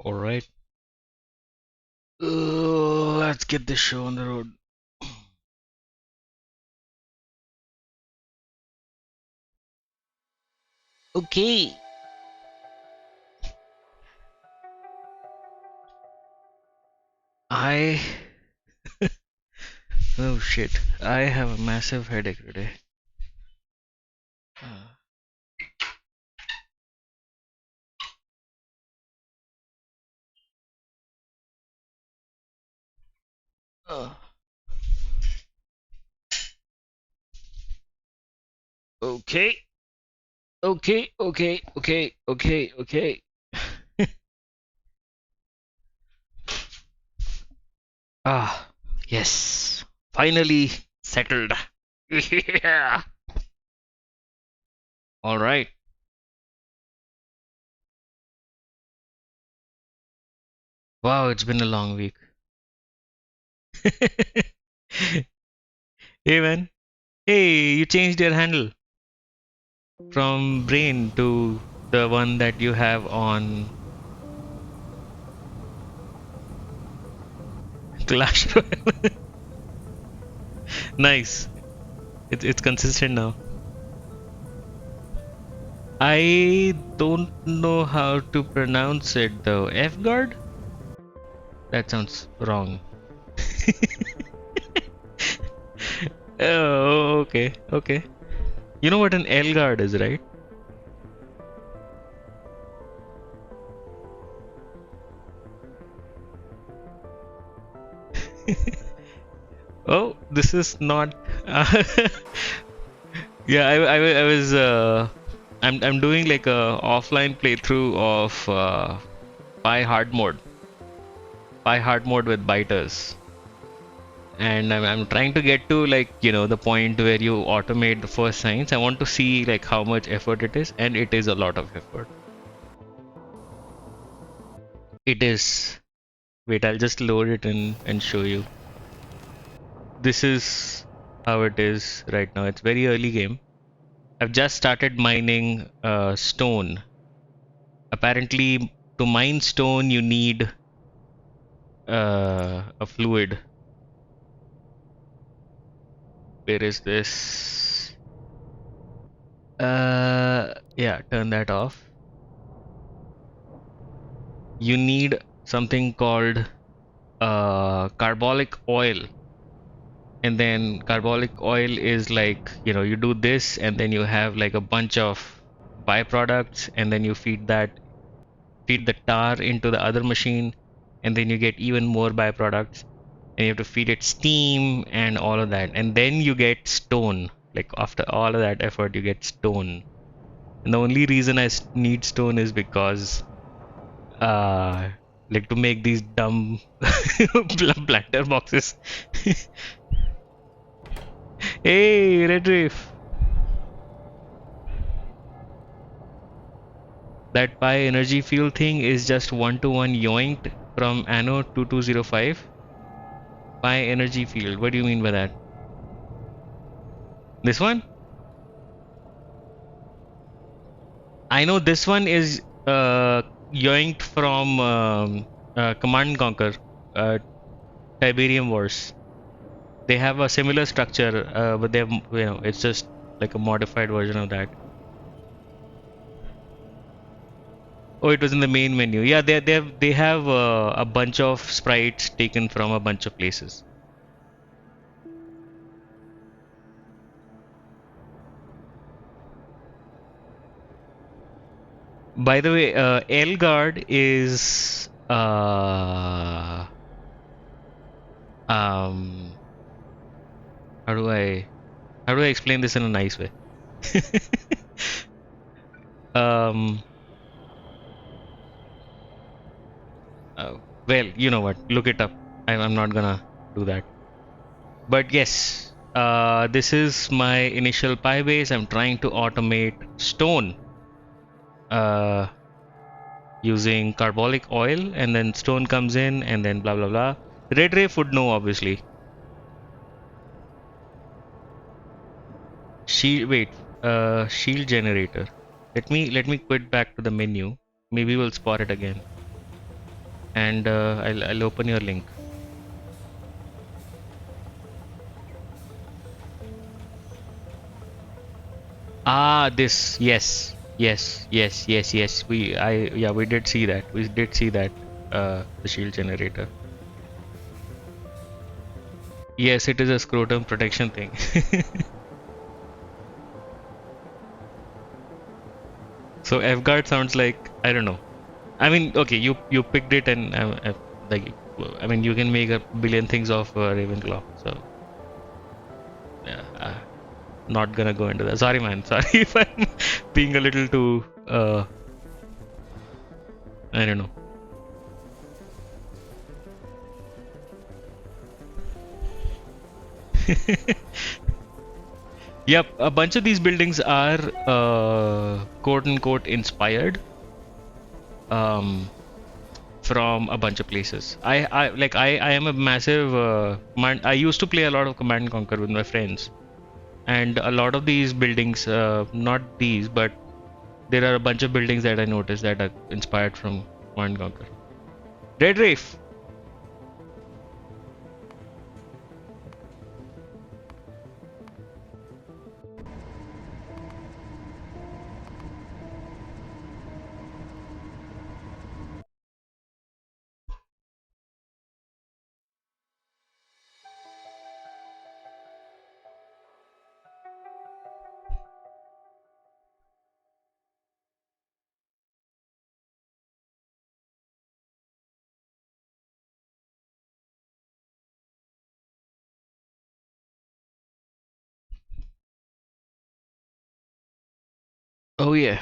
All right. Let's get this show on the road. Okay. I. Oh shit. I have a massive headache today. Uh, uh, okay. Okay. Okay. Okay. Okay. Okay. Ah. Yes. Finally settled. Yeah. All right. Wow. It's been a long week. Hey man. Hey, you changed your handle from Brain to the one that you have on Clash Royale. Nice. It's consistent now. I don't know how to pronounce it though. F guard? That sounds wrong. Oh, okay, okay. You know what an L guard is, right? Oh, this is not. Yeah, I was. I'm doing like a offline playthrough of Pi hard mode with biters. And I'm trying to get to like the point where you automate the first signs. I want to see like how much effort it is, and it is a lot of effort. It is. Wait, I'll just load it and show you. This is how it is right now. It's very early game. I've just started mining stone. Apparently, to mine stone, you need a fluid. Where is this? Yeah, turn that off. You need something called carbolic oil, and then carbolic oil is like you do this and then you have like a bunch of byproducts, and then you feed the tar into the other machine, and then you get even more byproducts, and you have to feed it steam and all of that, and then you get stone. Like after all of that effort you get stone, and the only reason I need stone is because uh like to make these dumb planter boxes. Hey, Redriff, that Pi energy fuel thing is just one-to-one yoinked from Anno 2205. Pi energy field. What do you mean by that? This one? I know this one is yoinked from Command and Conquer, uh, Tiberium Wars. They have a similar structure, but they have, it's just like a modified version of that. Oh, it was in the main menu. Yeah, they have a bunch of sprites taken from a bunch of places. By the way, Elgard is um how do I explain this in a nice way? um well, you know what? Look it up. I'm not gonna do that. But yes, this is my initial Pi base. I'm trying to automate stone uh using carbolic oil, and then stone comes in, and then blah blah blah. Redray would know, obviously. Shield generator. Let me quit back to the menu. Maybe we'll spot it again. and I'll open your link. Ah, this. Yes. Yes. Yes. Yes. Yes. Yeah, we did see that. We did see that. The shield generator. Yes, it is a scrotum protection thing. So F-guard sounds like, I don't know. I mean, okay, you picked it, and like, I mean, you can make a billion things of Ravenclaw. So yeah, not gonna go into that. Sorry, man. Sorry if I'm being a little too I don't know. Yep, a bunch of these buildings are quote unquote inspired um, from a bunch of places. I am a massive I used to play a lot of Command and Conquer with my friends, and a lot of these buildings, not these, but there are a bunch of buildings that I noticed that are inspired from Command and Conquer. Red Reef. Oh yeah.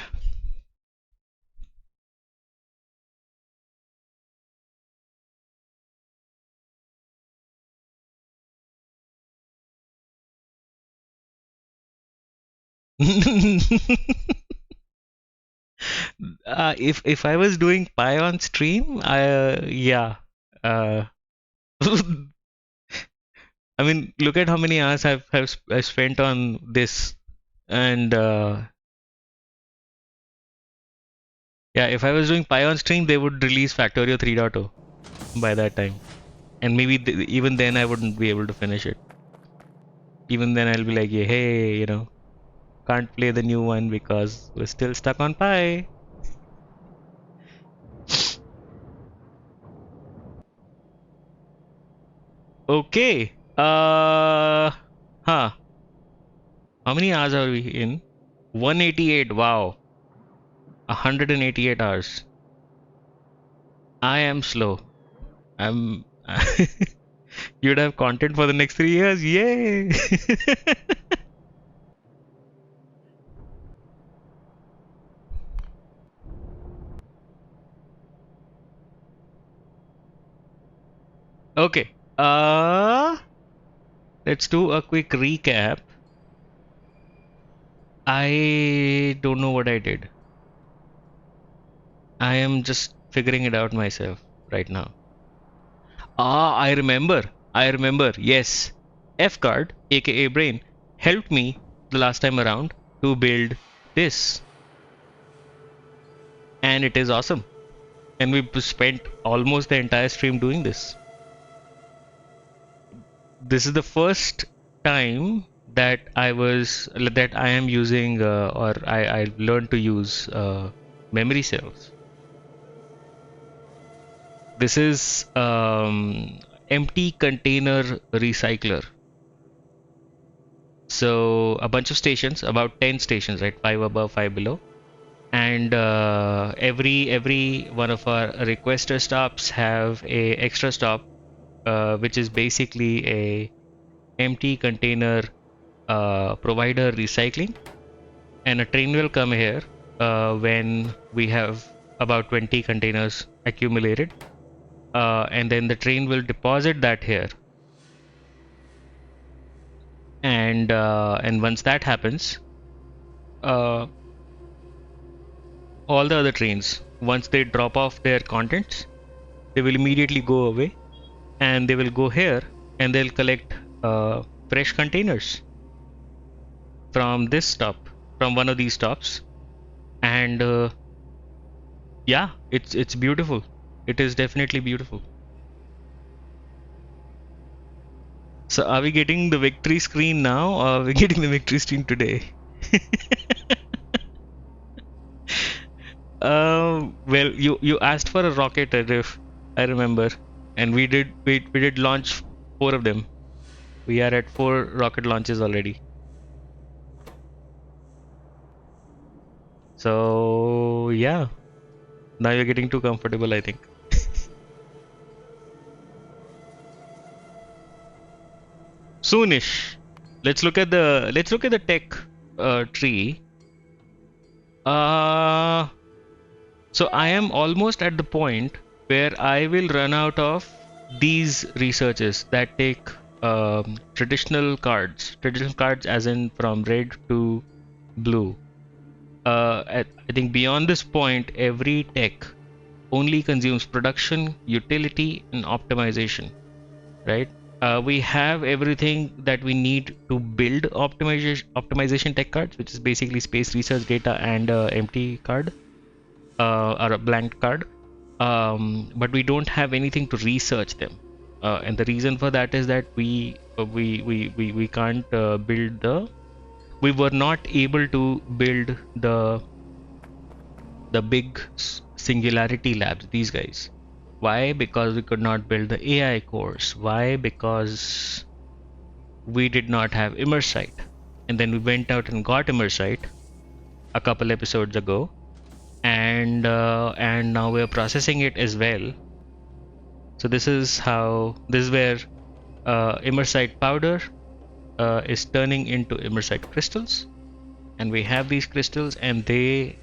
If I was doing Pi on stream, yeah. Uh, I mean, look at how many hours I've spent on this, and yeah, if I was doing Pi on stream, they would release Factorio 3.0 by that time, and maybe even then I wouldn't be able to finish it. Even then, I'll be like, yeah, hey, can't play the new one because we're still stuck on Pi. Okay. Huh. How many hours are we in? 188. Wow. 188 hours. I am slow. I'm. You'd have content for the next 3 years. Yay! Okay. Let's do a quick recap. I don't know what I did. I am just figuring it out myself right now. Ah, I remember. I remember. Yes. F card, aka Brain, helped me the last time around to build this. And it is awesome. And we spent almost the entire stream doing this. This is the first time that I am using or I learned to use memory cells. This is empty container recycler. So a bunch of stations, about 10 stations, right? Five above, five below, and every one of our requester stops have a extra stop, which is basically a empty container provider recycling, and a train will come here when we have about 20 containers accumulated, and then the train will deposit that here, and once that happens, uh, all the other trains, once they drop off their contents, they will immediately go away, and they will go here, and they'll collect fresh containers from this stop, from one of these stops, and yeah, it's beautiful. It is definitely beautiful. So are we getting the victory screen now, or are we getting the victory screen today? Well, you asked for a rocket, if I remember, and we did launch 4 of them. We are at 4 rocket launches already. So yeah, now you're getting too comfortable, I think. Soonish. Let's look at the tech tree. Uh, so I am almost at the point where I will run out of these researches that take traditional cards as in from red to blue. I think beyond this point, every tech only consumes production, utility, and optimization, right? We have everything that we need to build optimization tech cards, which is basically space research data and empty card or a blank card. But we don't have anything to research them, and the reason for that is that we can't build the we were not able to build the big singularity labs, these guys. Why? Because we could not build the AI cores. Why? Because we did not have Immersite. And then we went out and got Immersite a couple episodes ago, and now we're processing it as well. So this is where Immersite powder is turning into Immersite crystals, and we have these crystals, and they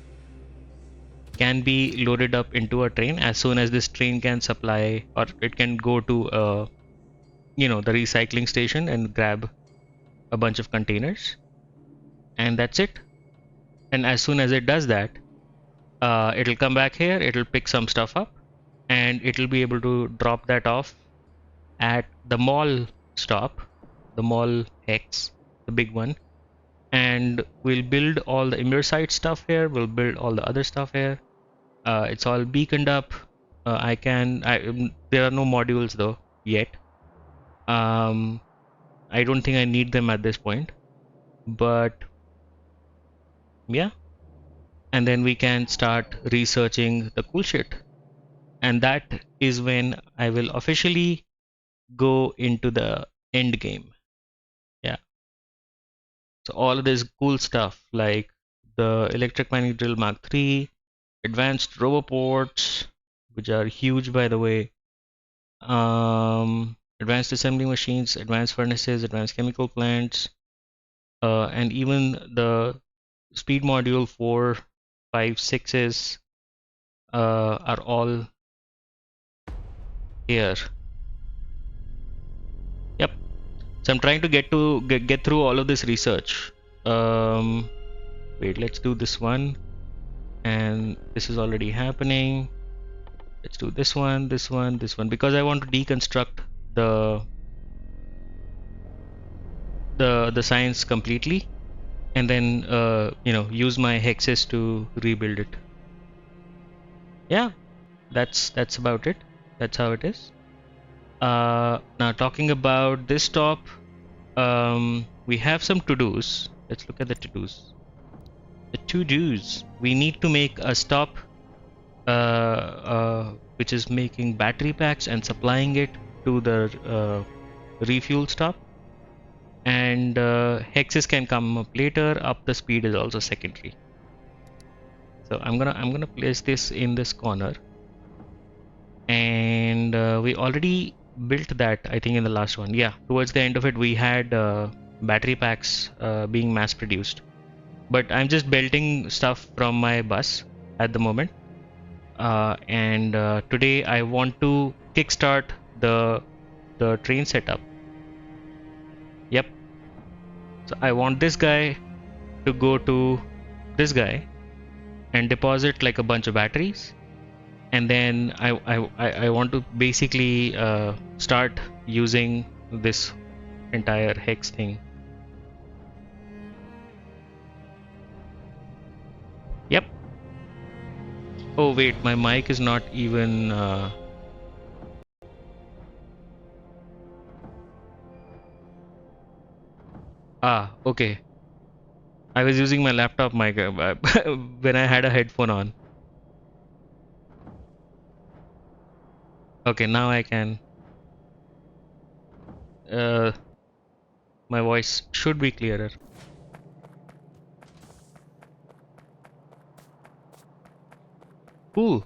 can be loaded up into a train as soon as this train can supply, or it can go to the recycling station and grab a bunch of containers, and that's it. And as soon as it does that, it'll come back here, it'll pick some stuff up, and it'll be able to drop that off at the mall stop, the mall X, the big one. And we'll build all the Immersite stuff here, we'll build all the other stuff here. It's all beaconed up. There are no modules though yet. I don't think I need them at this point, but yeah. And then we can start researching the cool shit. And that is when I will officially go into the end game. Yeah. So all of this cool stuff like the electric mining drill Mark III, advanced roboports, which are huge by the way, advanced assembly machines, advanced furnaces, advanced chemical plants, and even the speed module 4, 5, 6s are all here. Yep. So I'm trying to get through all of this research. Wait, let's do this one, and this is already happening. Let's do this one, this one, this one, because I want to deconstruct the science completely, and then use my hexes to rebuild it. Yeah, that's about it. That's how it is. Now talking about this stop, we have some to-dos. Let's look at the to-dos. The to-dos. We need to make a stop, which is making battery packs and supplying it to the refuel stop. And hexes can come up later. Up the speed is also secondary. So I'm gonna place this in this corner, and we already built that, I think, in the last one. Yeah, towards the end of it we had battery packs being mass produced, but I'm just belting stuff from my bus at the moment, and today I want to kickstart the train setup. Yep. So I want this guy to go to this guy and deposit like a bunch of batteries, and then I want to basically start using this entire hex thing. Yep. Oh wait, my mic is not even okay. I was using my laptop mic when I had a headphone on. Okay, now I can. Uh, my voice should be clearer. Ooh,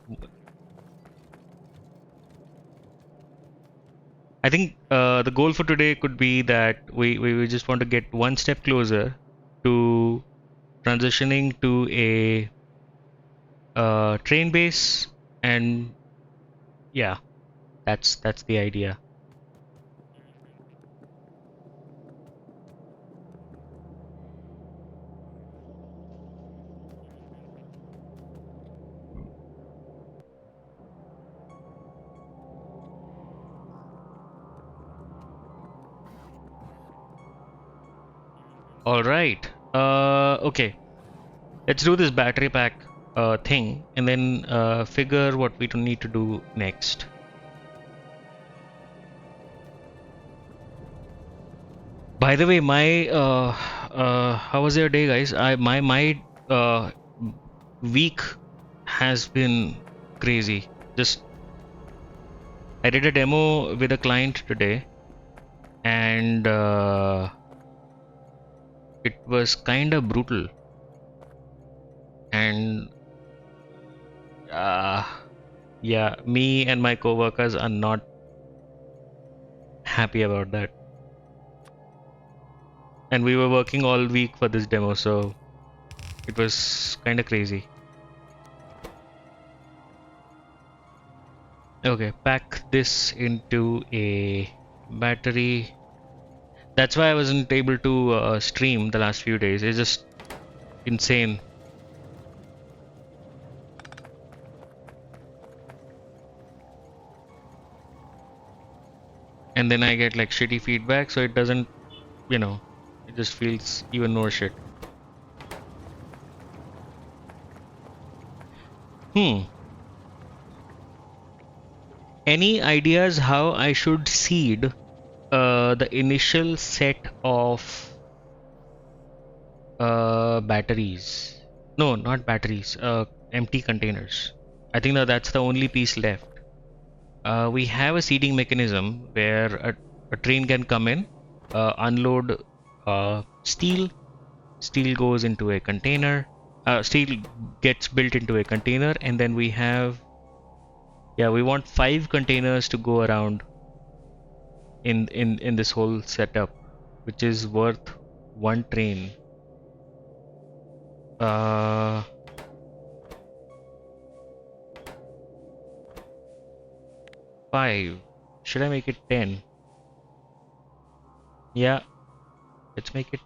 I think the goal for today could be that we just want to get one step closer to transitioning to a train base, and yeah, that's the idea. All right. Okay. Let's do this battery pack thing and then figure what we need to do next. By the way, my how was your day, guys? My uh, week has been crazy. Just I did a demo with a client today, and it was kind of brutal. And uh, yeah, me and my coworkers are not happy about that. And we were working all week for this demo, so it was kind of crazy. Okay, pack this into a battery. That's why I wasn't able to stream the last few days. It's just insane. And then I get like shitty feedback, so it doesn't, you know, it just feels even more shit. Hmm. Any ideas how I should seed the initial set of batteries? No, not batteries. Empty containers. I think that's the only piece left. We have a seeding mechanism where a train can come in, unload steel. Steel goes into a container. Steel gets built into a container, and then we have, yeah, we want 5 containers to go around in this whole setup, which is worth one train. Uh, 5. Should I make it 10? Yeah, let's make it.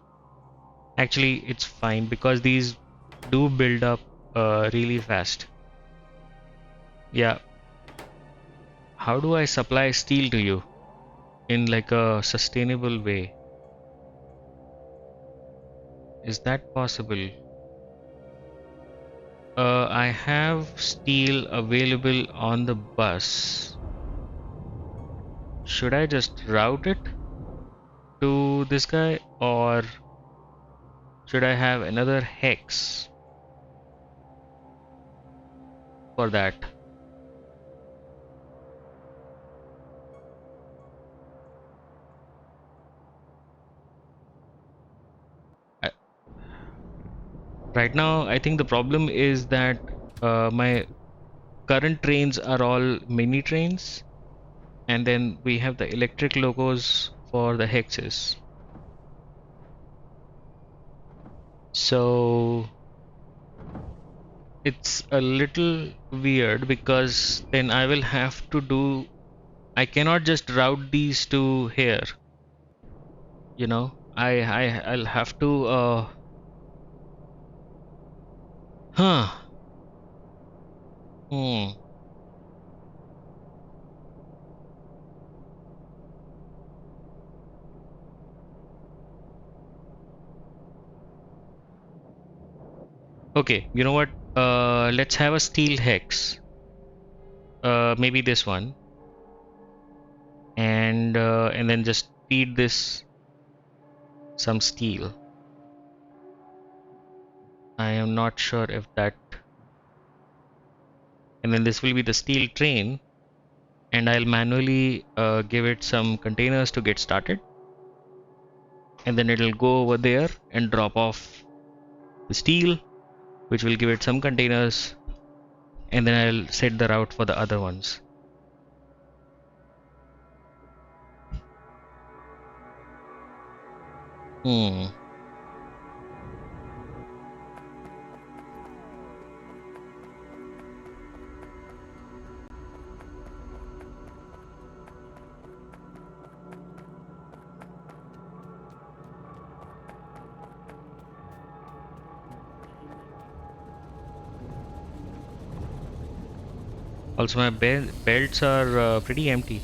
Actually, it's fine because these do build up really fast. Yeah. How do I supply steel to you in like a sustainable way? Is that possible? I have steel available on the bus. Should I just route it to this guy, or should I have another hex for that? I, right now, I think the problem is that my current trains are all mini trains, and then we have the electric locos for the hexes. So it's a little weird because then I will have to do, I cannot just route these to here, you know. I'll have to huh. Hmm. Okay, you know what? Let's have a steel hex. Maybe this one, and then just feed this some steel. I am not sure if that. And then this will be the steel train, and I'll manually give it some containers to get started, and then it'll go over there and drop off the steel, which will give it some containers, and then I'll set the route for the other ones. Hmm. Also, my belts are pretty empty.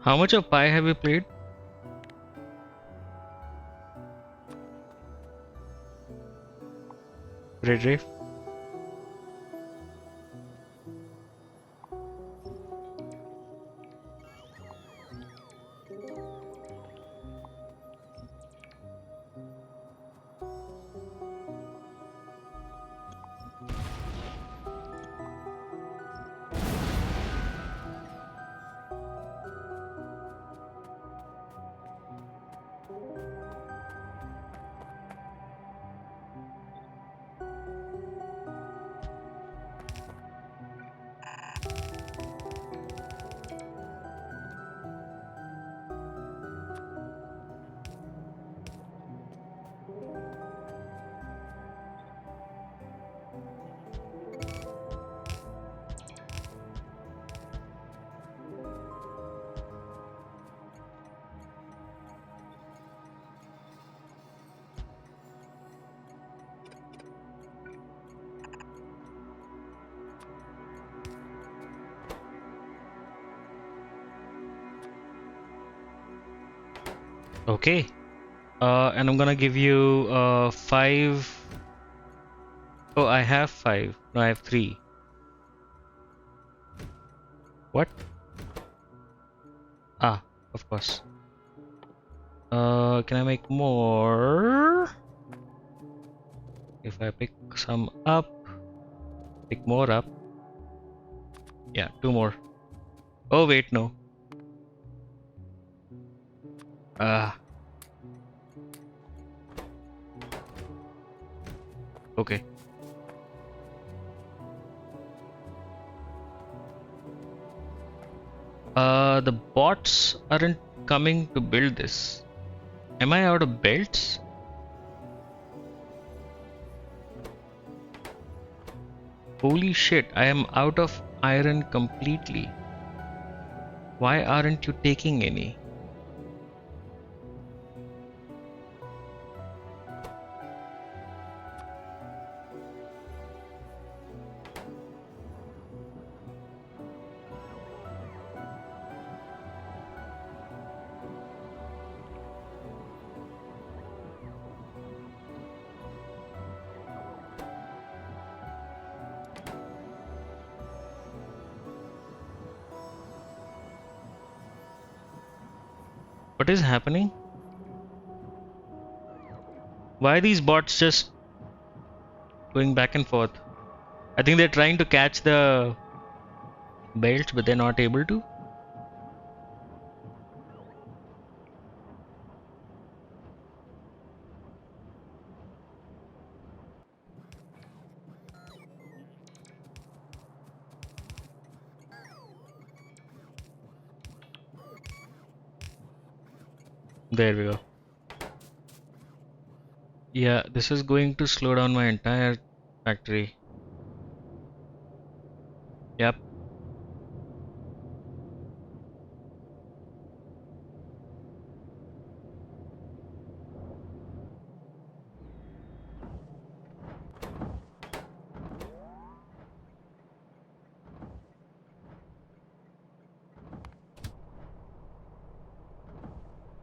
How much of Pi have you played? Red Ray? Okay. And I'm gonna give you 5. Oh, I have 5. No, I have 3. What? Ah, of course. Can I make more? If I pick some up, pick more up. Yeah, 2 more. Oh, wait, no. Ah, okay. The bots aren't coming to build this. Am I out of belts? Holy shit, I am out of iron completely. Why aren't you taking any? What is happening? Why are these bots just going back and forth? I think they're trying to catch the belts, but they're not able to. There we go. Yeah, this is going to slow down my entire factory. Yep.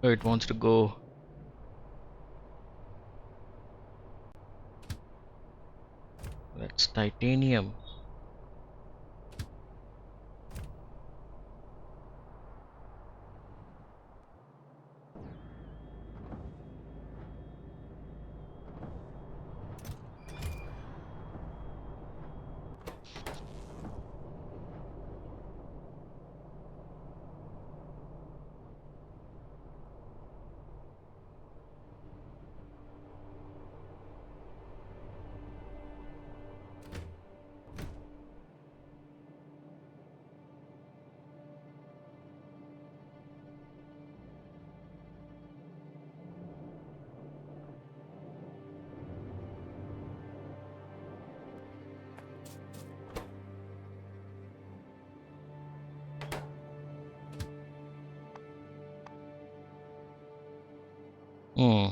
Oh, it wants to go. That's titanium. Hmm.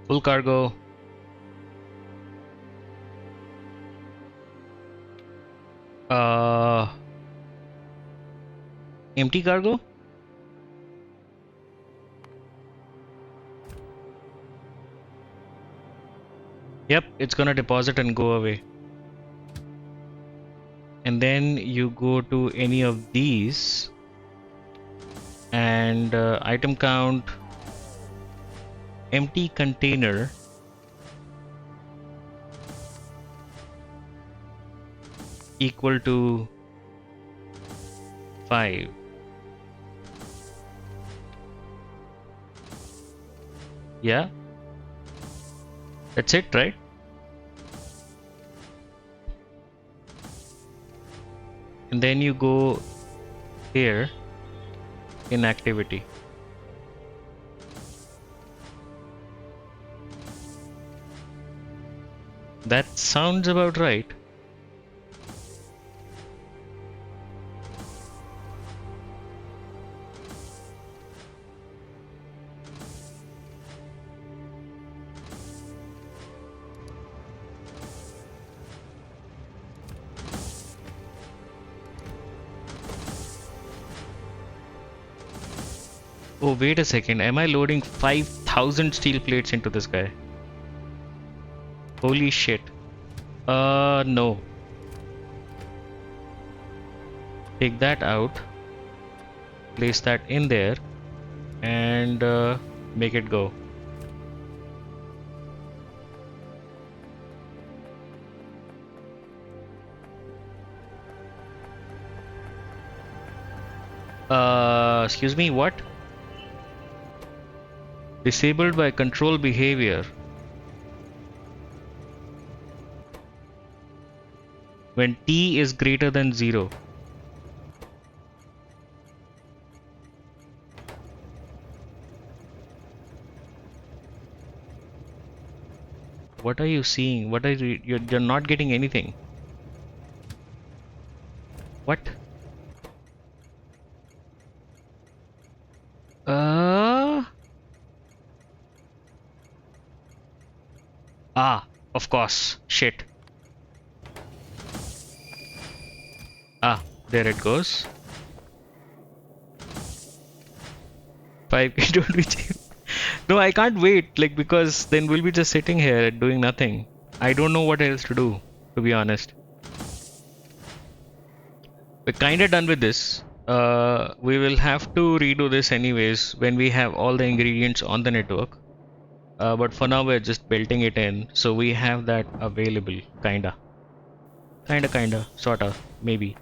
Full cargo. Uh, Empty cargo? Yep, it's gonna deposit and go away. And then you go to any of these and item count, empty container equal to 5. Yeah, that's it, right? And then you go here in activity. That sounds about right. Oh, wait a second. Am I loading 5,000 steel plates into this guy? Holy shit. No. Take that out. Place that in there. And make it go. Excuse me, what? Disabled by control behavior. When t is greater than 0. What are you seeing? What are you're not getting anything. What? Uh of course. Shit. There it goes. 5K don't be cheap. No, I can't wait, like, because then we'll be just sitting here doing nothing. I don't know what else to do, to be honest. We're kinda done with this. We will have to redo this anyways when we have all the ingredients on the network. But for now, we're just building it in, so we have that available, kinda. Kinda, sorta, maybe.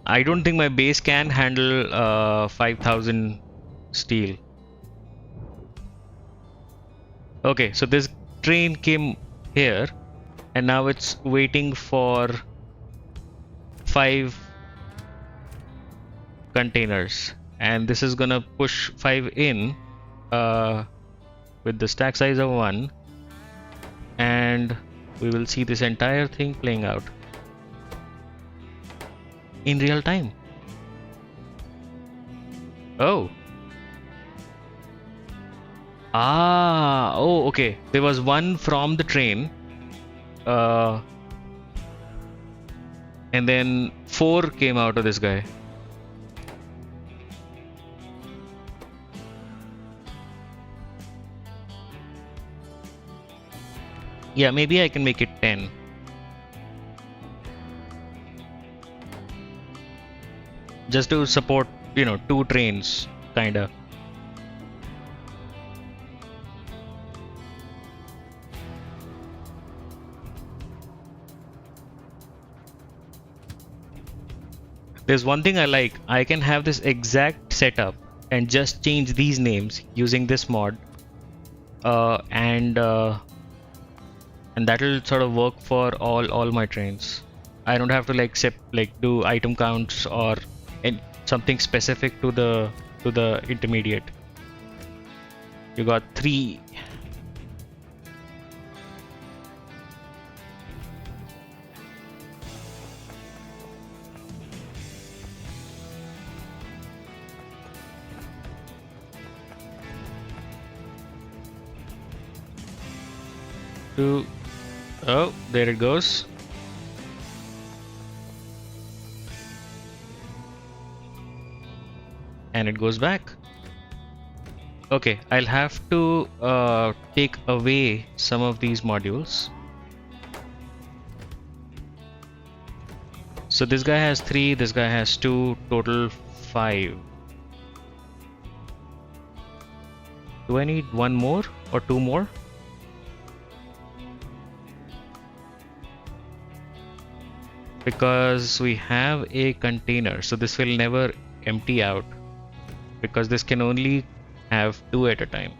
I don't think my base can handle 5000 steel. Okay, so this train came here and now it's waiting for 5 containers, and this is gonna push 5 in with the stack size of 1, and we will see this entire thing playing out in real time. Oh. Oh, okay. There was one from the train. And then 4 came out of this guy. Yeah, maybe I can make it 10. Just to support, 2 trains, kinda. There's one thing I like. I can have this exact setup and just change these names using this mod. And that'll sort of work for all my trains. I don't have to like do item counts or something specific to the intermediate. You got 3. Oh, there it goes. And it goes back. Okay, I'll have to take away some of these modules. So this guy has 3, this guy has 2, total 5. Do I need 1 more or 2 more? Because we have a container, so this will never empty out, because this can only have 2 at a time.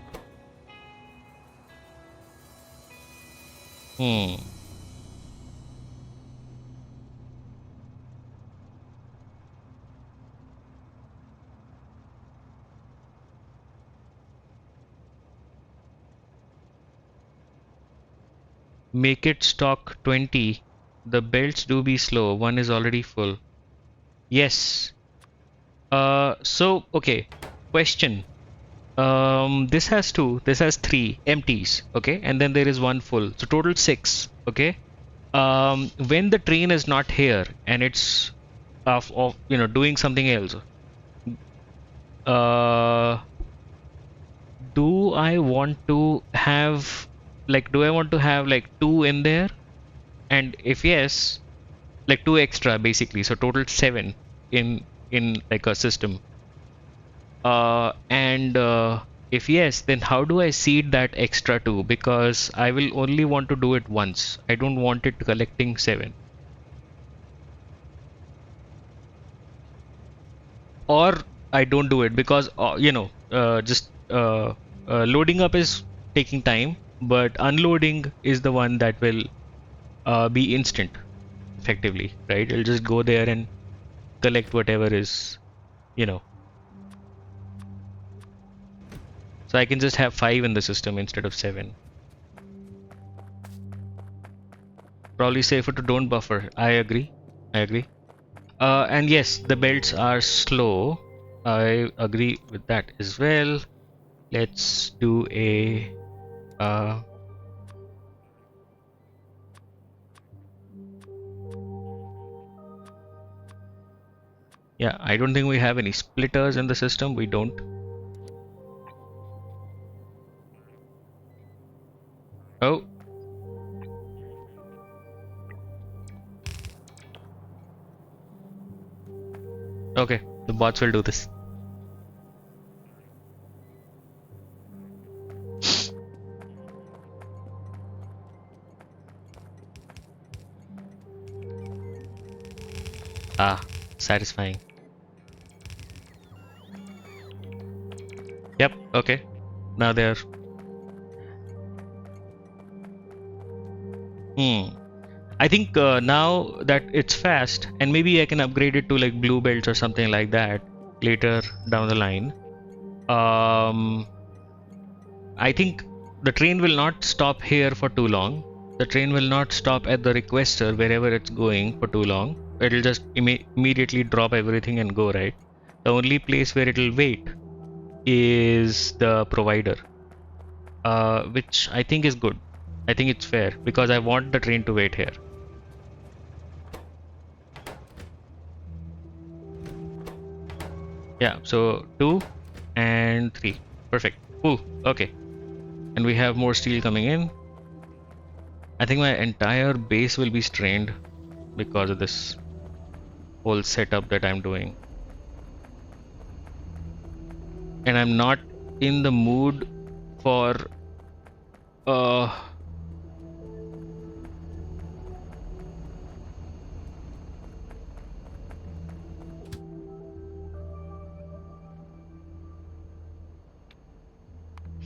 Make it stock 20. The belts do be slow. 1 is already full. Yes. So okay. Question. This has 2. This has 3 empties. Okay, and then there is 1 full. So total 6. Okay. When the train is not here and it's doing something else. Do I want to have like 2 in there? And if yes, like 2 extra basically, so total 7 in like a system. And if yes, then how do I seed that extra 2? Because I will only want to do it once. I don't want it collecting 7. Or I don't do it because just loading up is taking time, but unloading is the one that will be instant, effectively, right? It'll just go there and collect whatever is, So I can just have 5 in the system instead of 7. Probably safer to don't buffer. I agree. And yes, the belts are slow. I agree with that as well. Let's do a yeah, I don't think we have any splitters in the system. We don't. Oh, okay. The bots will do this. Ah, satisfying. Yep, okay. Now they're. I think now that it's fast, and maybe I can upgrade it to like blue belts or something like that later down the line. I think the train will not stop here for too long. The train will not stop at the requester wherever it's going for too long. It'll just immediately drop everything and go, right? The only place where it'll wait is the provider, which I think is good. I think it's fair because I want the train to wait here. Yeah, so 2 and 3. Perfect. Ooh, okay. And we have more steel coming in. I think my entire base will be strained because of this whole setup that I'm doing. And I'm not in the mood for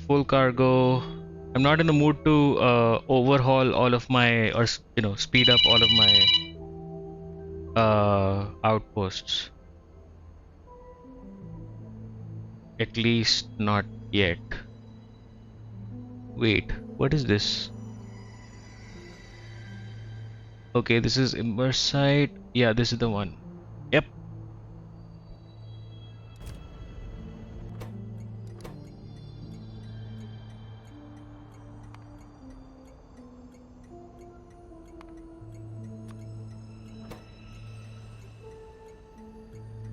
full cargo. I'm not in the mood to overhaul all of my, or speed up all of my outposts. At least not yet. Wait, what is this? Okay, this is Immersite. Yeah, this is the one. Yep.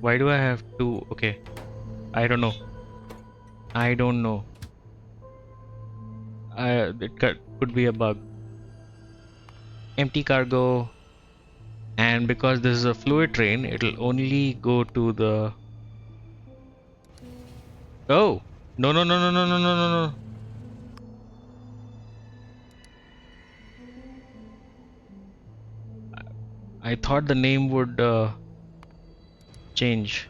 Why do I have two? Okay, I don't know. I don't know. It could be a bug. Empty cargo, and because this is a fluid train, it'll only go to the. Oh, no, no, no, no, no, no, no, no, no. I thought the name would change.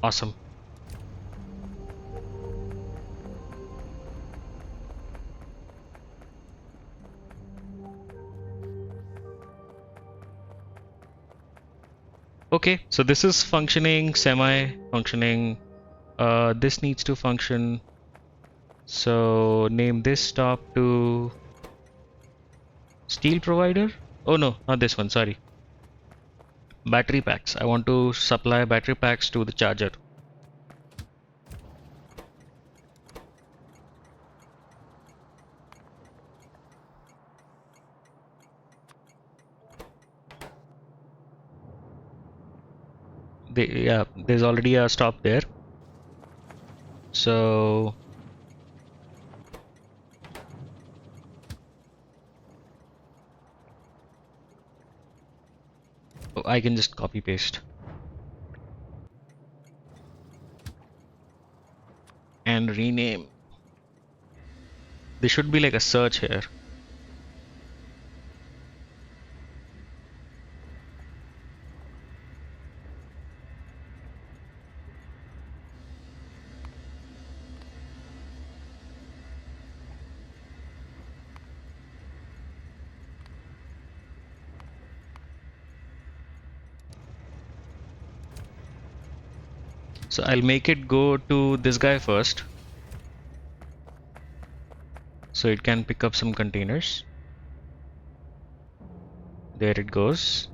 Awesome. Okay, so this is functioning, semi-functioning. This needs to function. So name this stop to steel provider. Oh no, not this one, sorry. Battery packs. I want to supply battery packs to the charger. Yeah, there's already a stop there. So I can just copy paste and rename. There should be like a search here. So I'll make it go to this guy first. so it can pick up some containers. There it goes.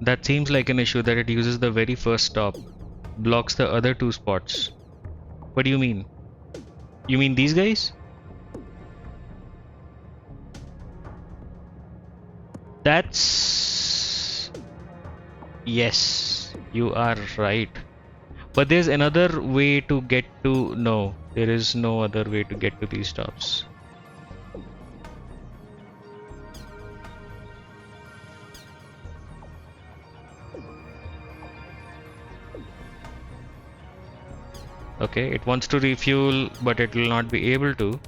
That seems like an issue that it uses the very first stop, blocks the other two spots. What do you mean? You mean these guys? That's... Yes, you are right. But there's another way to get to... No, there is no other way to get to these stops. Okay, it wants to refuel, but it will not be able to.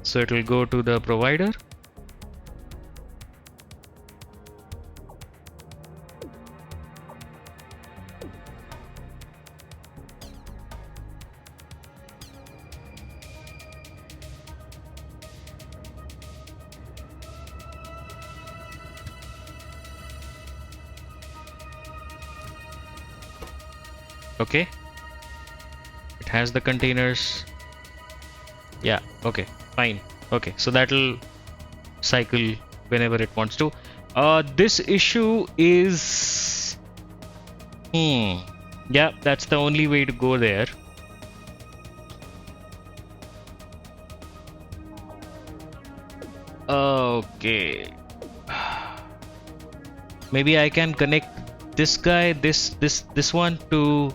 So it will go to the provider. Okay. It has the containers. Yeah, okay, fine. Okay, so that'll cycle whenever it wants to. This issue is... Yeah, that's the only way to go there. Okay. Maybe I can connect this guy, this one to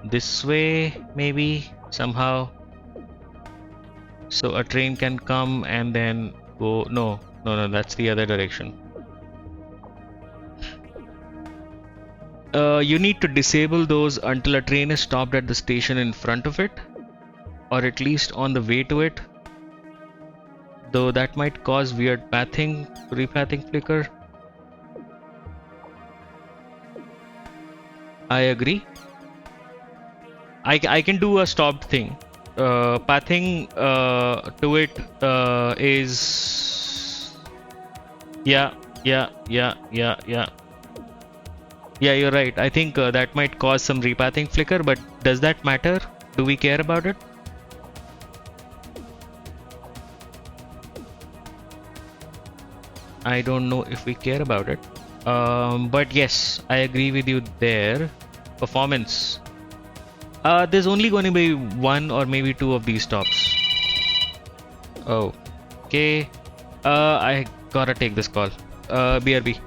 this way, maybe somehow, so a train can come and then go. No, that's the other direction. You need to disable those until a train is stopped at the station in front of it, or at least on the way to it, though that might cause weird repathing flicker. I agree. I can do a stopped thing. Pathing to it is... Yeah, you're right. I think that might cause some repathing flicker, but does that matter? Do we care about it? I don't know if we care about it. But yes, I agree with you there. Performance. There's only going to be one or maybe two of these stops. Oh, okay. I gotta take this call. BRB.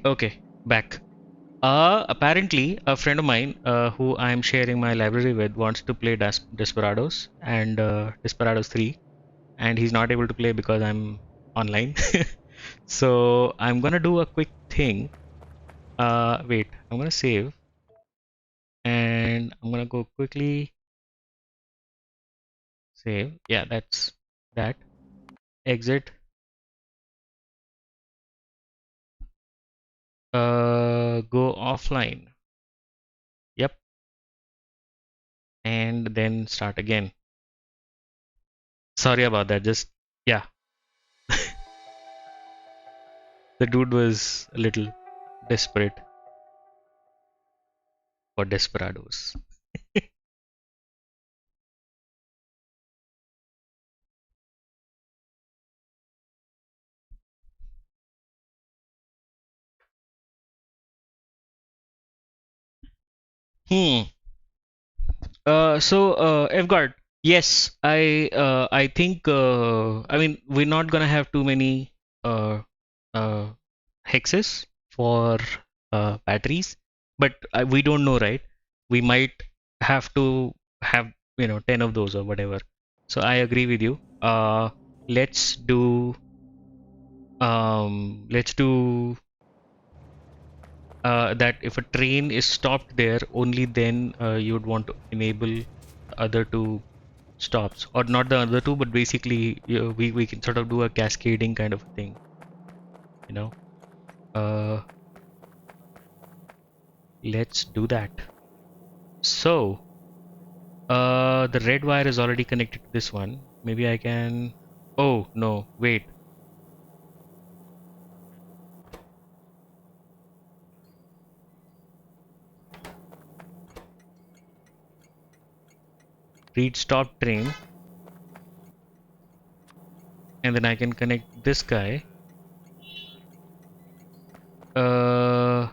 Okay, back. Apparently, a friend of mine who I'm sharing my library with wants to play Desperados and Desperados 3, and he's not able to play because I'm online. So I'm gonna do a quick thing. Wait, I'm gonna save and I'm gonna go quickly save. Yeah, that's that. Exit. Go offline. Yep, and then start again. Sorry about that. Just yeah, the dude was a little desperate for Desperados. Hmm. Evgard, yes, I think I mean we're not gonna have too many uh uh hexes for batteries, but we don't know, right? We might have to have 10 of those or whatever. So I agree with you. Let's do let's do that if a train is stopped there, only then you'd want to enable the other two stops, or not the other two, but basically we can sort of do a cascading kind of thing, you know. Uh, let's do that. So, the red wire is already connected to this one. Maybe I can. Oh no, wait. Read stop train, and then I can connect this guy. Uh,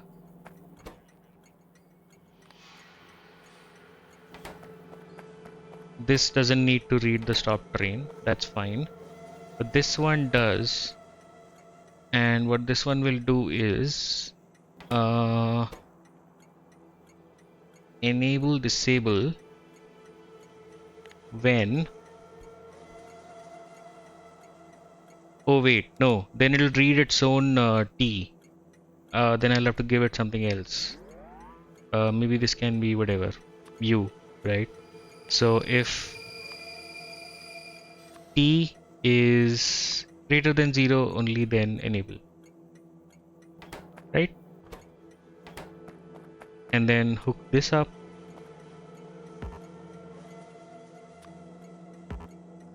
this doesn't need to read the stop train. That's fine. But this one does. And what this one will do is uh, enable disable when. Oh wait, no. Then it'll read its own T. Then I'll have to give it something else. Maybe this can be whatever. U, right? So if T is greater than 0, only then enable, right? And then hook this up.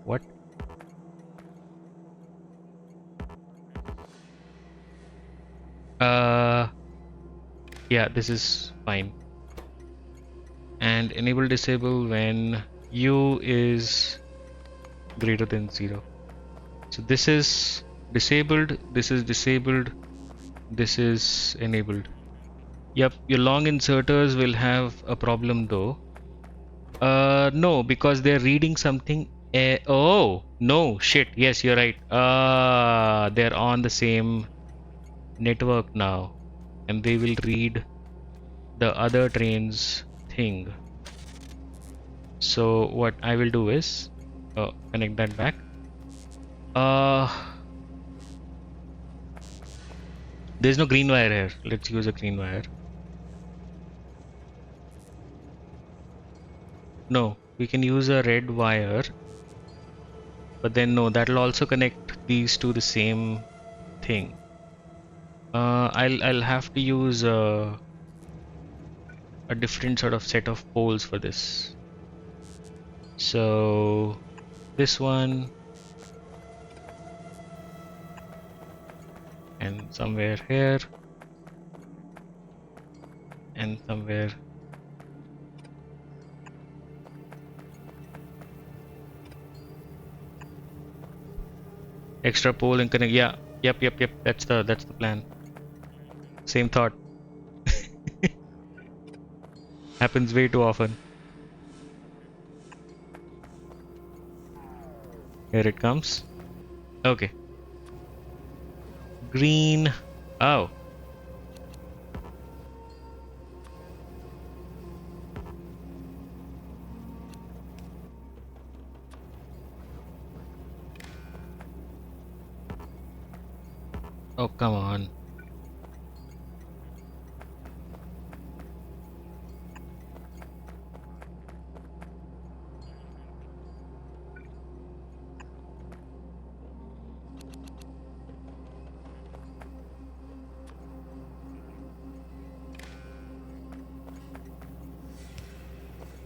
What? Uh, yeah, this is fine. And enable disable when U is greater than 0. So this is disabled, this is disabled, this is enabled. Yep, your long inserters will have a problem though. No, because they're reading something. Oh, no, shit. Yes, you're right. They're on the same network now, and they will read the other train's thing. So what I will do is connect that back. Uh, there's no green wire here. Let's use a green wire. No, we can use a red wire, but then no, that'll also connect these to the same thing. I'll have to use a different sort of set of poles for this. So this one and somewhere here and somewhere. Extra pole and connect. Yeah, yep. That's the plan. Same thought. Happens way too often. Here it comes. Okay. Green. Oh. Oh, come on.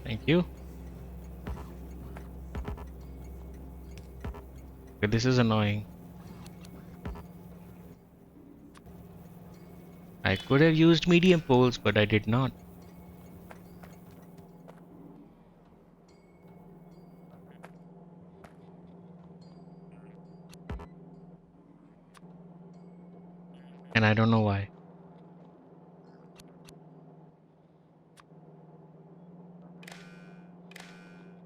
Thank you. Okay, this is annoying. I could have used medium poles, but I did not. And I don't know why.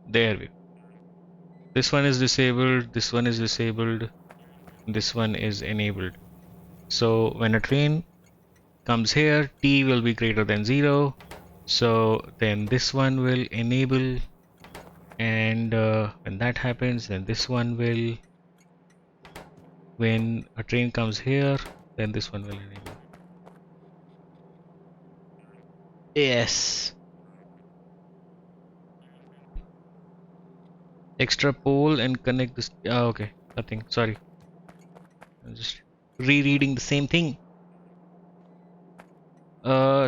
There we go. This one is disabled, this one is disabled, this one is enabled. So when a train comes here, T will be greater than 0. So then this one will enable, and when that happens, then this one will. When a train comes here, then this one will enable. Yes. Extra pole and connect this. Okay, nothing. Sorry. I'm just rereading the same thing.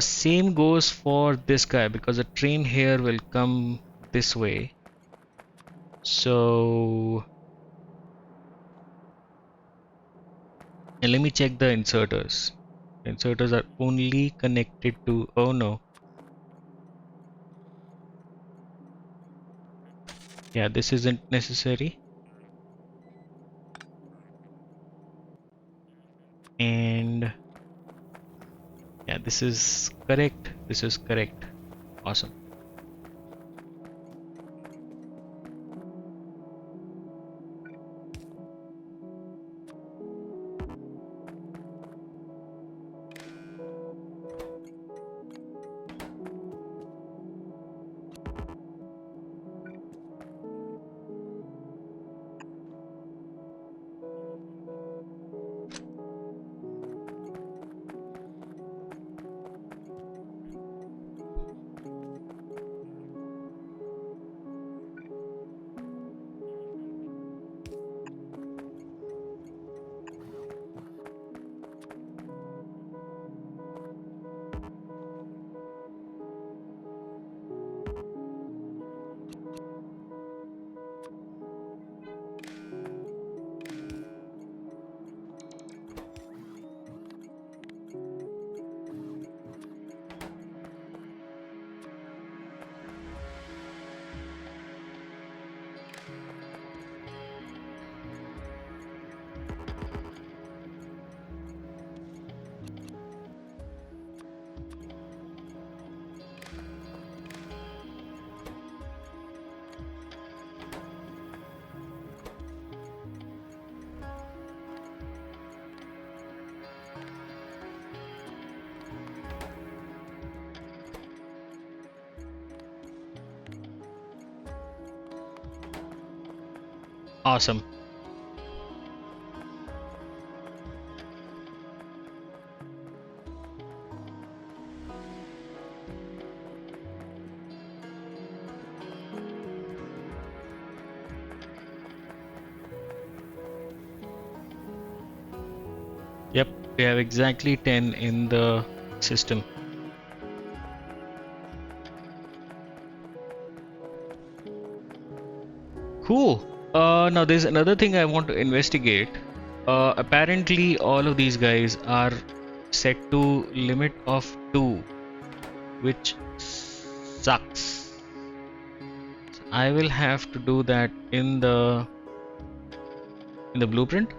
Same goes for this guy because a train here will come this way. So, and let me check the inserters. The inserters are only connected to. Oh no. Yeah, this isn't necessary. And yeah, this is correct. This is correct. Awesome. Awesome. Yep, we have exactly 10 in the system. Cool. Now there's another thing I want to investigate. Apparently all of these guys are set to limit of 2, which sucks. So I will have to do that in the blueprint.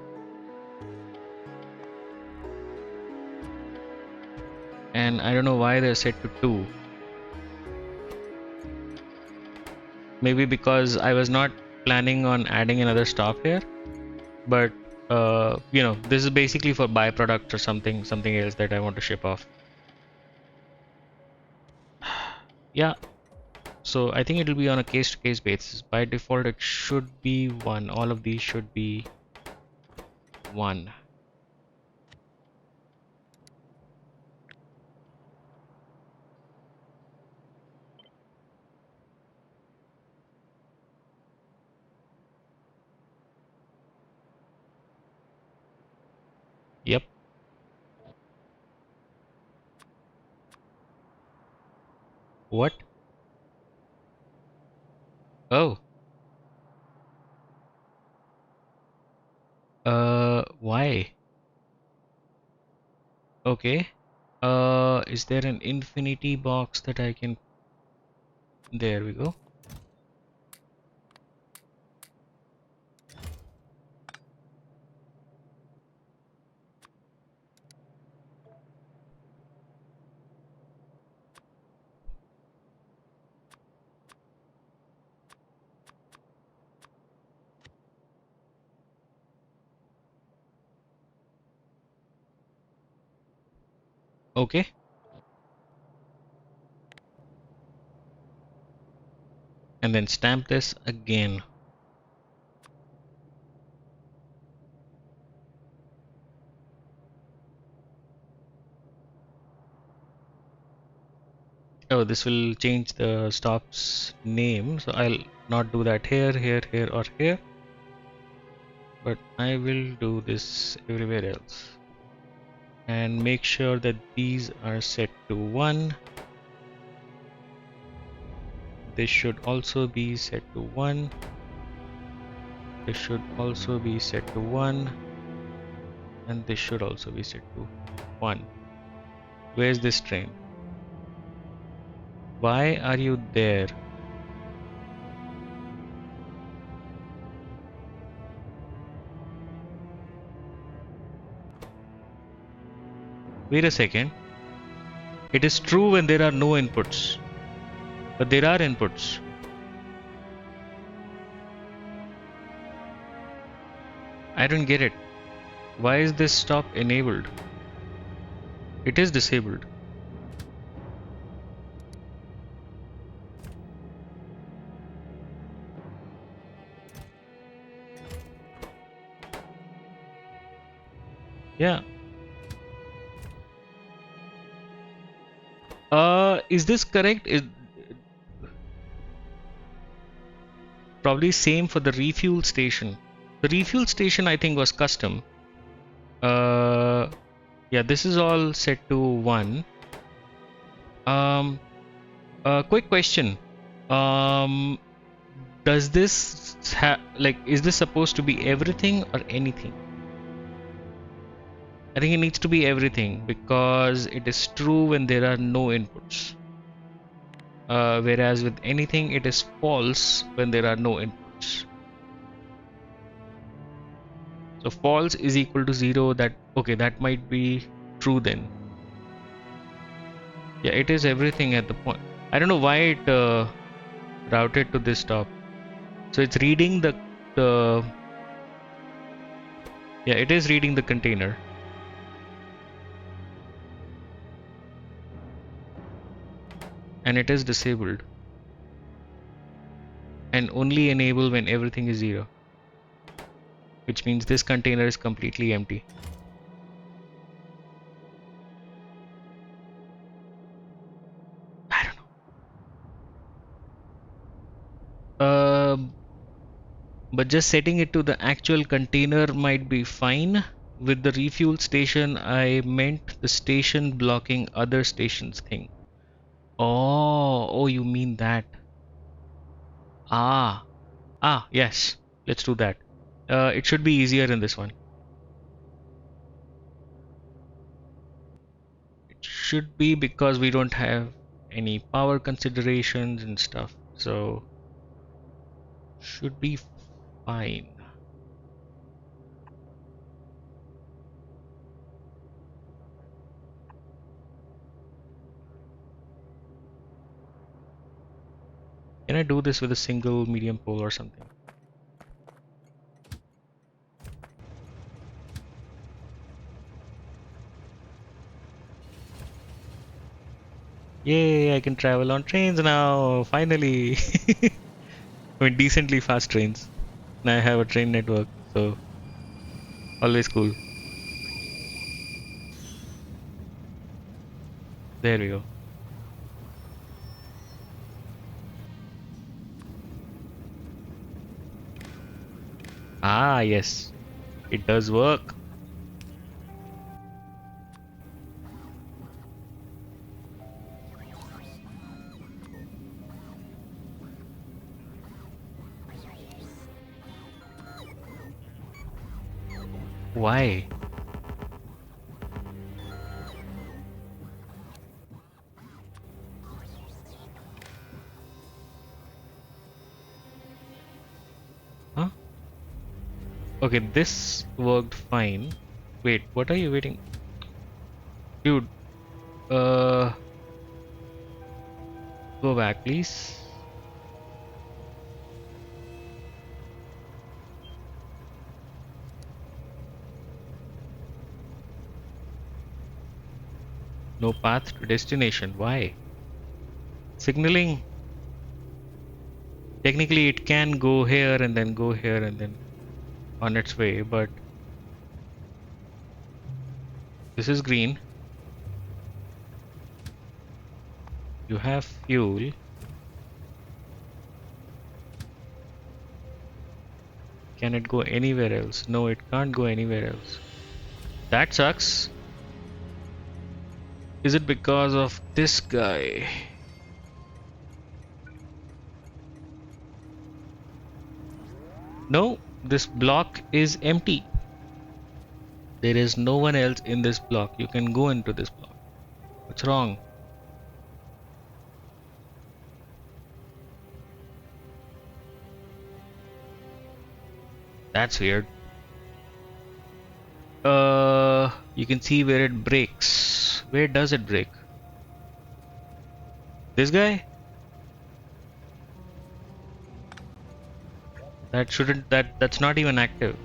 And I don't know why they're set to 2. Maybe because I was not planning on adding another stop here, but you know, this is basically for byproduct or something else that I want to ship off. Yeah, so I think it will be on a case-to-case basis. By default it should be 1. All of these should be 1. What? Oh. Why? Okay. Is there an infinity box that I can... There we go. Okay. And then stamp this again. Oh, this will change the stop's name. So I'll not do that here, here, here, or here. But I will do this everywhere else. And make sure that these are set to 1. This should also be set to 1. This should also be set to 1. And this should also be set to 1. Where's this train? Why are you there? Wait a second. It is true when there are no inputs, but there are inputs. I don't get it. Why is this stop enabled? It is disabled. Yeah. Is this correct? Is probably same for the refuel station. The refuel station I think was custom. Yeah, this is all set to 1. Quick question. Um, does this like, is this supposed to be everything or anything? I think it needs to be everything because it is true when there are no inputs. Whereas with anything, it is false when there are no inputs. So false is equal to 0. That might be true then. Yeah, it is everything at the point. I don't know why it routed to this stop. So it's reading the yeah, it is reading the container. And it is disabled. And only enable when everything is 0. Which means this container is completely empty. I don't know. But just setting it to the actual container might be fine. With the refuel station, I meant the station blocking other stations thing. Oh, you mean that. Ah, yes. Let's do that. It should be easier in this one. It should be because we don't have any power considerations and stuff. So, should be fine. Can I do this with a single medium pole or something? Yay, I can travel on trains now, finally. I mean, decently fast trains. And I have a train network, so always cool. There we go. Ah, yes. It does work. Why? Huh? Okay, this worked fine. Wait, what are you waiting? Dude, uh, go back, please. No path to destination. Why? Signaling. Technically, it can go here and then go here and then on its way, but this is green. You have fuel. Can it go anywhere else? No, it can't go anywhere else. That sucks. Is it because of this guy? No, this block is empty. There is no one else in this block. You can go into this block. What's wrong? That's weird. You can see where it breaks. Where does it break? This guy? That shouldn't that's not even active.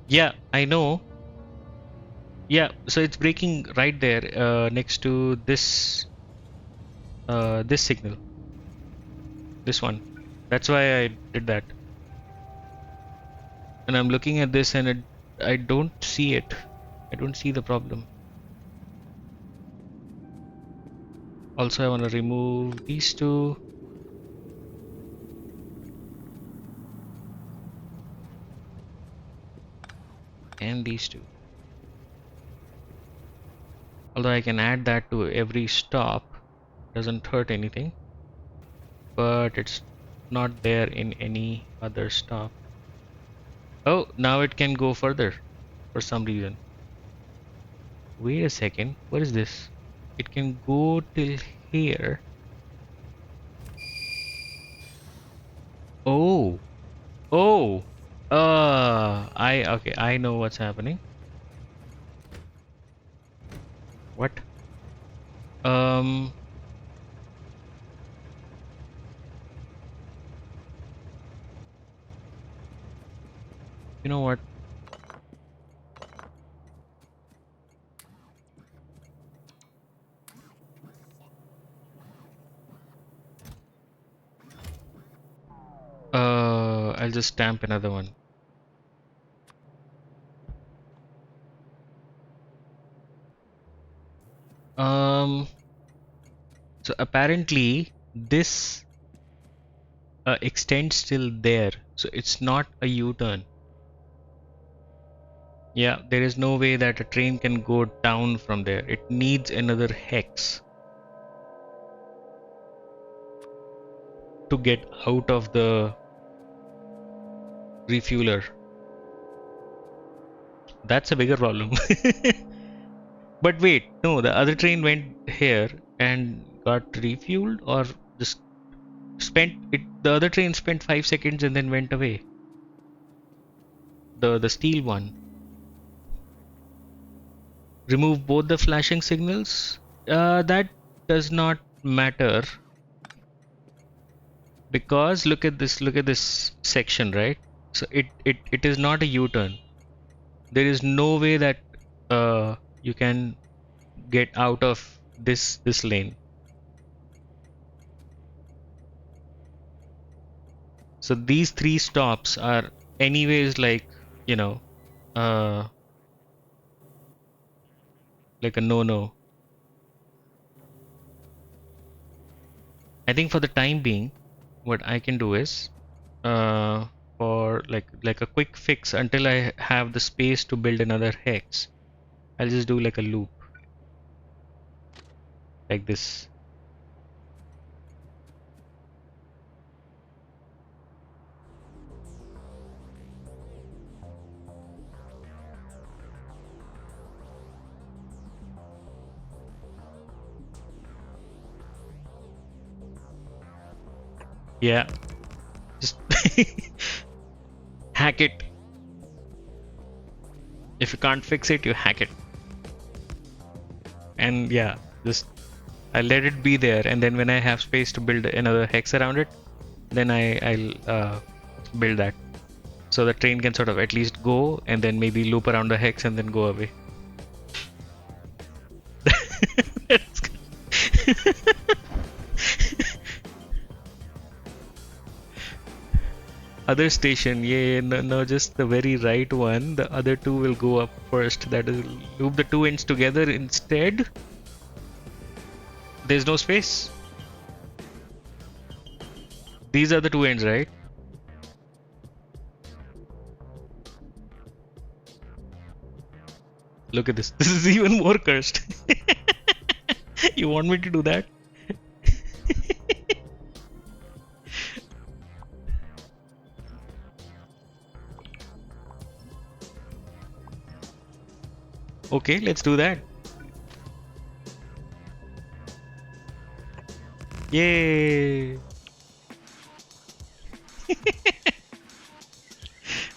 Yeah, I know. Yeah, so it's breaking right there, next to this signal. This one. That's why I did that. And I'm looking at this and I don't see it. I don't see the problem. Also, I want to remove these two. And these two. Although I can add that to every stop. Doesn't hurt anything. But it's not there in any other stop. Oh, now it can go further for some reason. Wait a second. What is this? It can go till here. Oh. Oh. Okay, I know what's happening. What? Um you know what? I'll just stamp another one. So apparently this extends till there, so it's not a U-turn. Yeah, there is no way that a train can go down from there. It needs another hex to get out of the refueler. That's a bigger problem. But wait, no, the other train went here and got refueled, or just spent it. The other train spent 5 seconds and then went away. The steel one. Remove both the flashing signals. That does not matter, because look at this. Look at this section, right? So it is not a U-turn. There is no way that you can get out of this lane. So these three stops are anyways like, you know, uh, like a no-no. I think for the time being, what I can do is, for like a quick fix until I have the space to build another hex, I'll just do like a loop like this. Yeah, just hack it. If you can't fix it, you hack it. And yeah, just I let it be there, and then when I have space to build another hex around it, then I'll build that. So the train can sort of at least go and then maybe loop around the hex and then go away. Other station, yeah, no, no, just the very right one. The other two will go up first. That is, loop the two ends together instead. There's no space. These are the two ends, right? Look at this. This is even more cursed. You want me to do that? Okay, let's do that. Yay!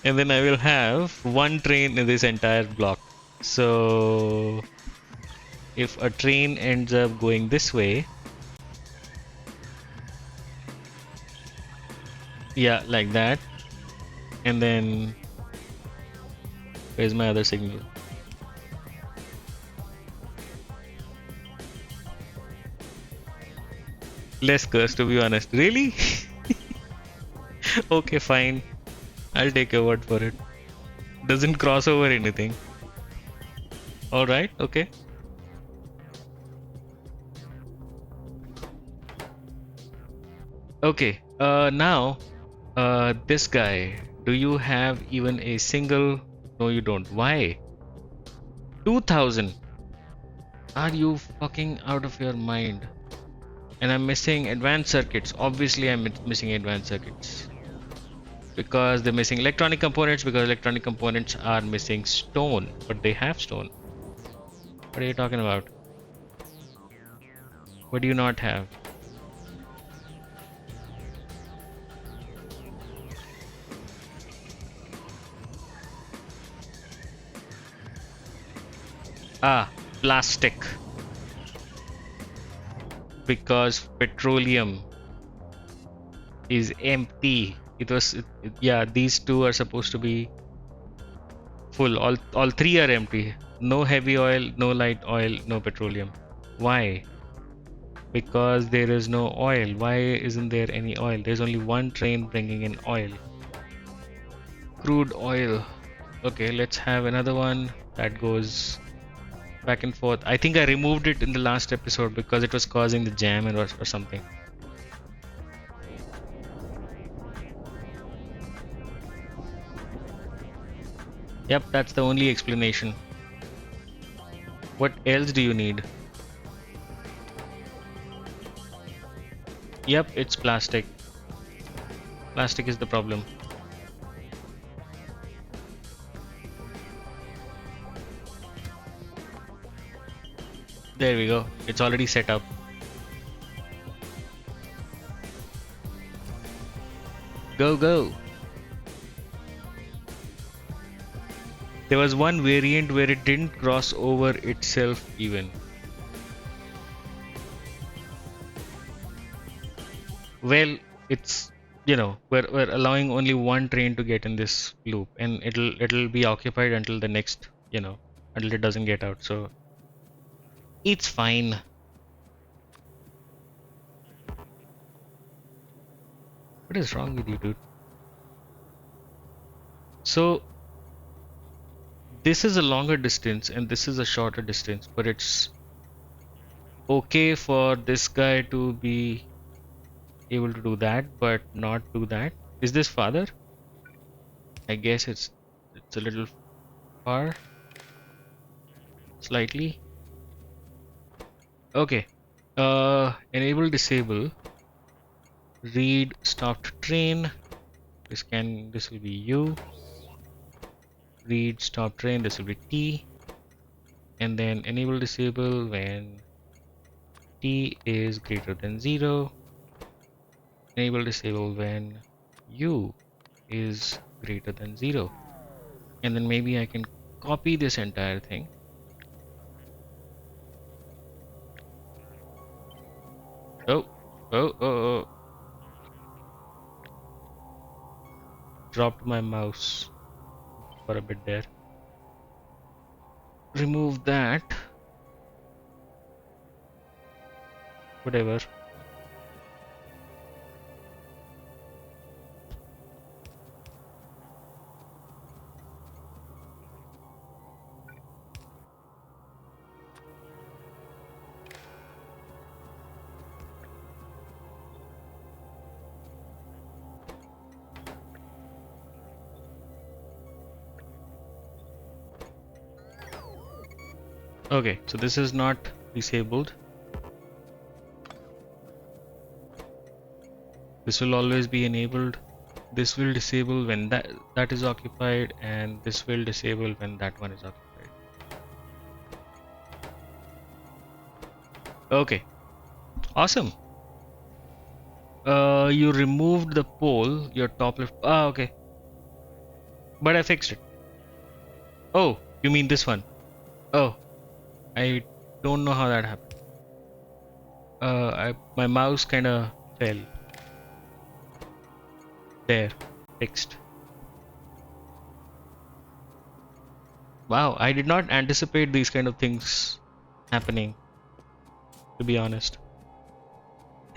And then I will have one train in this entire block. So if a train ends up going this way, yeah, like that, and then where's my other signal? Less curse, to be honest. Really? Okay, fine. I'll take your word for it. Doesn't cross over anything. Alright, okay. Okay, now, this guy, do you have even a single? No, you don't. Why? 2000. Are you fucking out of your mind? And I'm missing advanced circuits. Obviously, I'm missing advanced circuits. Because they're missing electronic components, because electronic components are missing stone. But they have stone. What are you talking about? What do you not have? Ah, plastic. Because petroleum is empty. Yeah, these two are supposed to be full. All three are empty. No heavy oil, no light oil, no petroleum. Why? Because there is no oil. Why isn't there any oil? There's only one train bringing in oil. Crude oil. Okay, let's have another one that goes back and forth. I think I removed it in the last episode because it was causing the jam or something. Yep, that's the only explanation. What else do you need? Yep, it's plastic. Plastic is the problem. There we go. It's already set up. Go, go. There was one variant where it didn't cross over itself even. Well, it's we're allowing only one train to get in this loop, and it'll be occupied until the next, until it doesn't get out. So it's fine. What is wrong with you, dude? So this is a longer distance and this is a shorter distance, but it's okay for this guy to be able to do that, but not do that. Is this farther? I guess it's a little far, slightly. Okay. Enable disable. Read stopped train. This will be U. Read stop train. This will be T. And then enable disable when T is greater than 0. Enable disable when u is greater than 0. And then maybe I can copy this entire thing. Oh, oh, oh, oh. Dropped my mouse for a bit there. Remove that. Whatever. Okay, so this is not disabled. This will always be enabled. This will disable when that is occupied, and this will disable when that one is occupied. Okay, awesome. You removed the pole, your top left. Ah, okay. But I fixed it. Oh, you mean this one? Oh, I don't know how that happened. My mouse kind of fell. There, fixed. Wow, I did not anticipate these kind of things happening, to be honest.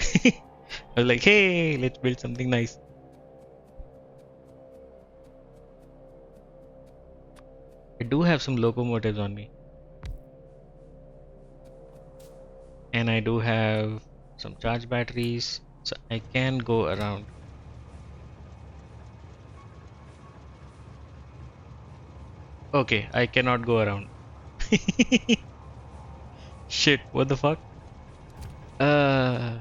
I was like, hey, let's build something nice. I do have some locomotives on me. And I do have some charge batteries, so I can go around. Okay, I cannot go around. Shit, what the fuck? Uh,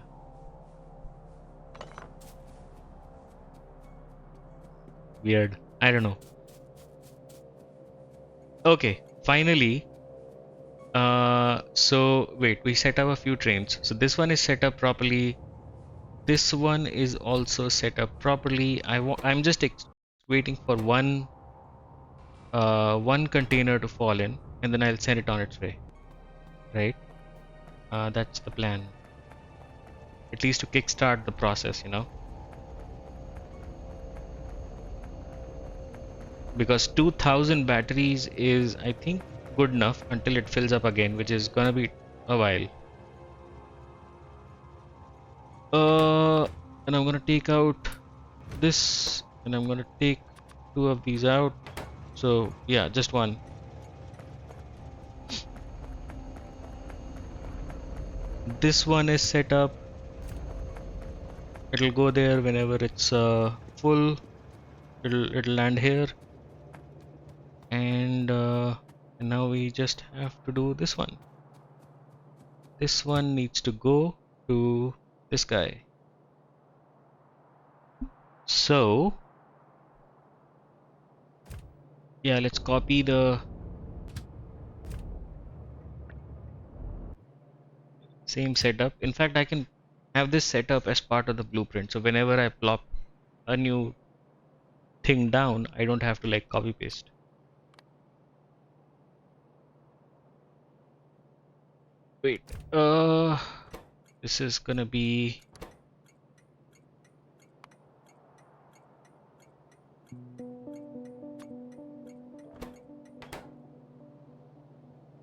Weird. I don't know. Okay, finally. So wait, we set up a few trains. So this one is set up properly. This one is also set up properly. I'm just waiting for one container to fall in, and then I'll send it on its way. Right? That's the plan. At least to kickstart the process, you know. Because 2000 batteries is, I think, good enough until it fills up again, which is gonna be a while. And I'm gonna take out this, and I'm gonna take two of these out. So yeah, just one. This one is set up. It'll go there whenever it's full. It'll land here, and now we just have to do this one. This one needs to go to this guy. So yeah, let's copy the same setup. In fact, I can have this set up as part of the blueprint. So whenever I plop a new thing down, I don't have to like copy paste. Wait, this is gonna be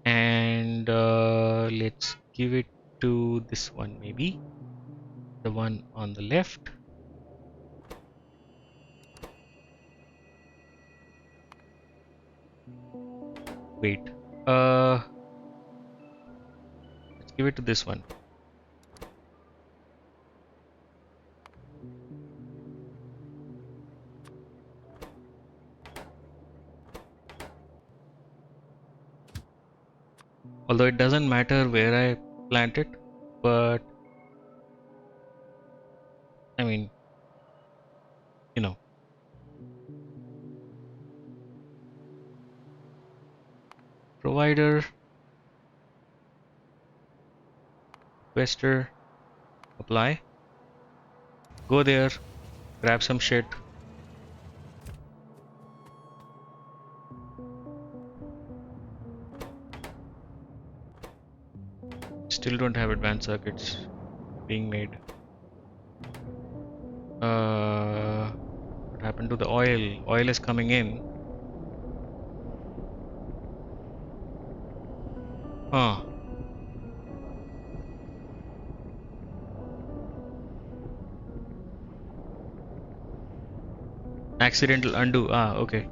and let's give it to this one, maybe the one on the left. Wait, let's give it to this one. Although it doesn't matter where I plant it, but I mean, you know. Provider, requester, apply. Go there, grab some shit. Still don't have advanced circuits being made. What happened to the oil? Oil is coming in. Huh. Accidental undo. Ah, okay.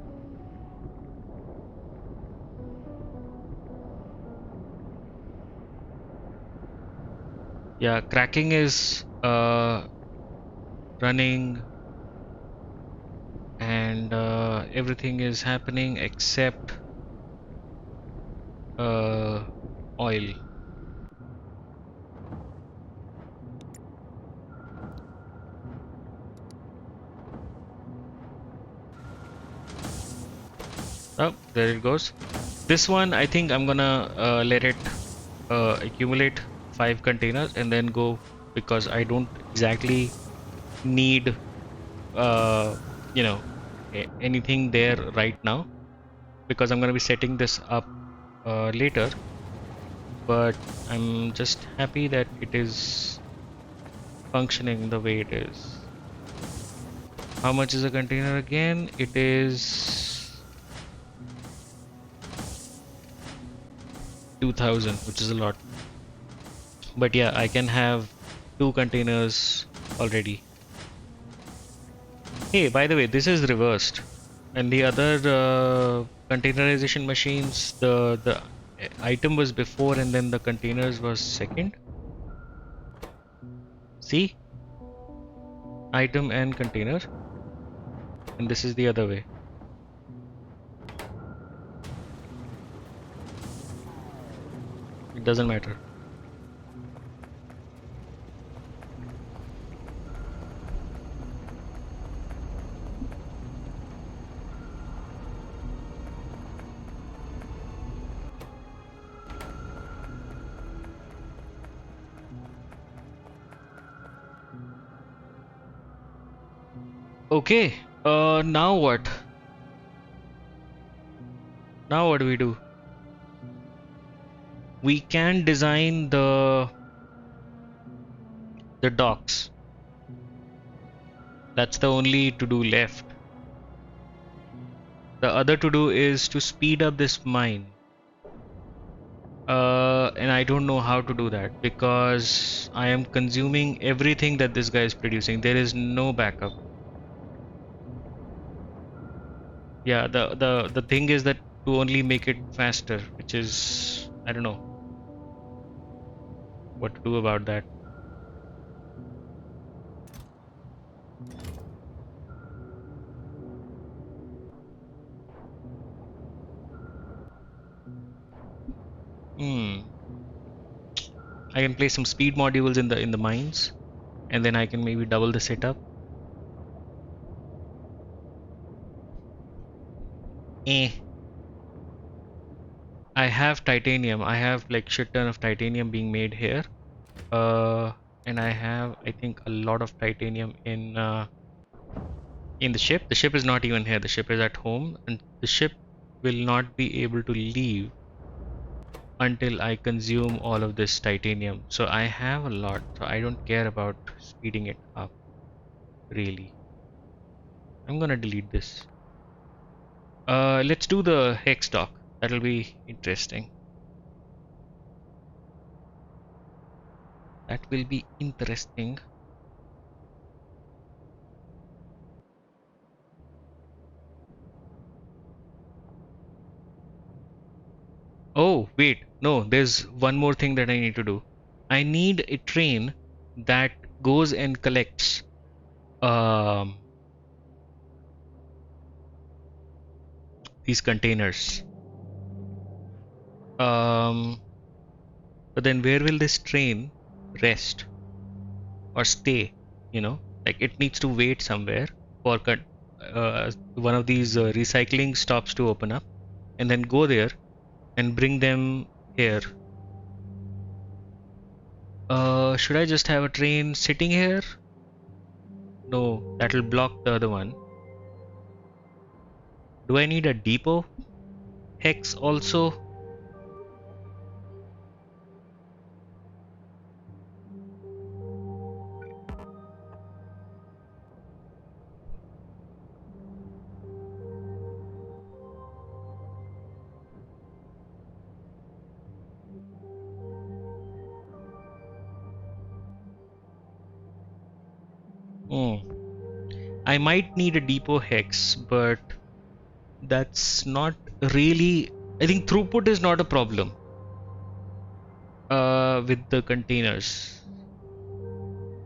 Yeah, cracking is running and everything is happening except oil. Oh, there it goes. This one, I think I'm gonna let it accumulate 5 containers and then go, because I don't exactly need uh, you know anything there right now, because I'm gonna be setting this up later. But I'm just happy that it is functioning the way it is. How much is a container again? It is 2000, which is a lot. But yeah, I can have 2 containers already. Hey, by the way, this is reversed. And the other containerization machines, the item was before and then the containers was second. See? Item and container. And this is the other way. It doesn't matter. Okay, now what? Now what do we do? We can design the docks. That's the only to do left. The other to do is to speed up this mine. And I don't know how to do that because I am consuming everything that this guy is producing. There is no backup. Yeah, the thing is that to only make it faster, which is, I don't know what to do about that. Hmm. I can place some speed modules in the mines, and then I can maybe double the setup. Eh. I have titanium. I have like shit ton of titanium being made here. And I have, I think, a lot of titanium in the ship. The ship is not even here. The ship is at home, and the ship will not be able to leave until I consume all of this titanium. So I have a lot. So I don't care about speeding it up, really. I'm gonna delete this. Let's do the hex dock. That'll be interesting. That will be interesting. Oh, wait. No, there's one more thing that I need to do. I need a train that goes and collects um, these containers. Um, but then where will this train rest or stay? You know, like it needs to wait somewhere for one of these recycling stops to open up, and then go there and bring them here. Should I just have a train sitting here? No, that'll block the other one. Do I need a depot hex also? Hmm. I might need a depot hex, but that's not really. I think throughput is not a problem with the containers.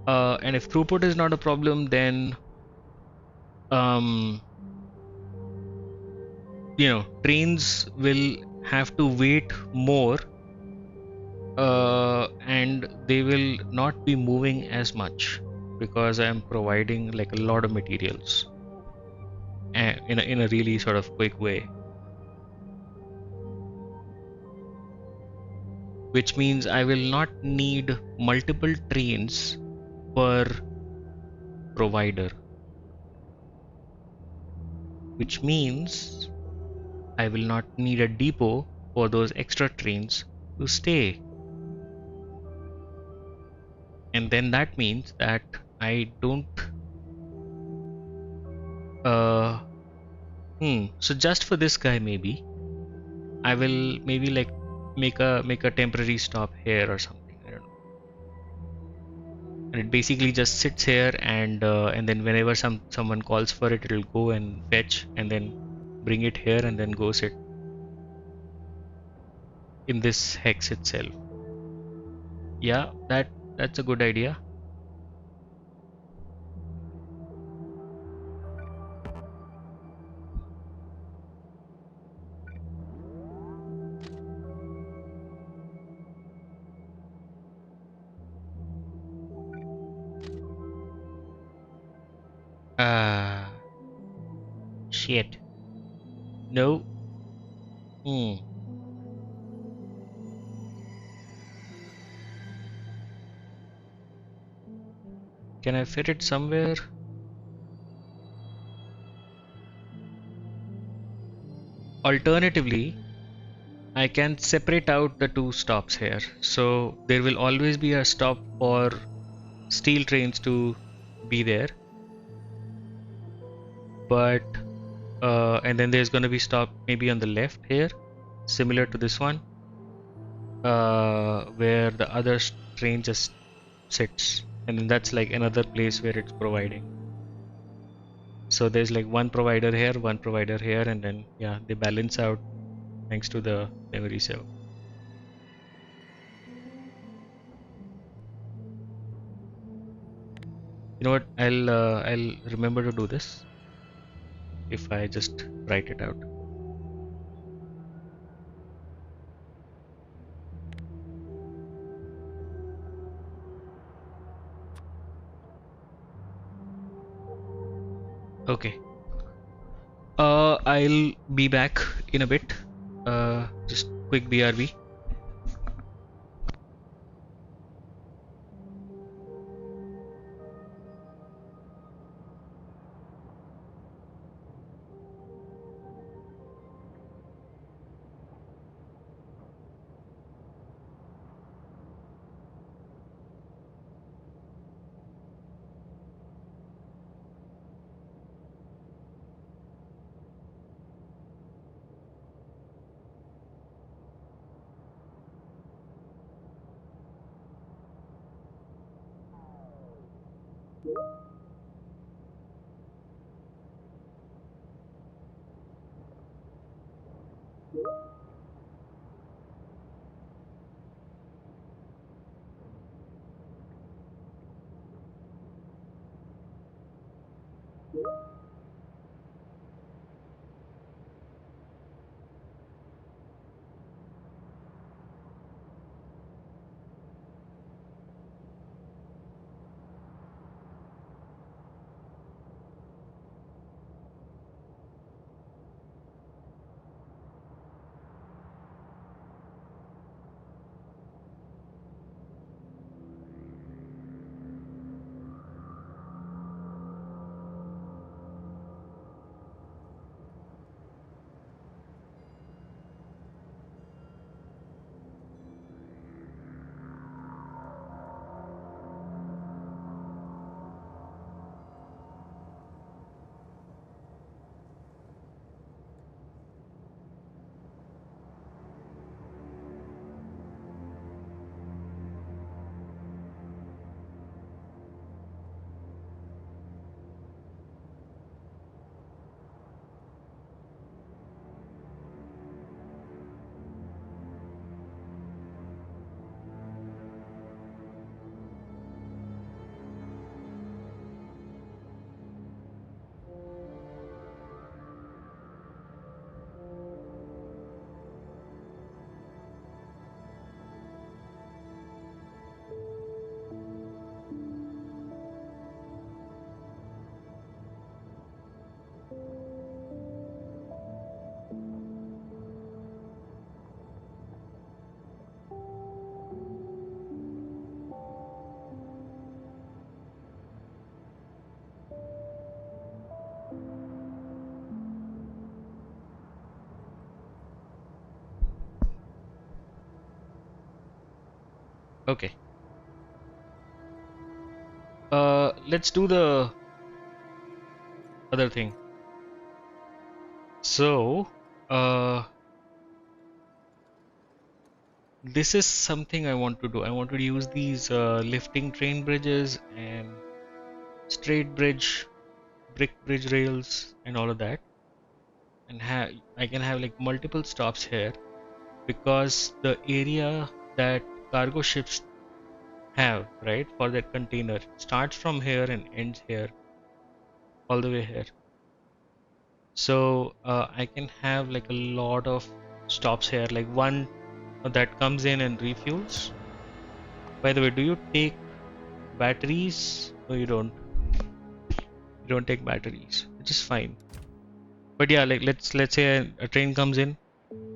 And if throughput is not a problem, then um, trains will have to wait more, and they will not be moving as much because I am providing like a lot of materials in a really sort of quick way, which means I will not need multiple trains per provider, which means I will not need a depot for those extra trains to stay. And then that means that I don't uh so just for this guy maybe I will maybe like make a temporary stop here or something. I don't know. And it basically just sits here, and then whenever someone calls for it, it'll go and fetch and then bring it here and then go sit in this hex itself. Yeah, that's a good idea. Ah, shit. No. Hmm. Can I fit it somewhere? Alternatively, I can separate out the two stops here. So there will always be a stop for steel trains to be there, but and then there's going to be stop maybe on the left here, similar to this one, where the other train just sits, and then that's like another place where it's providing. So there's like one provider here, and then yeah, they balance out thanks to the memory cell. You know what? I'll remember to do this if I just write it out. Okay. I'll be back in a bit. Just quick BRB. Okay. Let's do the other thing. So, this is something I want to do. I want to use these lifting train bridges and straight bridge, brick bridge rails, and all of that. And I can have like multiple stops here because the area that cargo ships have, right, for their container starts from here and ends here, all the way here. So I can have like a lot of stops here, like one that comes in and refuels. By the way, do you take batteries? No, you don't. You don't take batteries, which is fine. But yeah, like let's say a train comes in,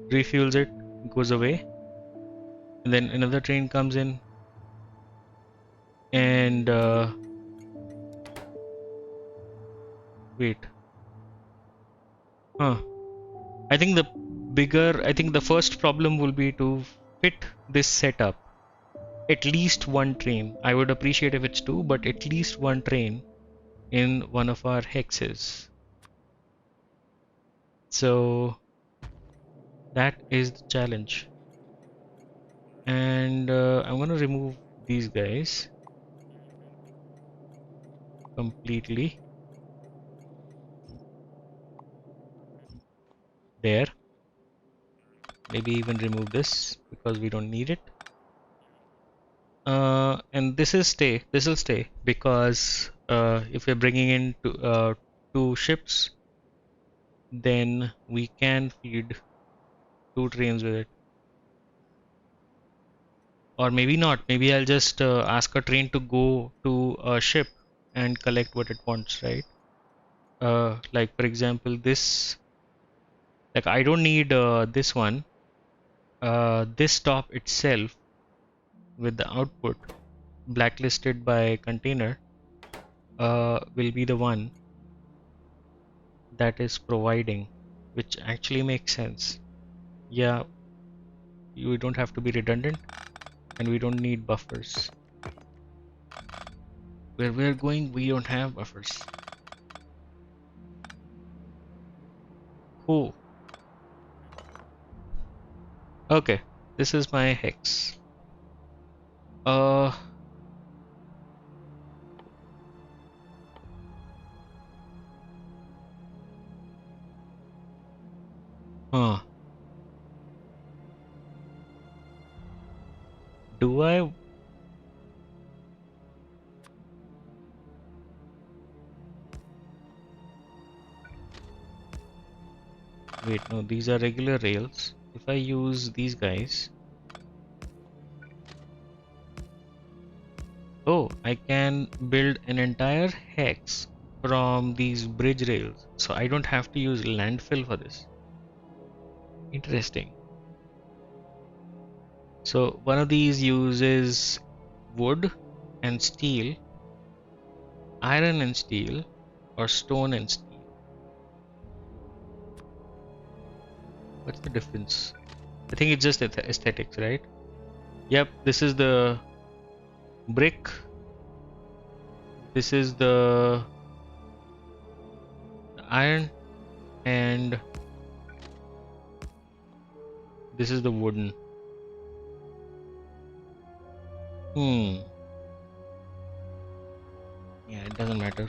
refuels it, goes away, and then another train comes in, and wait, huh? I think the first problem will be to fit this setup. At least one train. I would appreciate if it's two, but at least one train in one of our hexes. So that is the challenge. And I'm gonna remove these guys completely. There. Maybe even remove this because we don't need it. And this is stay. This will stay because if we're bringing in two ships, then we can feed two trains with it. Or maybe not. Maybe I'll just ask a train to go to a ship and collect what it wants, right? Like for example, this. Like I don't need this one. This stop itself with the output blacklisted by container will be the one that is providing, which actually makes sense. Yeah, you don't have to be redundant, and we don't need buffers. Where we're going, we don't have buffers. Cool. Okay, this is my hex. Uh, huh. Do I? Wait, no, these are regular rails. If I use these guys, oh, I can build an entire hex from these bridge rails. So I don't have to use landfill for this. Interesting. So one of these uses wood and steel, iron and steel, or stone and steel. What's the difference? I think it's just aesthetics, right? Yep, this is the brick. This is the iron, and this is the wooden. Hmm. Yeah, it doesn't matter.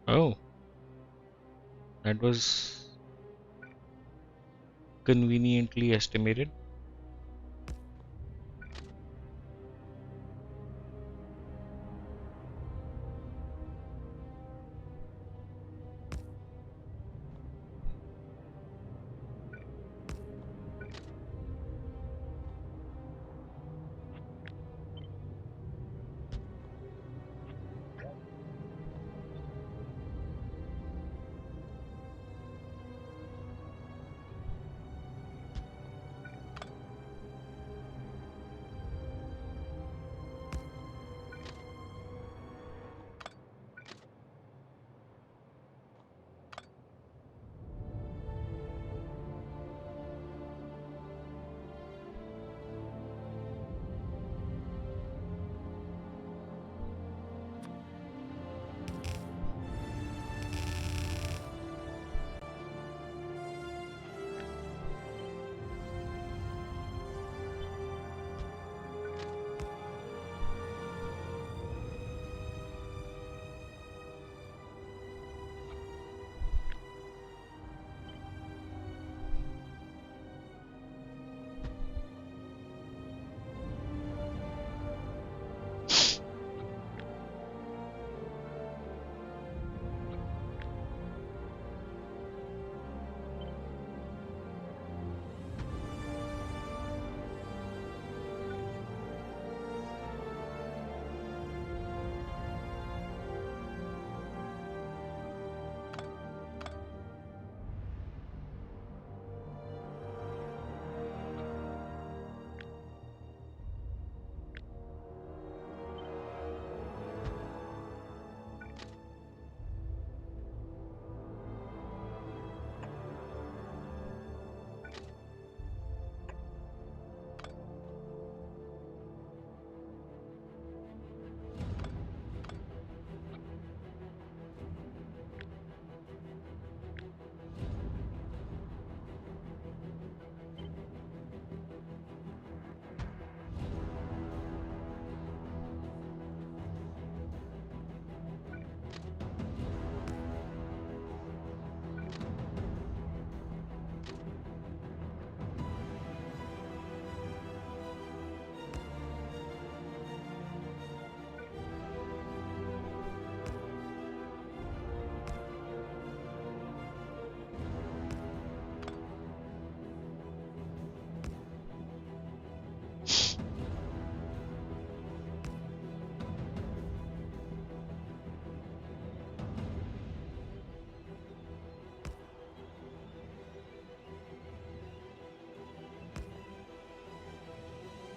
Oh, that was conveniently estimated.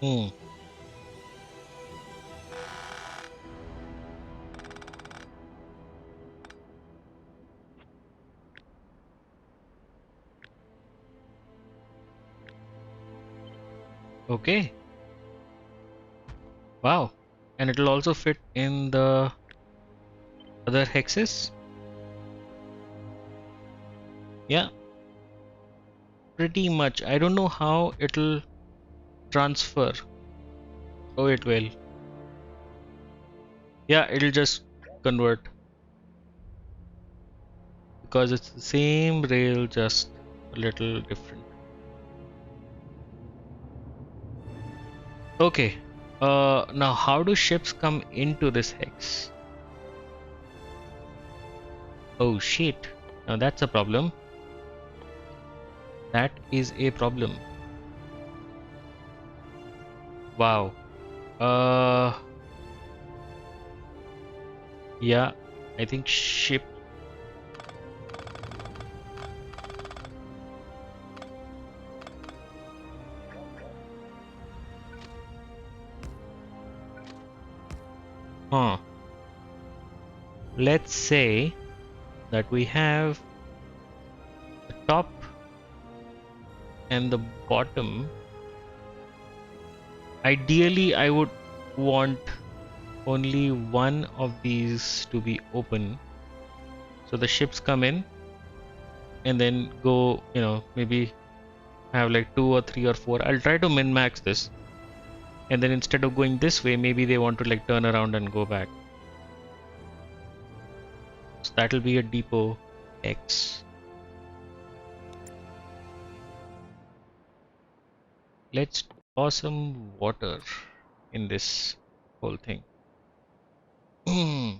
Hmm. Okay. Wow. And it'll also fit in the other hexes. Yeah, pretty much. I don't know how it'll transfer. Oh, it will. Yeah, it'll just convert because it's the same rail, just a little different. Okay. Now how do ships come into this hex? Oh shit. Now that's a problem. That is a problem. Wow. Uh, yeah, I think ship. Huh. Let's say that we have the top and the bottom. Ideally, I would want only one of these to be open. So the ships come in and then go, maybe have like 2 or 3 or 4. I'll try to min max this. And then instead of going this way, maybe they want to like turn around and go back. So that'll be a depot X. Let's pour some water in this whole thing. Hmm.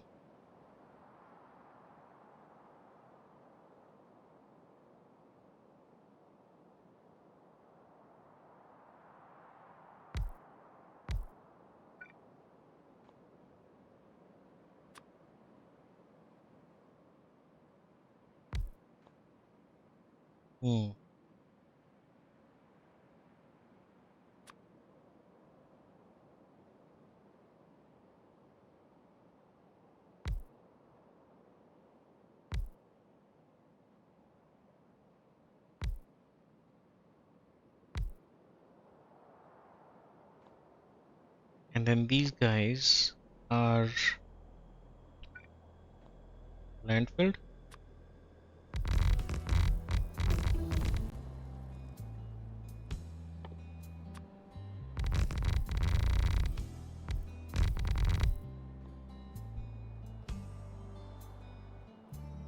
And then these guys are landfilled.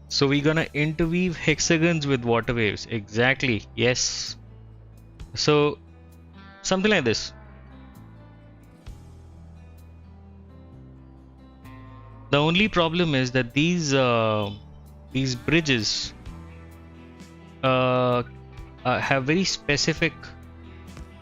So we're gonna interweave hexagons with water waves. Exactly. Yes. So something like this. The only problem is that these bridges uh, have very specific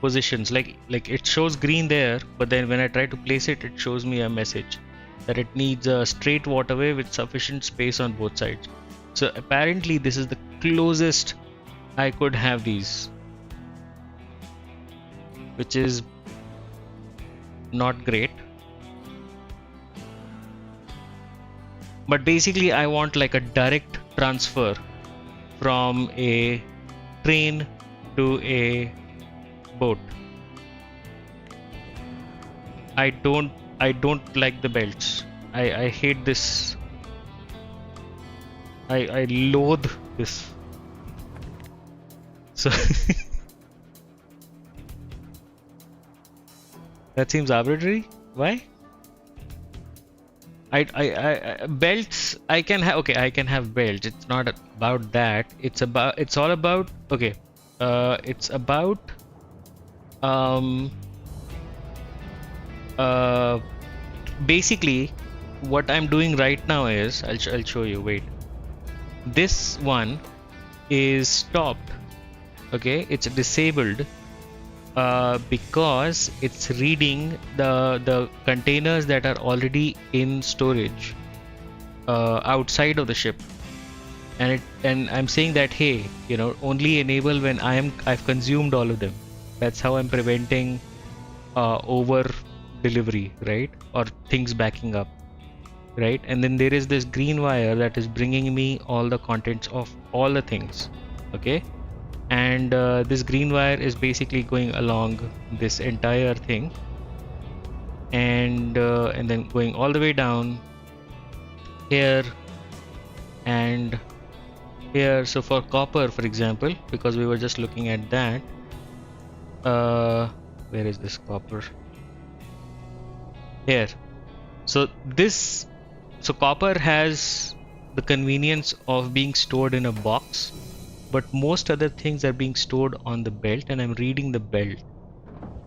positions. Like it shows green there, but then when I try to place it, it shows me a message that it needs a straight waterway with sufficient space on both sides. So apparently this is the closest I could have these, which is not great. But basically I want like a direct transfer from a train to a boat. I don't like the belts. I hate this. I loathe this. So that seems arbitrary. Why? Belts I can have. Okay, I can have belts. It's not about that. It's all about. Okay, it's about um uh basically what I'm doing right now is I'll show you. Wait, this one is stopped. Okay, it's disabled because it's reading the containers that are already in storage outside of the ship, and I'm saying that, hey, only enable when I've consumed all of them. That's how I'm preventing over delivery, right? Or things backing up, right? And then there is this green wire that is bringing me all the contents of all the things, okay? And this green wire is basically going along this entire thing, and then going all the way down here and here. So for copper, for example, because we were just looking at that, where is this copper? Here. So this, so copper has the convenience of being stored in a box, but most other things are being stored on the belt, and I'm reading the belt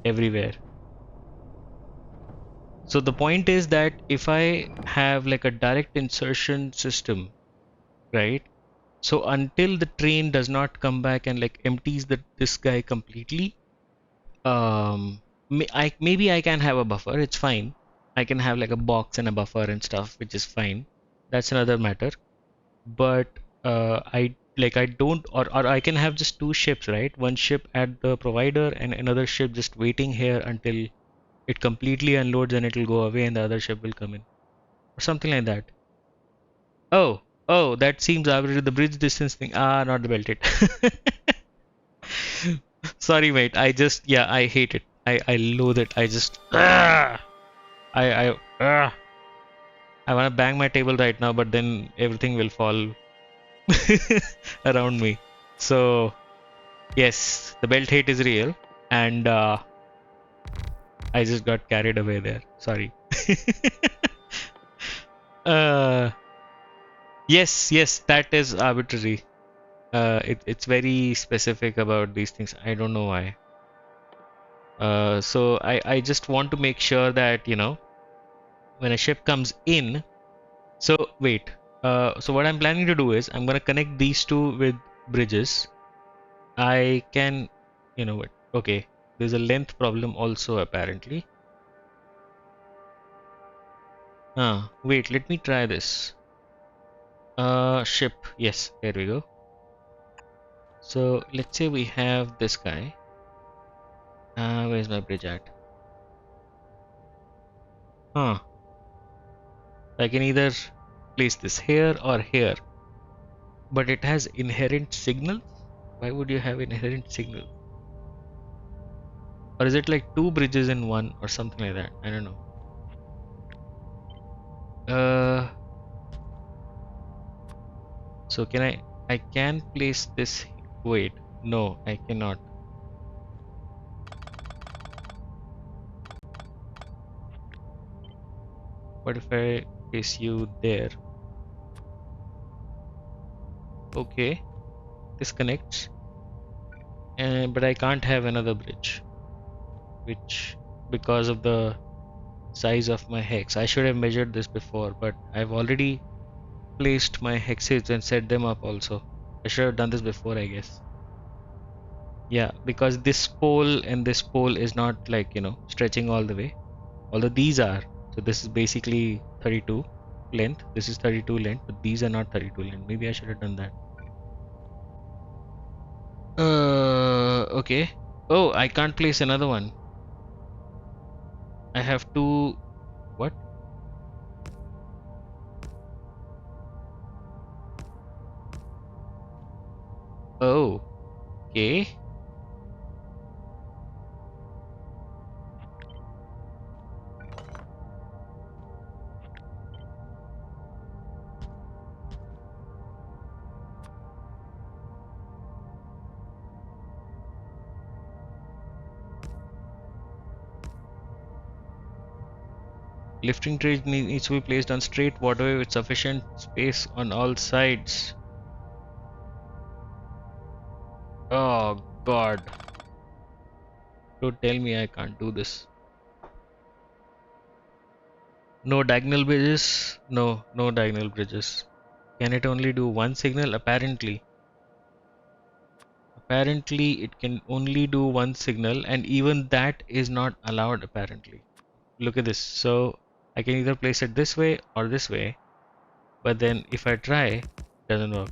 everywhere. So the point is that if I have like a direct insertion system, right? So until the train does not come back and like empties this guy completely, maybe I can have a buffer. It's fine. I can have like a box and a buffer and stuff, which is fine. That's another matter. But I don't, or I can have just two ships, right? One ship at the provider and another ship just waiting here until it completely unloads and it will go away and the other ship will come in, or something like that. Oh, that seems arbitrary. The bridge distance thing. Ah, not the belted. Sorry, mate. Yeah, I hate it. I loathe it. I want to bang my table right now, but then everything will fall around me. So, yes, the belt hate is real, and I just got carried away there. Sorry. uh, yes, that is arbitrary. It's very specific about these things. I don't know why. So I just want to make sure that, when a ship comes in. So wait. So what I'm planning to do is I'm gonna connect these two with bridges. I can, what? Okay, there's a length problem also apparently. Wait, let me try this. Ship. Yes, there we go. So let's say we have this guy. Where's my bridge at? I can either place this here or here, but it has inherent signal. Why would you have inherent signal? Or is it like two bridges in one or something like that? I don't know. So I can place this. Wait, no, I cannot. What if I place you there? Okay, this connects, but I can't have another bridge, which because of the size of my hex. I should have measured this before, but I've already placed my hexes and set them up also. I should have done this before, I guess. Yeah, because this pole and this pole is not like, stretching all the way. Although these are. So this is basically 32 length. This is 32 length, but these are not 32 length. Maybe I should have done that. Okay. Oh, I can't place another one. I have to. What? Oh, okay. Lifting trays needs to be placed on straight waterway with sufficient space on all sides. Oh God. Don't tell me I can't do this. No diagonal bridges? No diagonal bridges. Can it only do one signal? Apparently. Apparently it can only do one signal, and even that is not allowed apparently. Look at this. So I can either place it this way or this way, but then if I try, it doesn't work.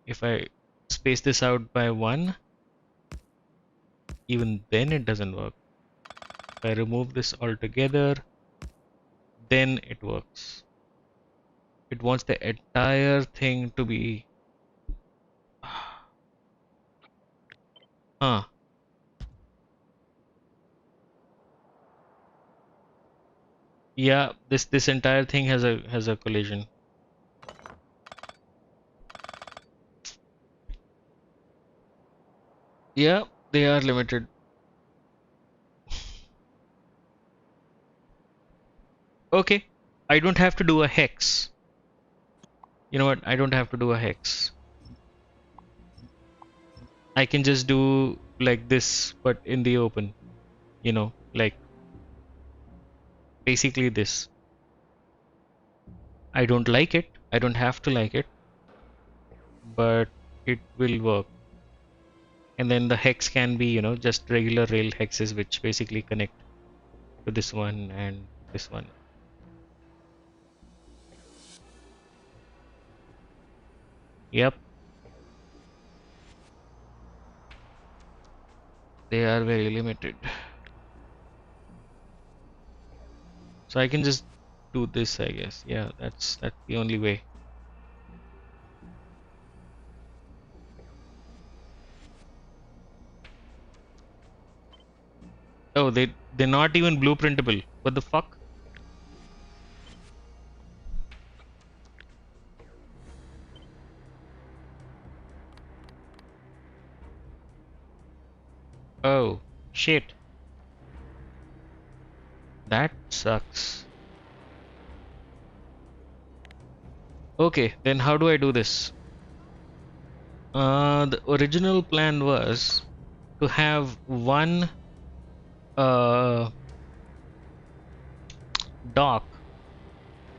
If I space this out by one, Even then it doesn't work. If I remove this altogether, then it works. It wants the entire thing to be. Huh. Yeah, this entire thing has a collision. Yeah, they are limited. Okay, I don't have to do a hex. You know what? I don't have to do a hex. I can just do like this, but in the open. You know, like basically this. I don't like it. I don't have to like it, but it will work. And then the hex can be, just regular rail hexes which basically connect to this one and this one. Yep, they are very limited. So I can just do this, I guess. Yeah, that's the only way. Oh, they're not even blueprintable. What the fuck? Oh, shit. That sucks. Okay, then how do I do this? The original plan was to have one uh dock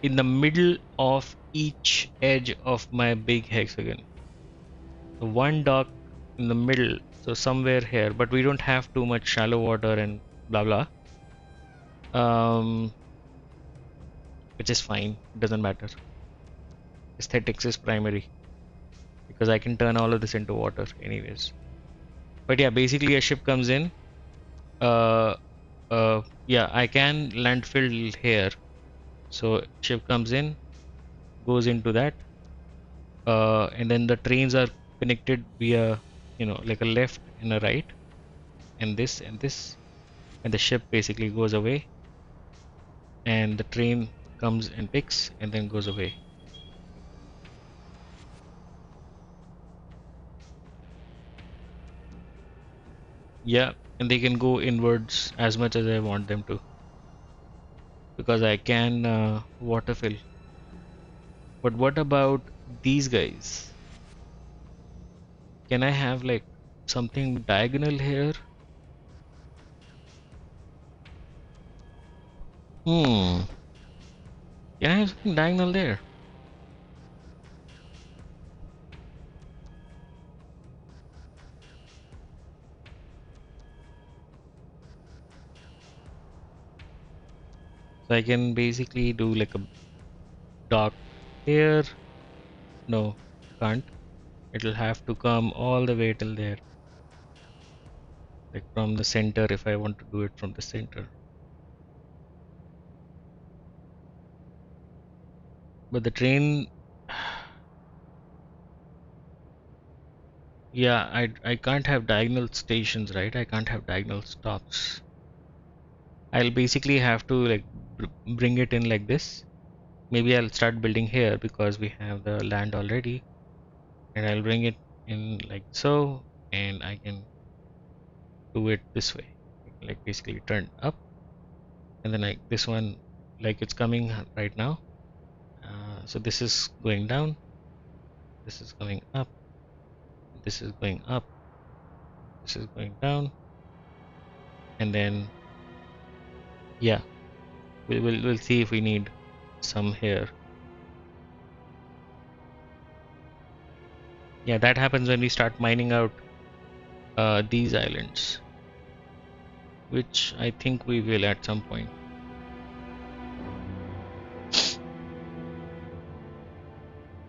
in the middle of each edge of my big hexagon. So one dock in the middle, so somewhere here, but we don't have too much shallow water and blah blah. Um, which is fine, it doesn't matter. Aesthetics is primary because I can turn all of this into water anyways. But yeah, basically a ship comes in. Uh, yeah, I can landfill here. So ship comes in, goes into that, and then the trains are connected via, like a left and a right, and this, and the ship basically goes away, and the train comes and picks and then goes away. Yeah, and they can go inwards as much as I want them to because I can water fill. But what about these guys? Can I have like something diagonal here? Hmm. Can I have something diagonal there? So I can basically do like a dock here. No, can't. It'll have to come all the way till there. Like from the center if I want to do it from the center. But the train, yeah, I can't have diagonal stations, right? I can't have diagonal stops. I'll basically have to like bring it in like this. Maybe I'll start building here because we have the land already, and I'll bring it in like so, and I can do it this way, like basically turn up, and then like this one, like it's coming right now. So this is going down, this is going up, this is going up, this is going down, and then yeah, we'll see if we need some here. Yeah, that happens when we start mining out these islands, which I think we will at some point.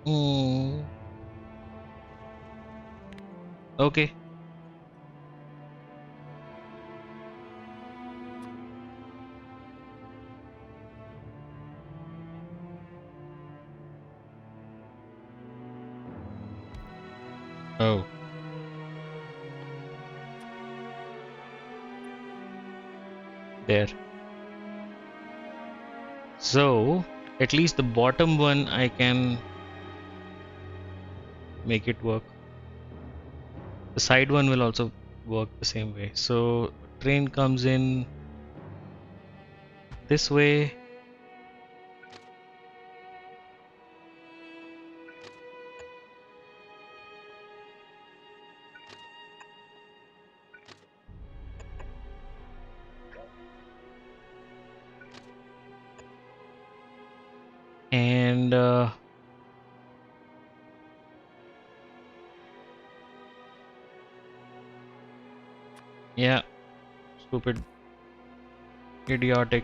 Mm, okay. Oh, there. So, at least the bottom one I can make it work. The side one will also work the same way. So, train comes in this way. And yeah, stupid, idiotic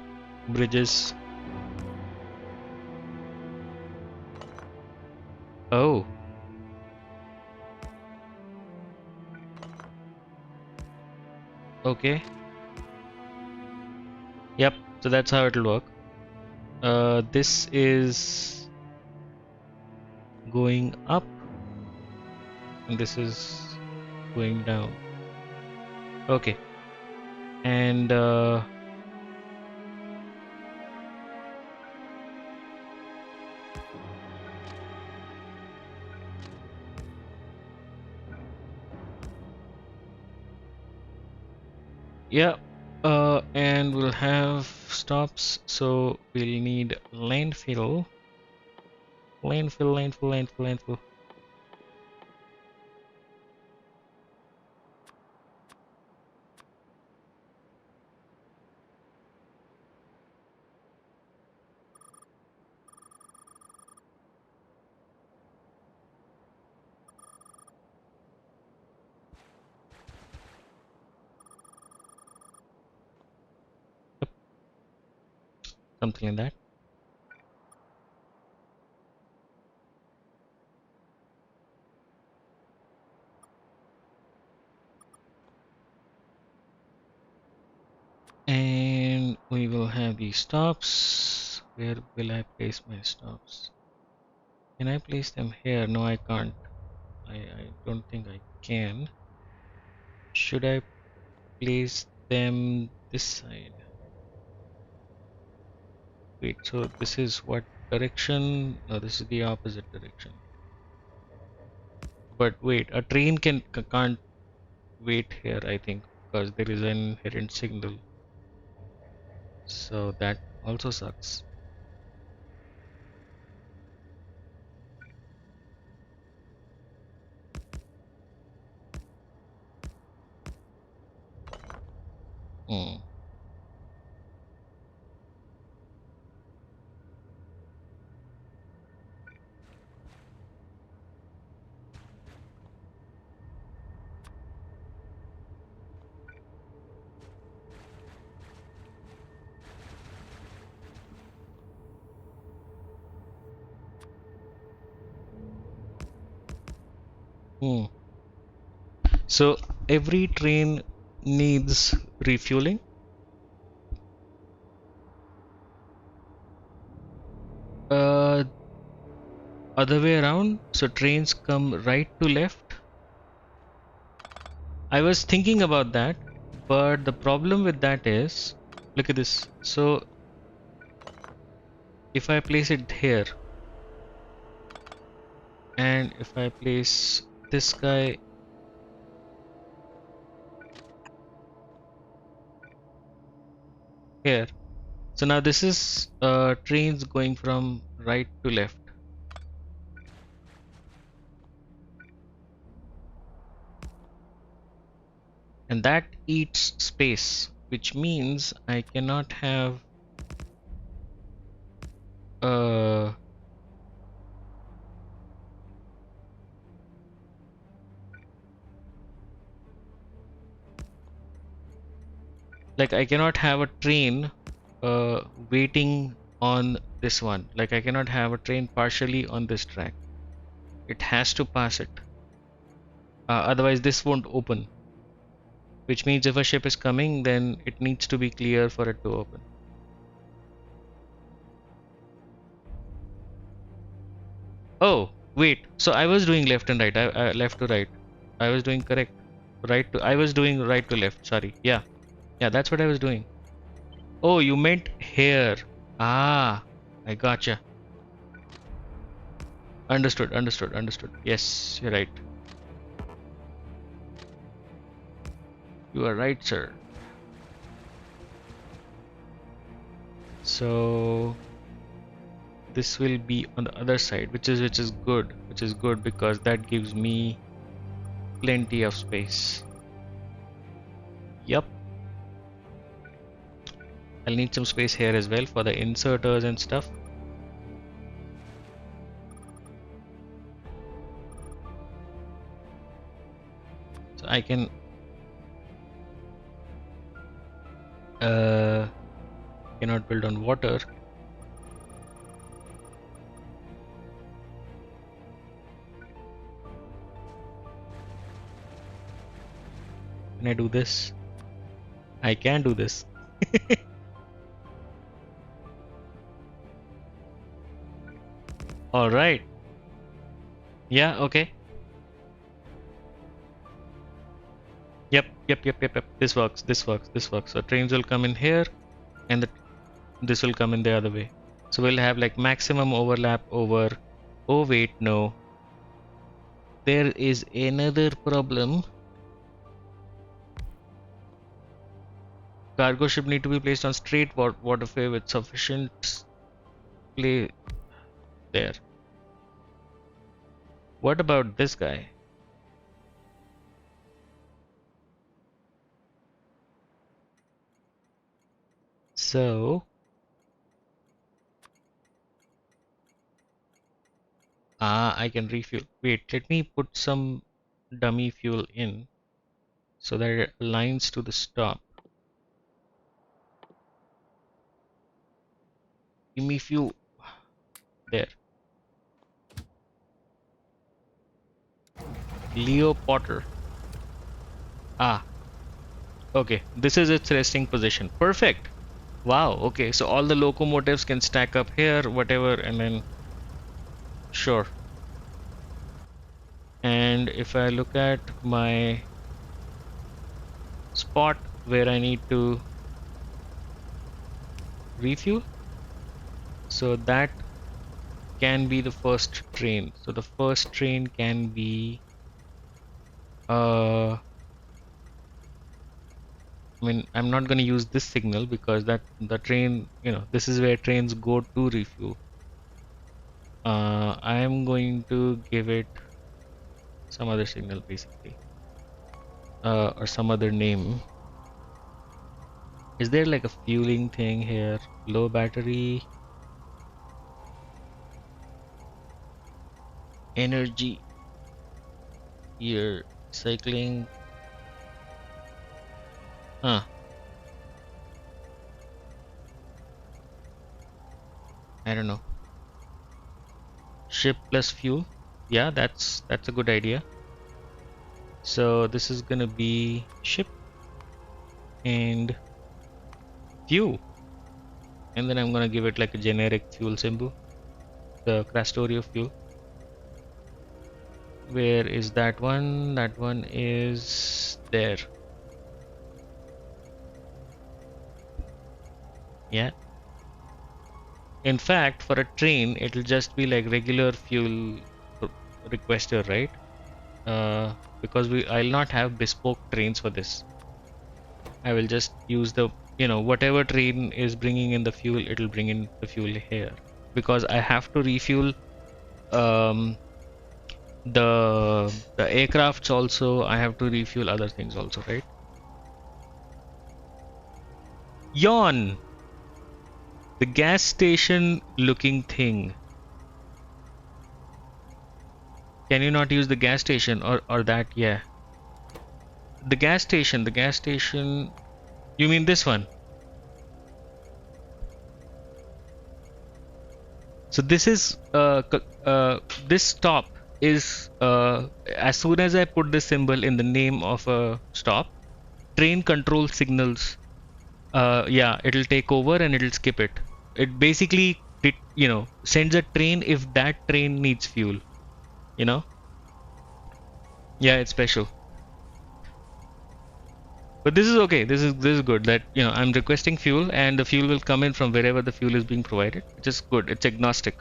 bridges. Oh, okay. Yep, so that's how it'll work. This is going up and this is going down. Okay, and yeah, and we'll have stops, so we'll need landfill, landfill. Yep, something like that. And we will have these stops. Where will I place my stops? Can I place them here? No, I can't. I don't think I can. Should I place them this side? Wait, so this is what direction? No, this is the opposite direction. But wait, a train can't wait here, I think, because there is an inherent signal. So that also sucks. Hmm. Hmm. So every train needs refueling. Uh, Other way around. So trains come right to left. I was thinking about that, but the problem with that is, look at this. So if I place it here, and if I place this guy here, so now this is trains going from right to left, and that eats space, which means I cannot have uh like I cannot have a train waiting on this one. Like I cannot have a train partially on this track. It has to pass it. Otherwise this won't open. Which means if a ship is coming, then it needs to be clear for it to open. Oh, wait. So I was doing left and right. Left to right. I was doing correct. I was doing right to left. Sorry. Yeah. Yeah, that's what I was doing. Oh, you meant here. Ah, I gotcha. Understood, understood, understood. Yes, you're right. You are right, sir. So this will be on the other side, which is good, because that gives me plenty of space. Yup. I'll need some space here as well for the inserters and stuff. So I can cannot build on water. Can I do this? I can do this. All right. Yeah, okay. Yep. This works. So trains will come in here and this will come in the other way. So we'll have like maximum overlap over. Oh wait, no. There is another problem. Cargo ship need to be placed on straight waterway with sufficient play there. What about this guy? So I can refuel. Wait, let me put some dummy fuel in so that it aligns to the stop. Give me fuel. There. Leo Potter. Ah, okay. This is its resting position. Perfect. Wow. Okay. So all the locomotives can stack up here, whatever, and then sure. And if I look at my spot where I need to refuel, so that can be the first train. So the first train can be I mean, I'm not going to use this signal because that the train, this is where trains go to refuel. I am going to give it some other signal basically, or some other name. Is there like a fueling thing here? Low battery, energy, here, cycling. Huh. I don't know. Ship plus fuel. Yeah, that's a good idea. So this is gonna be ship and fuel, and then I'm gonna give it like a generic fuel symbol, the Crastorio fuel. Where is that one? That one is there. Yeah. In fact, for a train, it'll just be like regular fuel requester, right? Because I'll not have bespoke trains for this. I will just use the, whatever train is bringing in the fuel, it'll bring in the fuel here. Because I have to refuel the aircrafts also. I have to refuel other things also, right? Yawn! The gas station looking thing. Can you not use the gas station or that? Yeah. The gas station. You mean this one? So this is this stop is as soon as I put this symbol in the name of a stop, train control signals. Yeah, it'll take over and it'll skip it. It basically sends a train if that train needs fuel. Yeah, it's special. But this is okay. This is good. That I'm requesting fuel, and the fuel will come in from wherever the fuel is being provided, which is good. It's agnostic.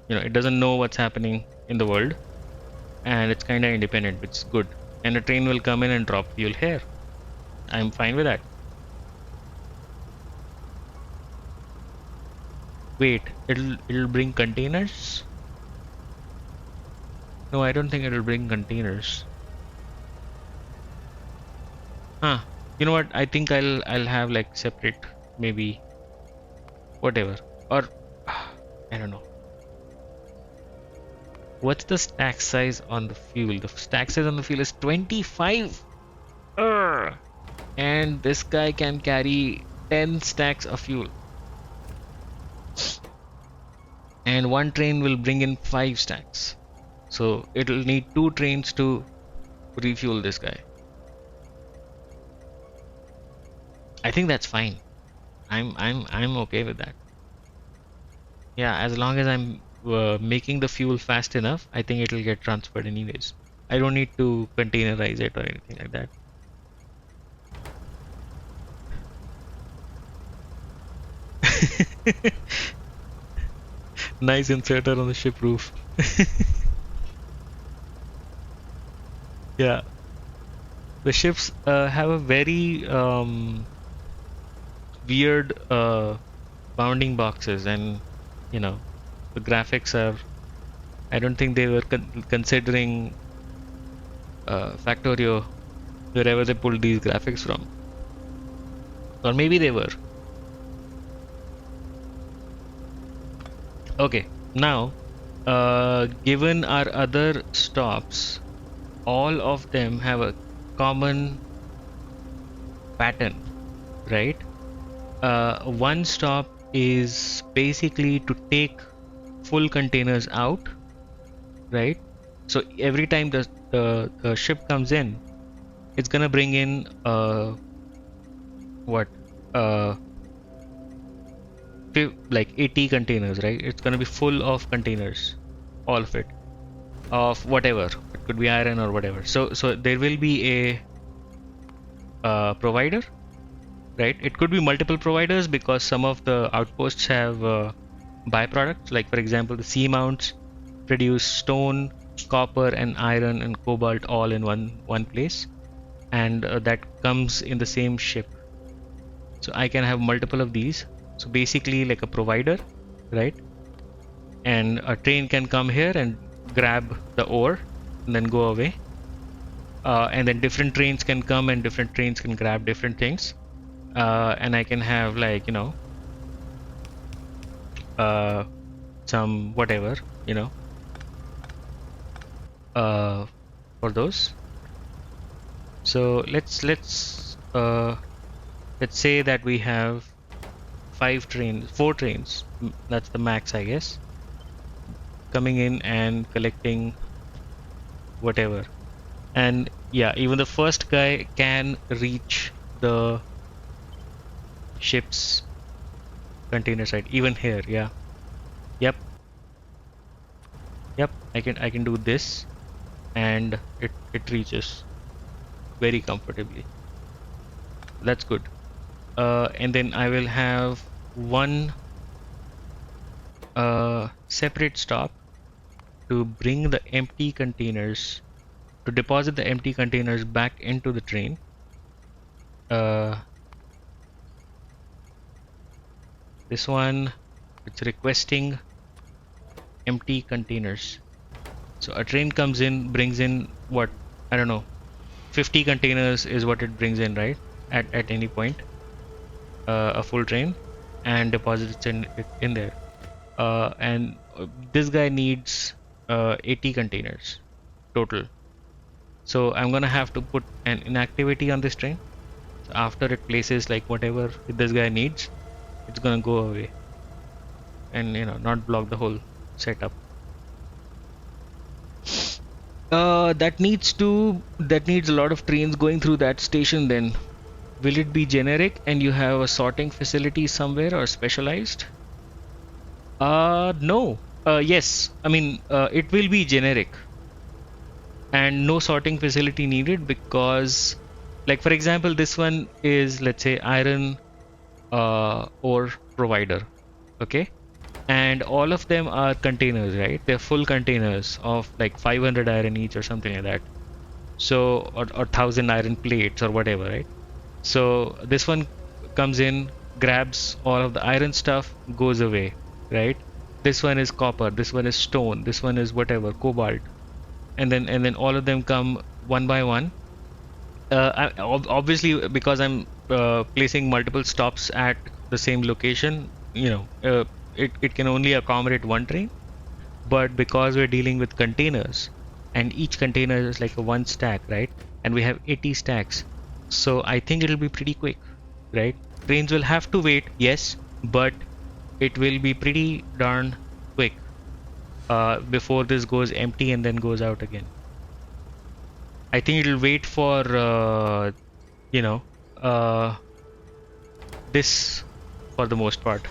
It doesn't know what's happening in the world, and it's kind of independent, which is good. And a train will come in and drop fuel here. I'm fine with that. Wait, it'll bring containers? No, I don't think it'll bring containers. Huh. You know what? I think I'll have like separate, maybe whatever. Or I don't know. What's the stack size on the fuel? The stack size on the fuel is 25. Urgh. And this guy can carry 10 stacks of fuel. And one train will bring in 5 stacks. So it'll need 2 trains to refuel this guy. I think that's fine. I'm okay with that. Yeah, as long as I'm making the fuel fast enough, I think it'll get transferred anyways. I don't need to containerize it or anything like that. Nice inserter on the ship roof. Yeah, the ships have a very weird bounding boxes, and the graphics are. I don't think they were considering Factorio wherever they pulled these graphics from, or maybe they were. Okay, now given our other stops, all of them have a common pattern, right? One stop is basically to take full containers out, right? So every time the ship comes in, it's gonna bring in what like 80 containers, right? It's gonna be full of containers, all of it, of whatever. It could be iron or whatever. So there will be a provider, right? It could be multiple providers because some of the outposts have byproducts. Like for example, the sea mounts produce stone, copper, and iron and cobalt all in one place, and that comes in the same ship. So I can have multiple of these. So basically like a provider, right? And a train can come here and grab the ore and then go away. And then different trains can come and different trains can grab different things. And I can have like some whatever for those. So let's say that we have 4 trains, that's the max I guess, coming in and collecting whatever. And yeah, even the first guy can reach the ship's container side, even here. Yeah, yep, I can do this, and it reaches very comfortably. That's good. And then I will have one separate stop to bring the empty containers, to deposit the empty containers back into the train. This one, it's requesting empty containers. So a train comes in, brings in what, I don't know, 50 containers is what it brings in, right? At any point, a full train, and deposits it in there. And this guy needs 80 containers total. So I'm gonna have to put an inactivity on this train. So after it places like whatever this guy needs, it's gonna go away and not block the whole setup. That needs a lot of trains going through that station. Then will it be generic and you have a sorting facility somewhere or specialized? No. Yes, I mean it will be generic. and no sorting facility needed because, like for example, this one is, let's say, iron ore provider, okay, and all of them are containers, right? They're full containers of like 500 iron each or something like that. So or 1000 iron plates or whatever, right? So this one comes in, grabs all of the iron stuff, goes away, right? This one is copper, this one is stone, this one is whatever, cobalt, and then all of them come one by one. Obviously, because I'm placing multiple stops at the same location, it can only accommodate one train. But because we're dealing with containers, and each container is like a one stack, right? And we have 80 stacks, so I think it'll be pretty quick, right? Trains will have to wait, yes, but it will be pretty darn quick before this goes empty and then goes out again. I think it'll wait for you know uh, this for the most part,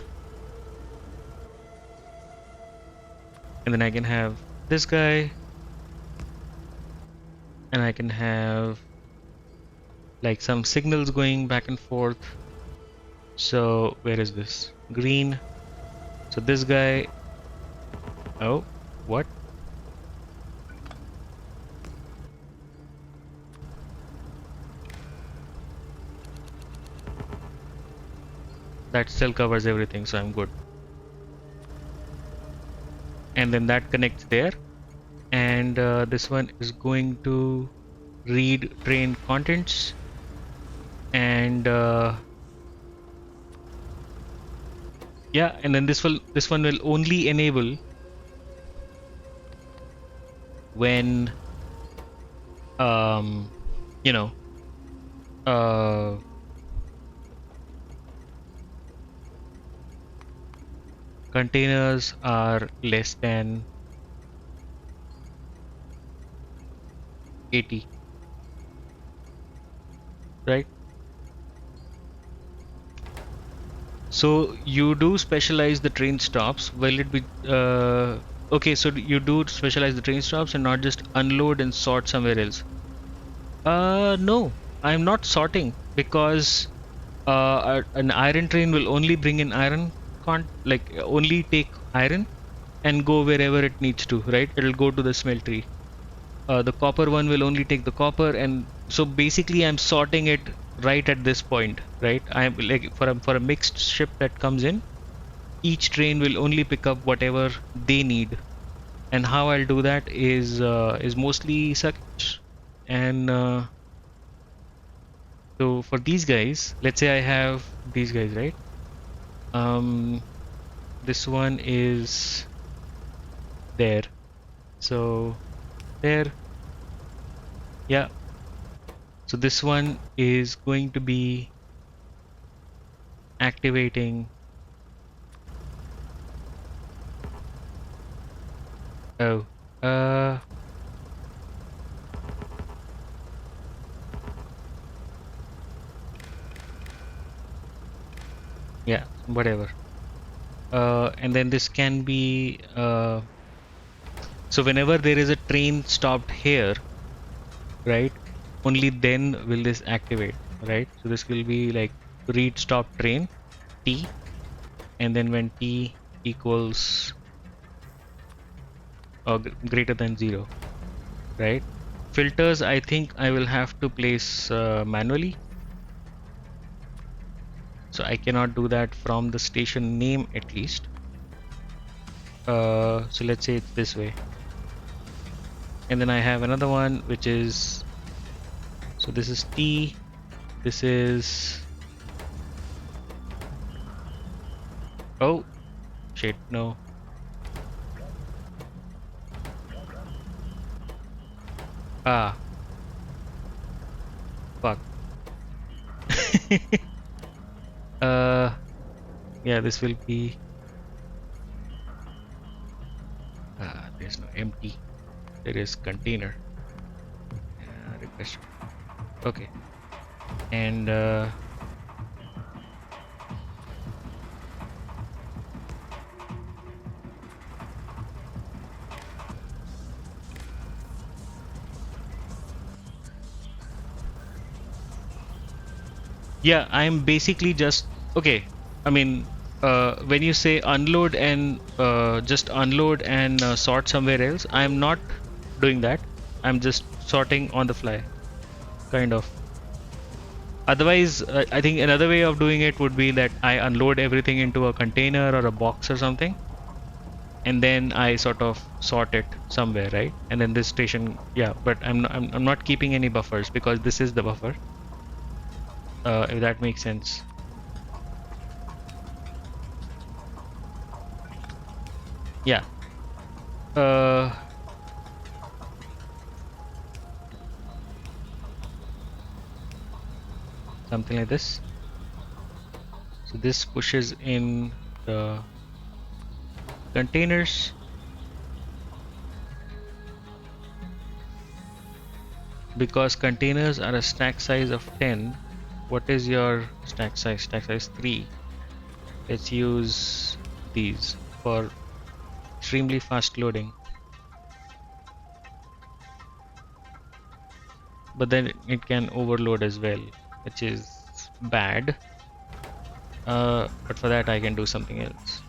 and then I can have this guy, and I can have like some signals going back and forth. So where is this? Green. So this guy. Oh, what? That still covers everything, so I'm good. And then that connects there, and this one is going to read train contents, and yeah, and then this one will only enable when um you know uh containers are less than 80, right? So you do specialize the train stops. Will it be okay? So you do specialize the train stops and not just unload and sort somewhere else. No, I'm not sorting because an iron train will only bring in iron, can't like only take iron and go wherever it needs to, right? It'll go to the smeltery. The copper one will only take the copper, and so basically I'm sorting it right at this point, right? I'm like for a mixed ship that comes in, each train will only pick up whatever they need, and how I'll do that is mostly circuits. And so for these guys, let's say I have these guys, right? Um, this one is there, so there, yeah. So this one is going to be activating. Oh, uh, yeah, whatever. And then this can be so whenever there is a train stopped here, right? Only then will this activate, right? So this will be like read stop train T, and then when T equals or greater than 0, right? Filters, I think I will have to place manually, so I cannot do that from the station name at least. So let's say it's this way, and then I have another one which is, so this is T, this is, oh shit, no, ah, fuck. uh yeah, this will be there's no empty, there is container, request, okay, and Yeah, I'm basically just okay. I mean, when you say unload and just unload and sort somewhere else, I'm not doing that. I'm just sorting on the fly, kind of. Otherwise, I think another way of doing it would be that I unload everything into a container or a box or something, and then I sort of sort it somewhere, right? And then this station, yeah. But I'm not keeping any buffers because this is the buffer. If that makes sense. Yeah. Uh, Something like this. So this pushes in the containers because containers are a stack size of 10. What is your stack size? Stack size 3. Let's use these for extremely fast loading. But then it can overload as well, which is bad. But for that I can do something else.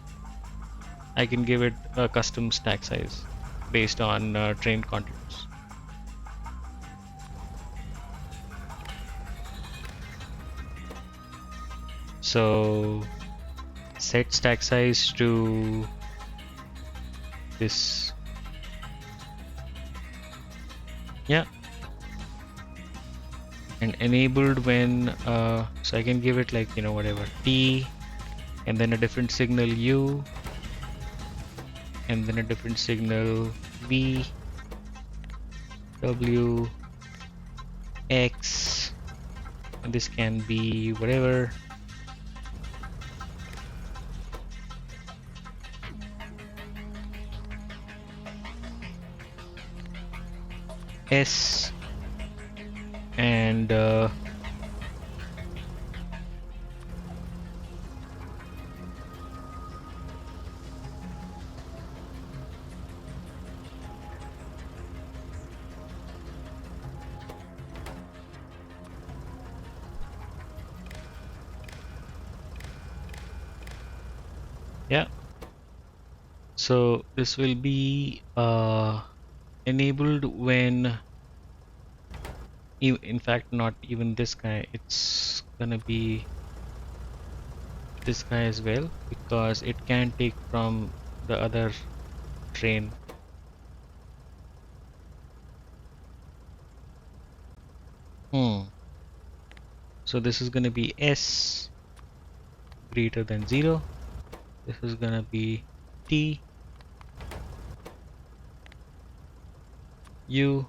I can give it a custom stack size based on train contents. So set stack size to this. Yeah. And enabled when so I can give it like, you know, whatever T, and then a different signal U, and then a different signal V, W, X, and this can be whatever. S, and yeah. So this will be enabled when, in fact, not even this guy, it's gonna be this guy as well because it can take from the other train. So this is gonna be S greater than 0. This is gonna be T, U,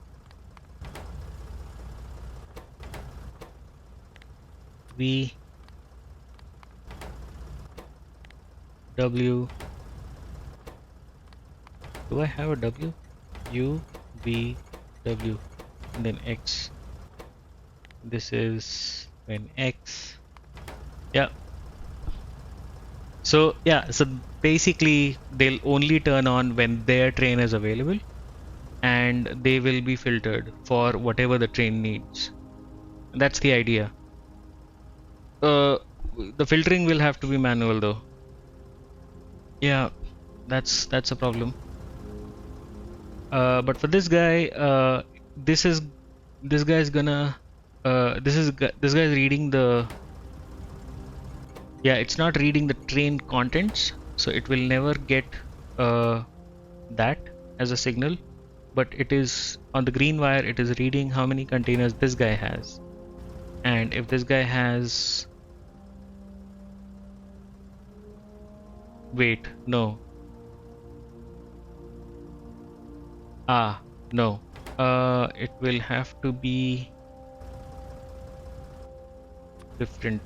V, W. Do I have a W? U, V, W, and then X. This is when X. Yeah. So yeah, so basically they'll only turn on when their train is available, and they will be filtered for whatever the train needs. That's the idea. Uh, the filtering will have to be manual though. Yeah, that's a problem. But for this guy, this is this guy is gonna this guy is reading the, yeah, it's not reading the train contents, so it will never get uh, that as a signal. But it is on the green wire. It is reading how many containers this guy has, and if this guy has, wait, no, no, it will have to be different.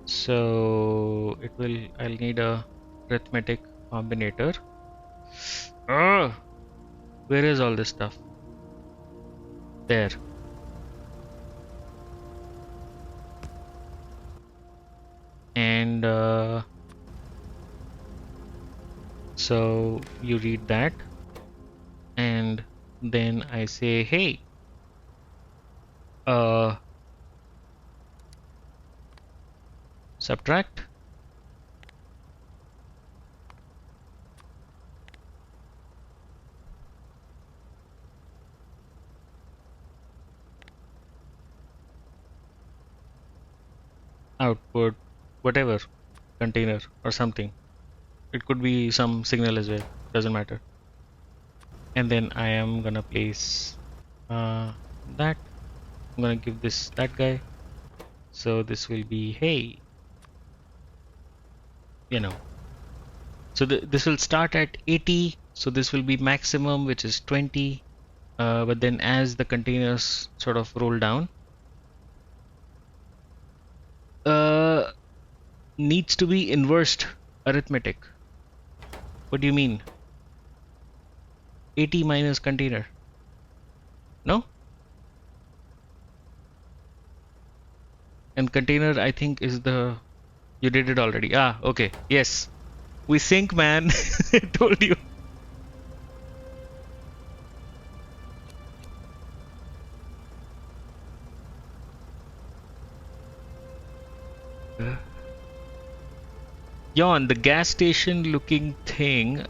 So it will, I'll need a arithmetic combinator. Where is all this stuff? There. And so you read that, and then I say, hey, Subtract. Output, whatever, container or something. It could be some signal as well, doesn't matter. And then I am gonna place that. I'm gonna give this that guy. So this will be, hey, you know. So this will start at 80. So this will be maximum, which is 20. But then as the containers sort of roll down, uh, needs to be inversed arithmetic. What do you mean? 80 minus container. No? And container, I think, is the... You did it already. Ah, okay. Yes. We sync, man. I told you. Yon, the gas station looking thing.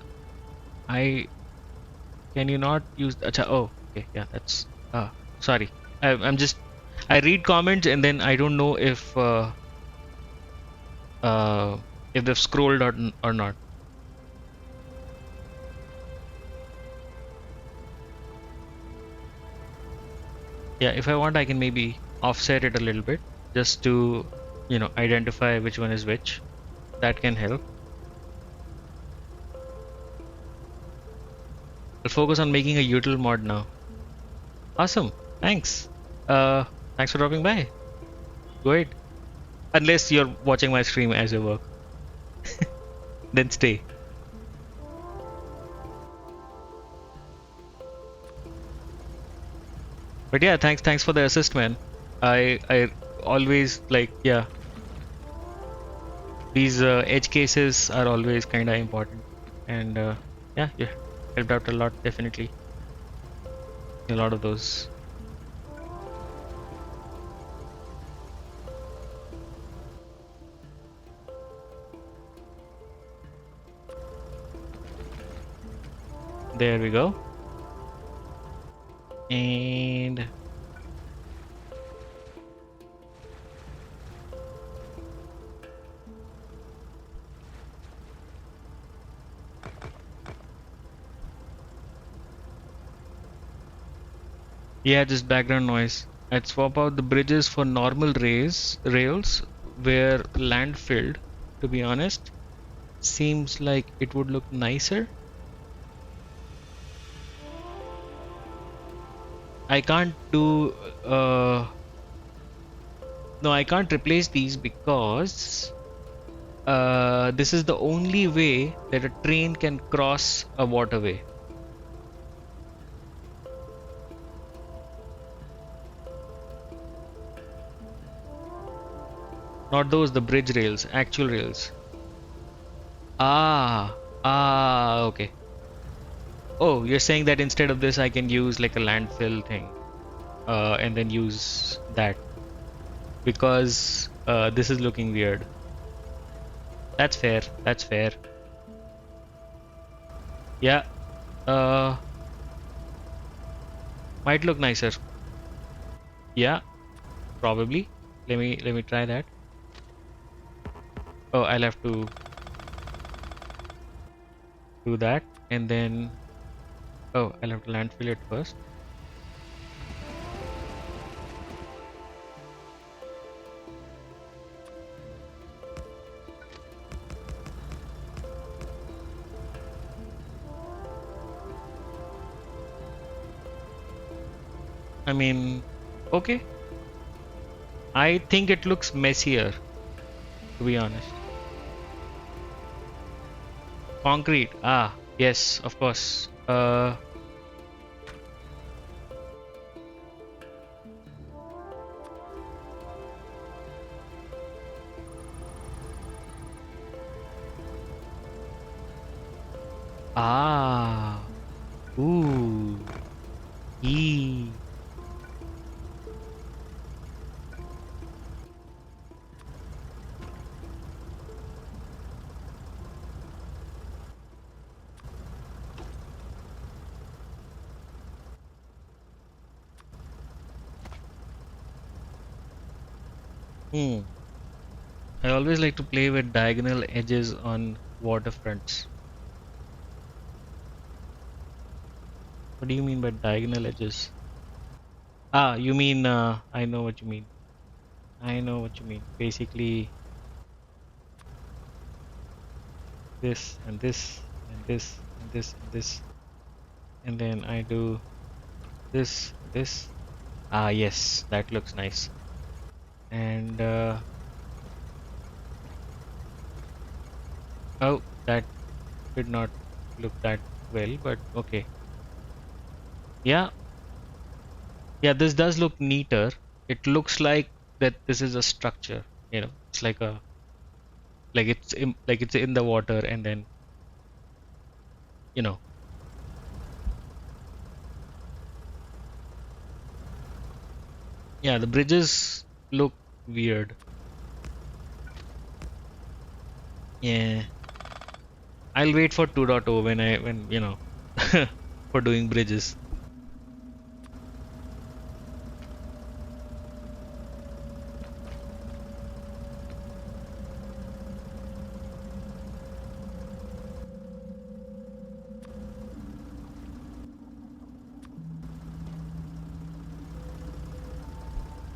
I... Can you not use... Acha, oh, okay. Yeah, that's... sorry. I'm just... I read comments and then I don't know if they've scrolled or not. Yeah, if I want, I can maybe offset it a little bit just to, identify which one is which. That can help. I'll focus on making a util mod now. Awesome. Thanks. Thanks for dropping by. Go ahead. Unless you're watching my stream as you work. Then stay. But yeah, thanks for the assist, man. I always like, yeah. These edge cases are always kind of important, and yeah, helped out a lot, definitely. A lot of those. There we go. And yeah, just background noise. I'd swap out the bridges for normal rails where land filled, to be honest. Seems like it would look nicer. I can't do no, I can't replace these because this is the only way that a train can cross a waterway. Not those, the bridge rails, actual rails. Okay. Oh, you're saying that instead of this I can use like a landfill thing and then use that because this is looking weird. That's fair. That's fair. Yeah. Might look nicer. Yeah, probably. Let me try that. Oh, I'll have to do that and then oh, I'll have to landfill it first. I mean, okay. I think it looks messier, to be honest. Concrete. Ah, yes, of course. Ah. Ooh. E. Hmm. I always like to play with diagonal edges on waterfronts. What do you mean by diagonal edges? Ah, you mean, I know what you mean. I know what you mean. Basically, this and this and this and this and this. And then I do this, this. Ah, yes, that looks nice. And, oh, that did not look that well, but okay. Yeah, yeah, this does look neater. It looks like that this is a structure, it's like a like it's in the water and then, you know. Yeah, the bridges look weird. Yeah. I'll wait for 2.0 when for doing bridges.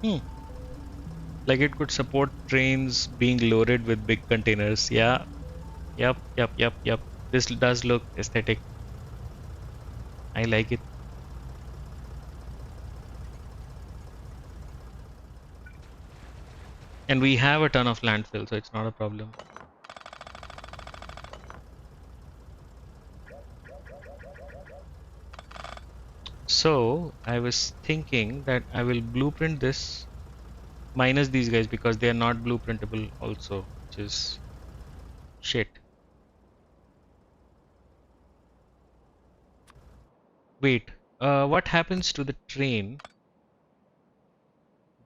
Hmm. Like it could support trains being loaded with big containers. Yeah. Yep, yep, yep, yep. This does look aesthetic. I like it. And we have a ton of landfill, so it's not a problem. So I was thinking that I will blueprint this minus these guys because they are not blueprintable also, which is shit. Wait, what happens to the train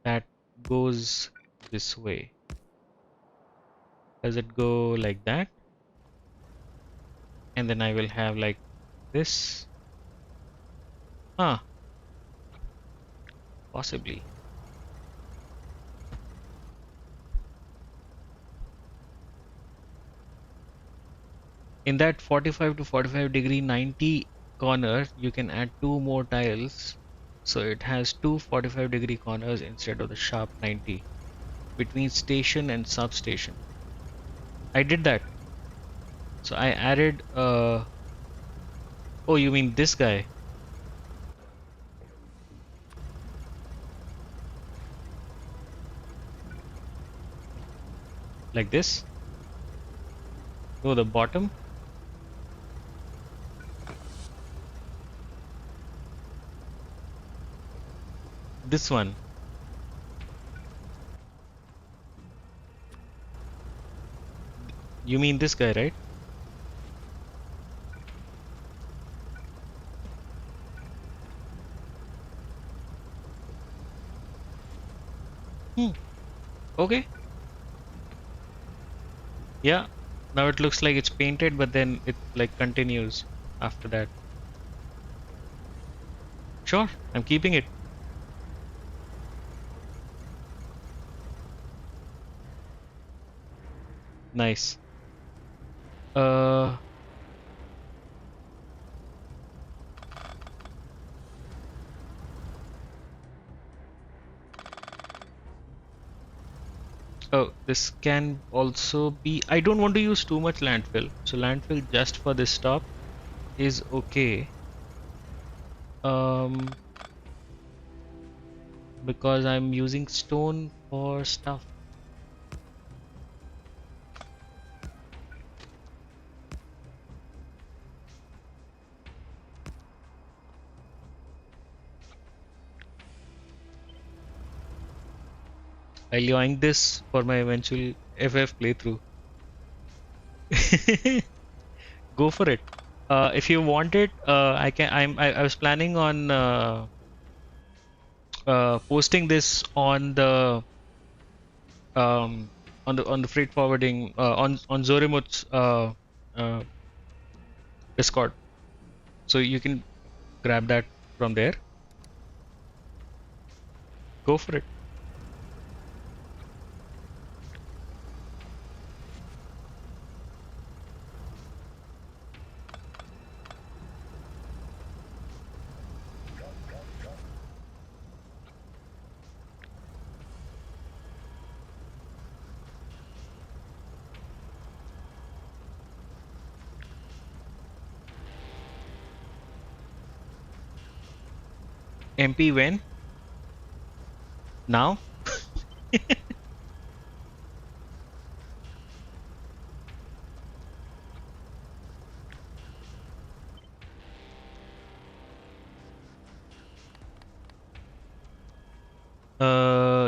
that goes this way? Does it go like that? And then I will have like this? Huh, possibly. In that 45 to 45 degree 90 corner, you can add two more tiles. So it has two 45-degree corners instead of the sharp 90 between station and substation. I did that. So I added, oh, you mean this guy? Like this? No, the bottom? This one. You mean this guy, right? Hmm. Okay. Yeah. Now it looks like it's painted, but then it like continues after that. Sure, I'm keeping it. Nice. Uh, oh, this can also be. I don't want to use too much landfill. So landfill just for this stop is okay. Um, because I'm using stone for stuff. I'll join this for my eventual FF playthrough. Go for it. If you want it, I can. I was planning on posting this um, on the freight forwarding on Zorimut's uh, Discord, so you can grab that from there. Go for it. MP when? Now?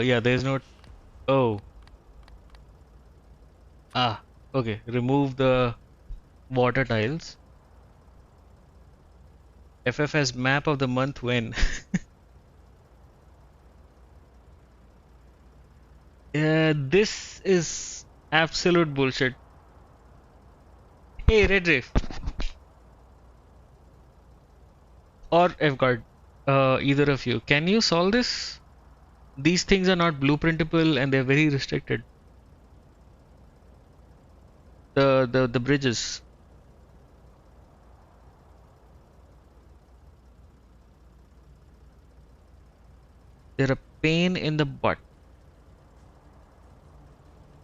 Yeah, there's no. Oh, okay. Remove the water tiles. FFS map of the month when. This is absolute bullshit. Hey, Redriff or Fguard, either of you, can you solve this? These things are not blueprintable and they're very restricted. The bridges, they're a pain in the butt.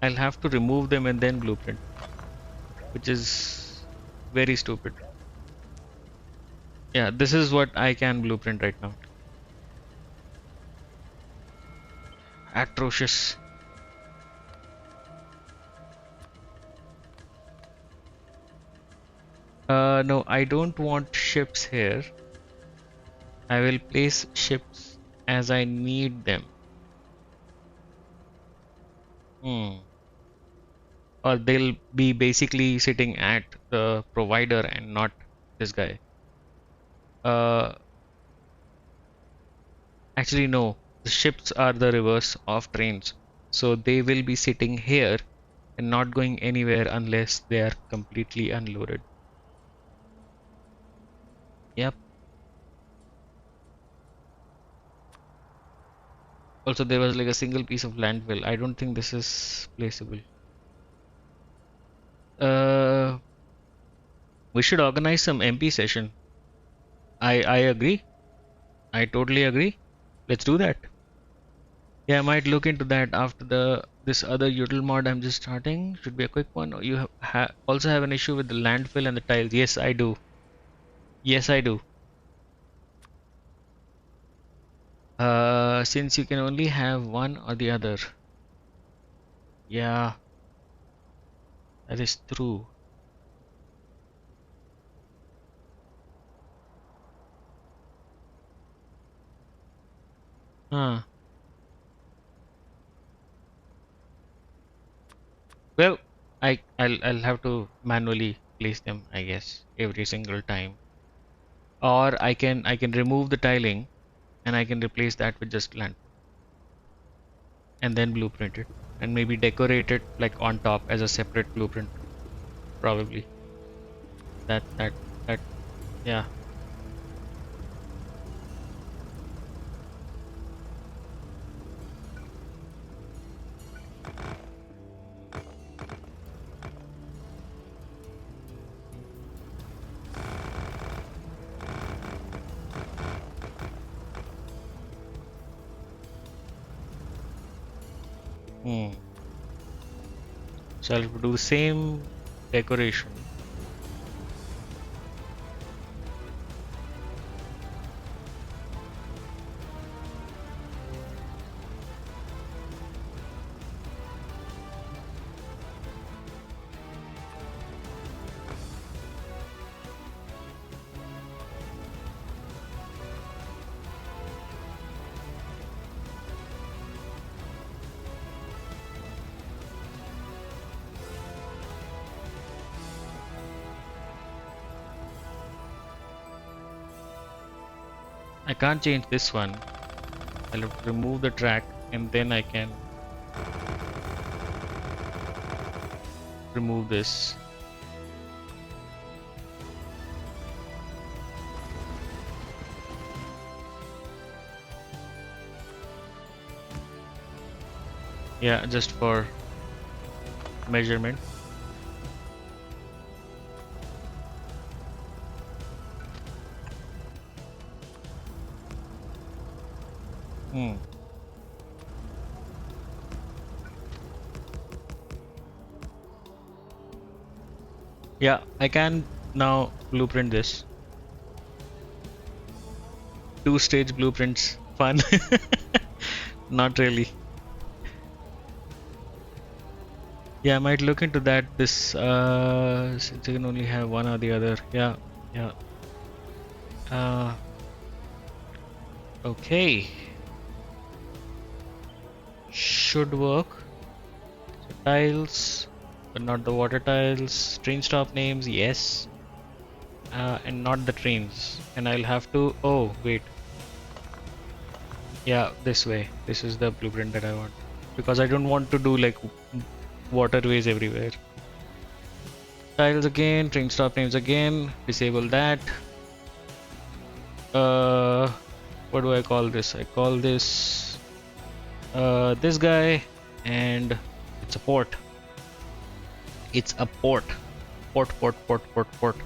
I'll have to remove them and then blueprint, which is very stupid. Yeah, this is what I can blueprint right now. Atrocious. No, I don't want ships here. I will place ships as I need them. Hmm. Or they'll be basically sitting at the provider and not this guy. Uh, Actually, no. The ships are the reverse of trains. So they will be sitting here and not going anywhere unless they are completely unloaded. Yep. Also, there was like a single piece of landfill. I don't think this is placeable. Uh, we should organize some MP session. I agree. I totally agree. Let's do that. Yeah, I might look into that after the this other util mod I'm just starting. Should be a quick one. You also have an issue with the landfill and the tiles. Yes, I do. Yes, I do. Since you can only have one or the other. Yeah, that is true. Huh. Well, I'll have to manually place them, I guess, every single time. Or I can remove the tiling and I can replace that with just land and then blueprint it and maybe decorate it like on top as a separate blueprint. Probably. That yeah. Hmm. So I'll do the same decoration. I can't change this one. I'll have to remove the track and then I can remove this. Yeah, just for measurement. Hmm. Yeah, I can now blueprint this. Two-stage blueprints. Fun. Not really. Yeah, I might look into that. This since you can only have one or the other. Yeah, yeah. Uh, okay. Should work. So tiles, but not the water tiles. Train stop names, yes. And not the trains. And I'll have to. Oh, wait. Yeah, this way. This is the blueprint that I want. Because I don't want to do like waterways everywhere. Tiles again, train stop names again. Disable that. Uh, what do I call this? I call this this guy, and it's a port. It's a port. Port, port, port, port, port.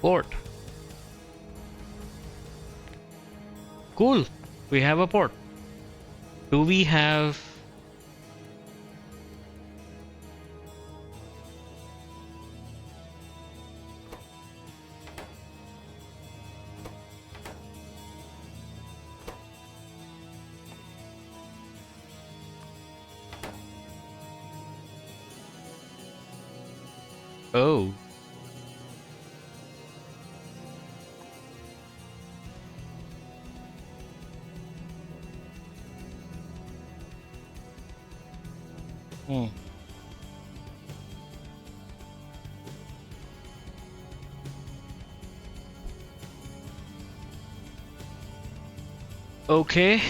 Port. Cool. We have a port. Do we have... Oh. Hmm. Okay.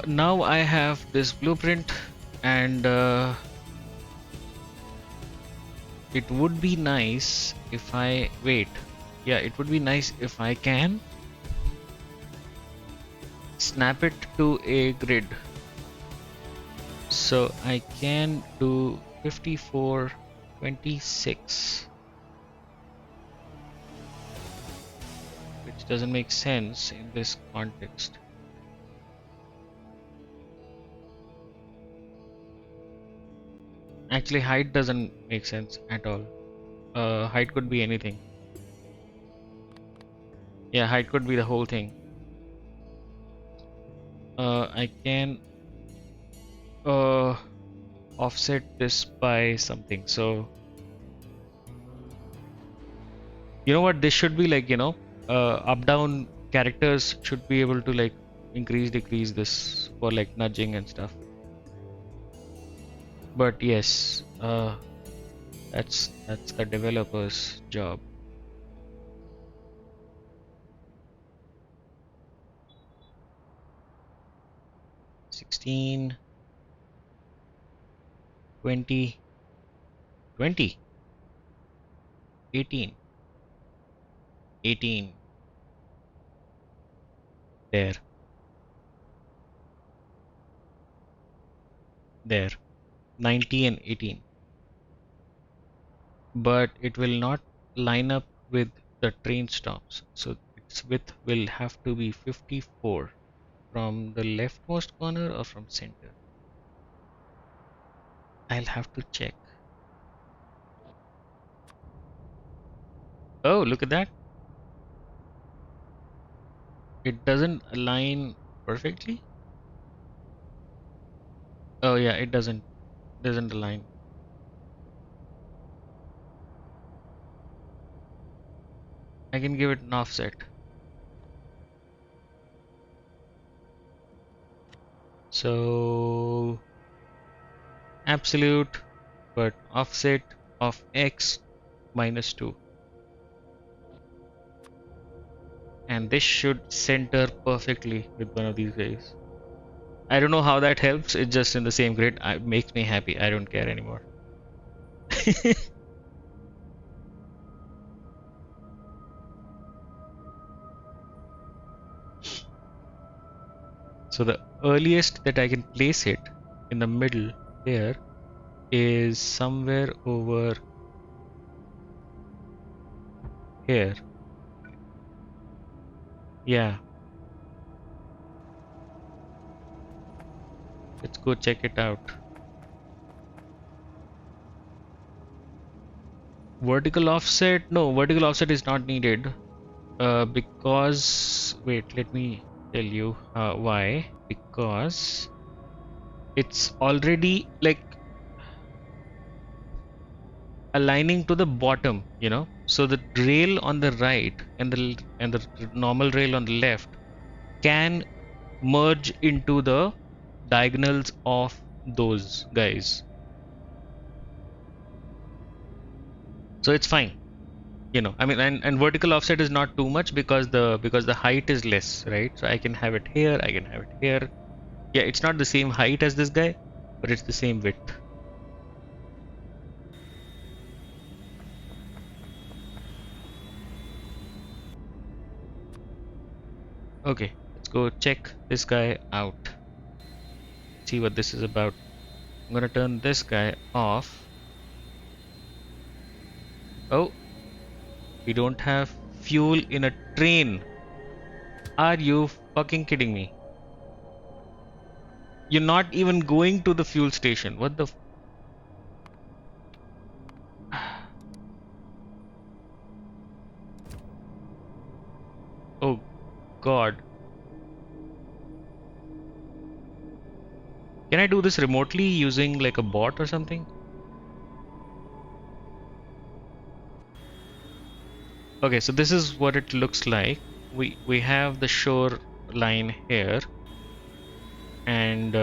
Now I have this blueprint, and it would be nice if I wait. Yeah, it would be nice if I can snap it to a grid. So I can do 54, 26, which doesn't make sense in this context. Actually, height doesn't make sense at all. Height could be anything. Yeah, height could be the whole thing. I can offset this by something. So you know what? This should be like, up down characters should be able to like increase, decrease this for like nudging and stuff. But yes, that's the developer's job. $16, 20, 20, 18, 18. There, there. 90 and 18. But it will not line up with the train stops. So its width will have to be 54 from the leftmost corner or from center. I'll have to check. Oh, look at that. It doesn't align perfectly. Oh yeah, it doesn't align. I can give it an offset. So absolute, but offset of x minus 2. And this should center perfectly with one of these guys. I don't know how that helps. It's just in the same grid. It makes me happy. I don't care anymore. So the earliest that I can place it in the middle there is somewhere over here. Yeah. Let's go check it out. Vertical offset? No, vertical offset is not needed. Because wait, let me tell you why. Because it's already like aligning to the bottom, you know. So the rail on the right and the normal rail on the left can merge into the diagonals of those guys. So it's fine. You know, I mean, and vertical offset is not too much because the height is less, right? So I can have it here, I can have it here. Yeah, it's not the same height as this guy, but it's the same width. Okay, let's go check this guy out. See what this is about. I'm gonna turn this guy off. Oh, we don't have fuel in a train. Are you fucking kidding me? You're not even going to the fuel station. What the? Oh God. Can I do this remotely using like a bot or something? Okay, so this is what it looks like. We have the shore line here, and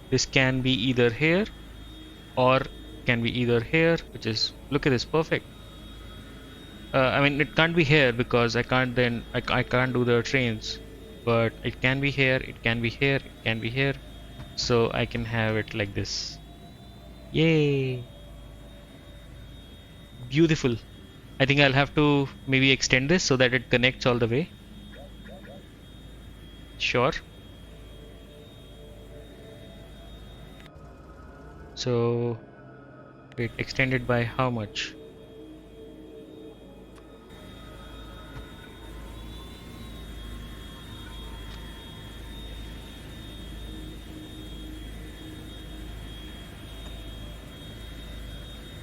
this can be either here or can be either here, which is, look at this, perfect. I mean, it can't be here because I can't do the trains, but it can be here, it can be here, it can be here, so I can have it like this. Yay! Beautiful. I think I'll have to maybe extend this so that it connects all the way. Sure. So, wait, extended by how much?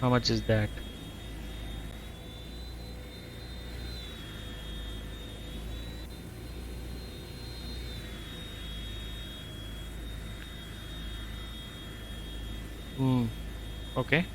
How much is that? Hmm. Okay.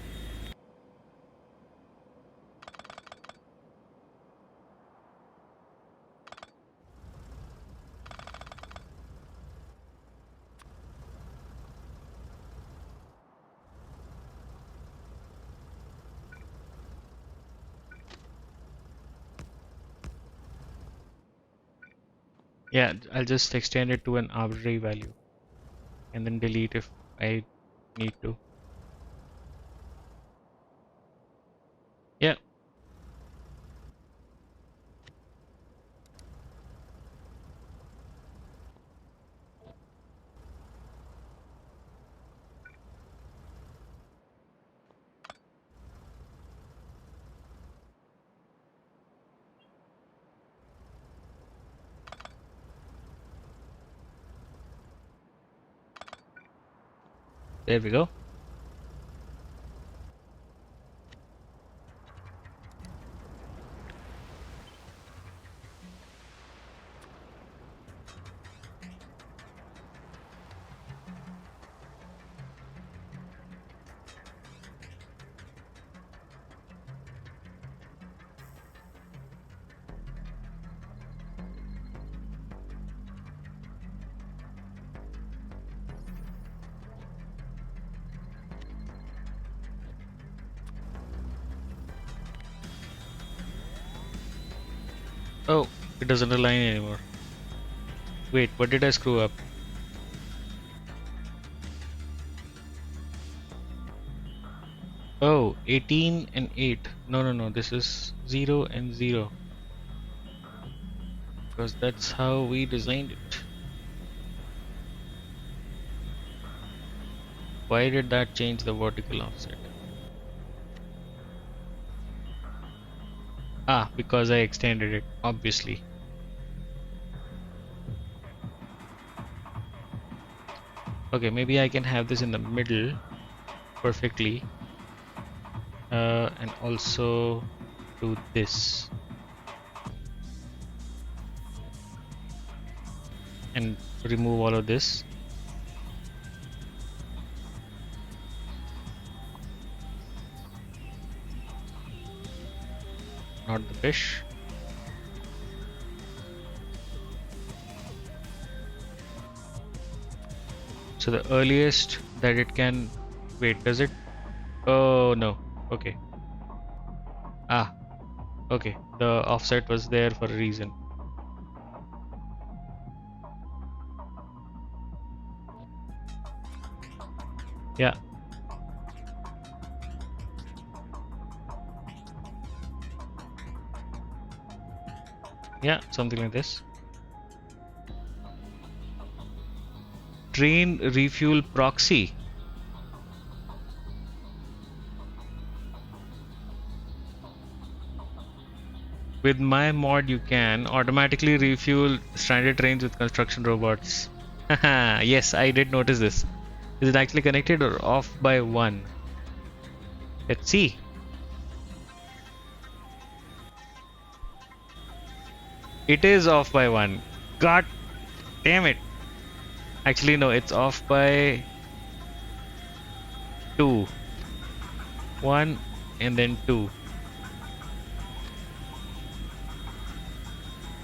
Yeah, I'll just extend it to an arbitrary value and then delete if I need to. Yeah. There we go. Oh, it doesn't align anymore. Wait, what did I screw up? Oh, 18 and 8. No, no, no. This is 0 and 0. Because that's how we designed it. Why did that change the vertical offset? Ah, because I extended it, obviously. Okay, maybe I can have this in the middle perfectly. And also do this. and remove all of this. Not the fish. So the earliest that it can wait, does it? Oh no. Okay. Ah, okay. The offset was there for a reason. Yeah. Yeah, something like this. Train refuel proxy. With my mod, you can automatically refuel stranded trains with construction robots. Haha, yes, I did notice this. Is it actually connected or off by one? Let's see. It is off by one. God damn it. Actually, no, it's off by two. One and then two.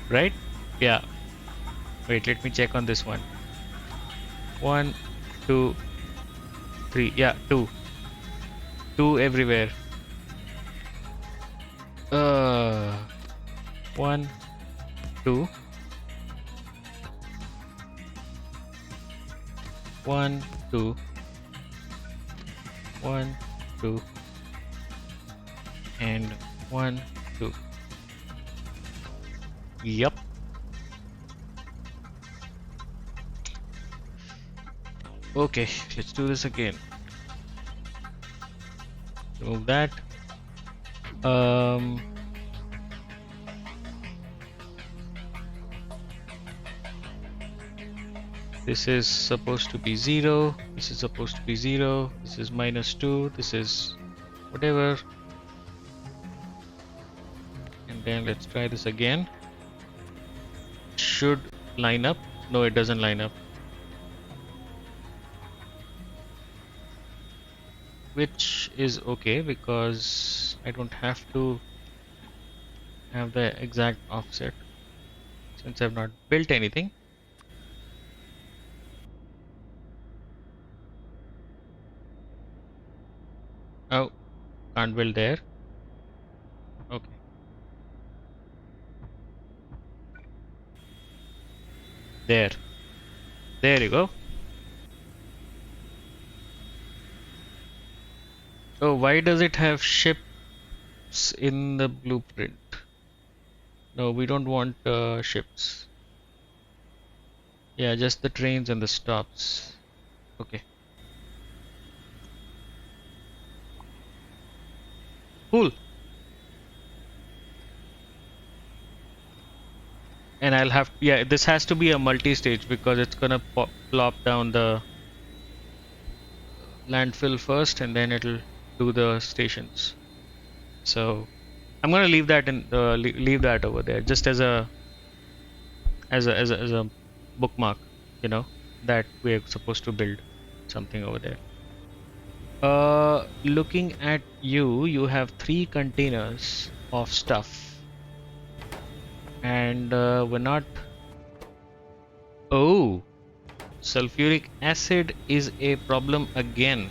Right? Yeah. Wait, let me check on this one. One, two, three. Yeah, two. Two everywhere. Uh, one, two. One, two. One, two. And one, two. Yup. Okay, let's do this again. Remove that. Um, this is supposed to be 0. This is supposed to be 0. This is -2. This is whatever. And then let's try this again. Should line up. No, it doesn't line up. Which is okay because I don't have to have the exact offset since I've not built anything. Oh, can't build there. Okay. There. There you go. Oh, why does it have ships in the blueprint? No, we don't want ships. Yeah, just the trains and the stops. Okay. Cool. And I'll have, yeah, this has to be a multi-stage because it's gonna plop down the landfill first and then it'll do the stations. So I'm gonna leave that in leave that over there just as a bookmark, you know, that we're supposed to build something over there. Looking at you, you have 3 containers of stuff, and we're not. Oh, sulfuric acid is a problem again.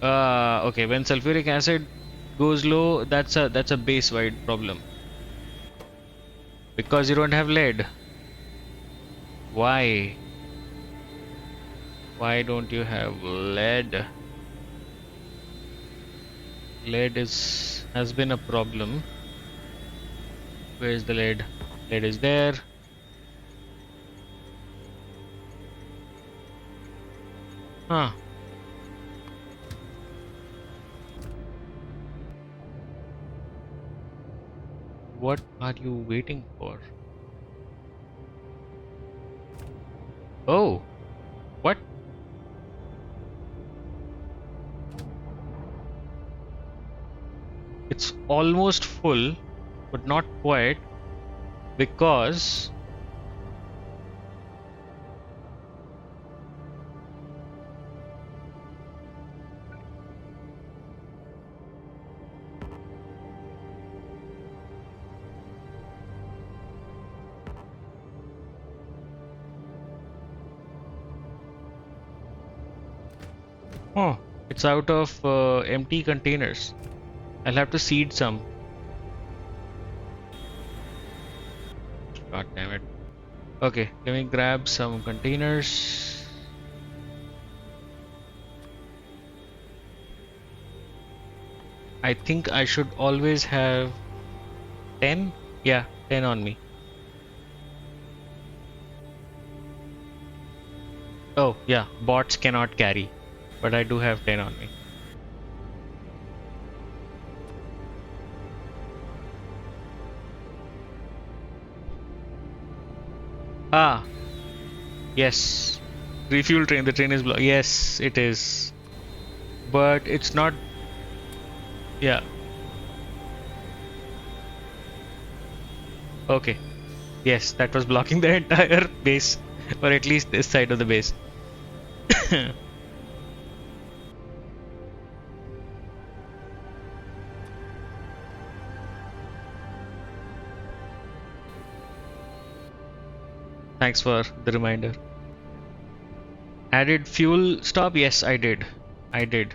Okay, when sulfuric acid goes low, that's a base-wide problem. Because you don't have lead. Why? Why don't you have lead? Lead has been a problem. Where is the lead? Lead is there. Huh. What are you waiting for? Oh, what? It's almost full, but not quite, because Oh, it's out of empty containers. I'll have to seed some. God damn it. Okay, let me grab some containers. I think I should always have 10. Yeah, 10 on me. Oh, yeah, bots cannot carry, but I do have 10 on me. Ah, yes. Refuel train, the train is blocked. Yes, it is. But it's not. Yeah, okay. Yes, that was blocking the entire base, or at least this side of the base. Thanks for the reminder. Added fuel stop? Yes, I did. I did.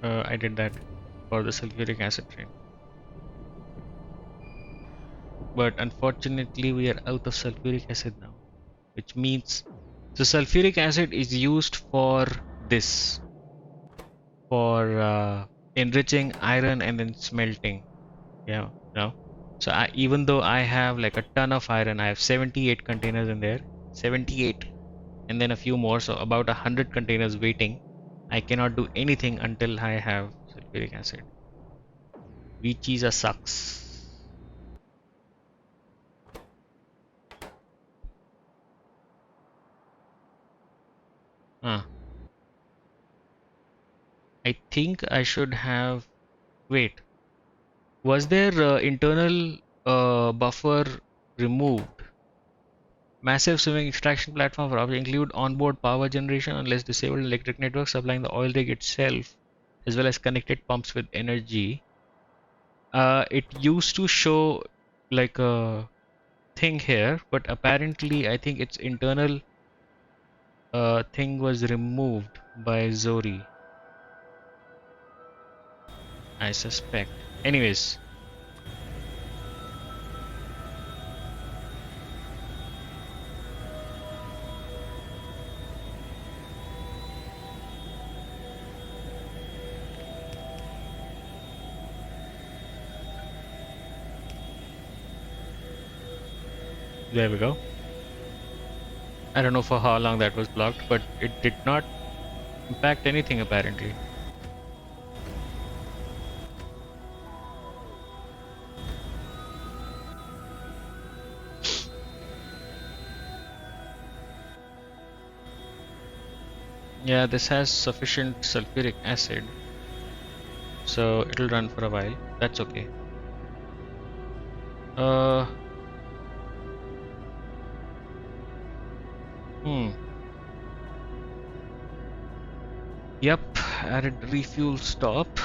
I did that for the sulfuric acid train. But unfortunately, we are out of sulfuric acid now, which means the sulfuric acid is used for this, for enriching iron and then smelting. Yeah, no. So even though I have like a ton of iron, I have 78 containers in there, 78, and then a few more, so about 100 containers waiting. I cannot do anything until I have sulfuric acid, which is a sucks. Huh. I think I should have. Wait, was there internal buffer removed? Massive swimming extraction platform for include onboard power generation unless disabled electric network supplying the oil rig itself, as well as connected pumps with energy. It used to show like a thing here, but apparently I think its internal thing was removed by Zori, I suspect. Anyways, there we go. I don't know for how long that was blocked, but it did not impact anything apparently. Yeah, this has sufficient sulfuric acid, so it'll run for a while. That's okay. Uh, hmm. Yep, added refuel stop.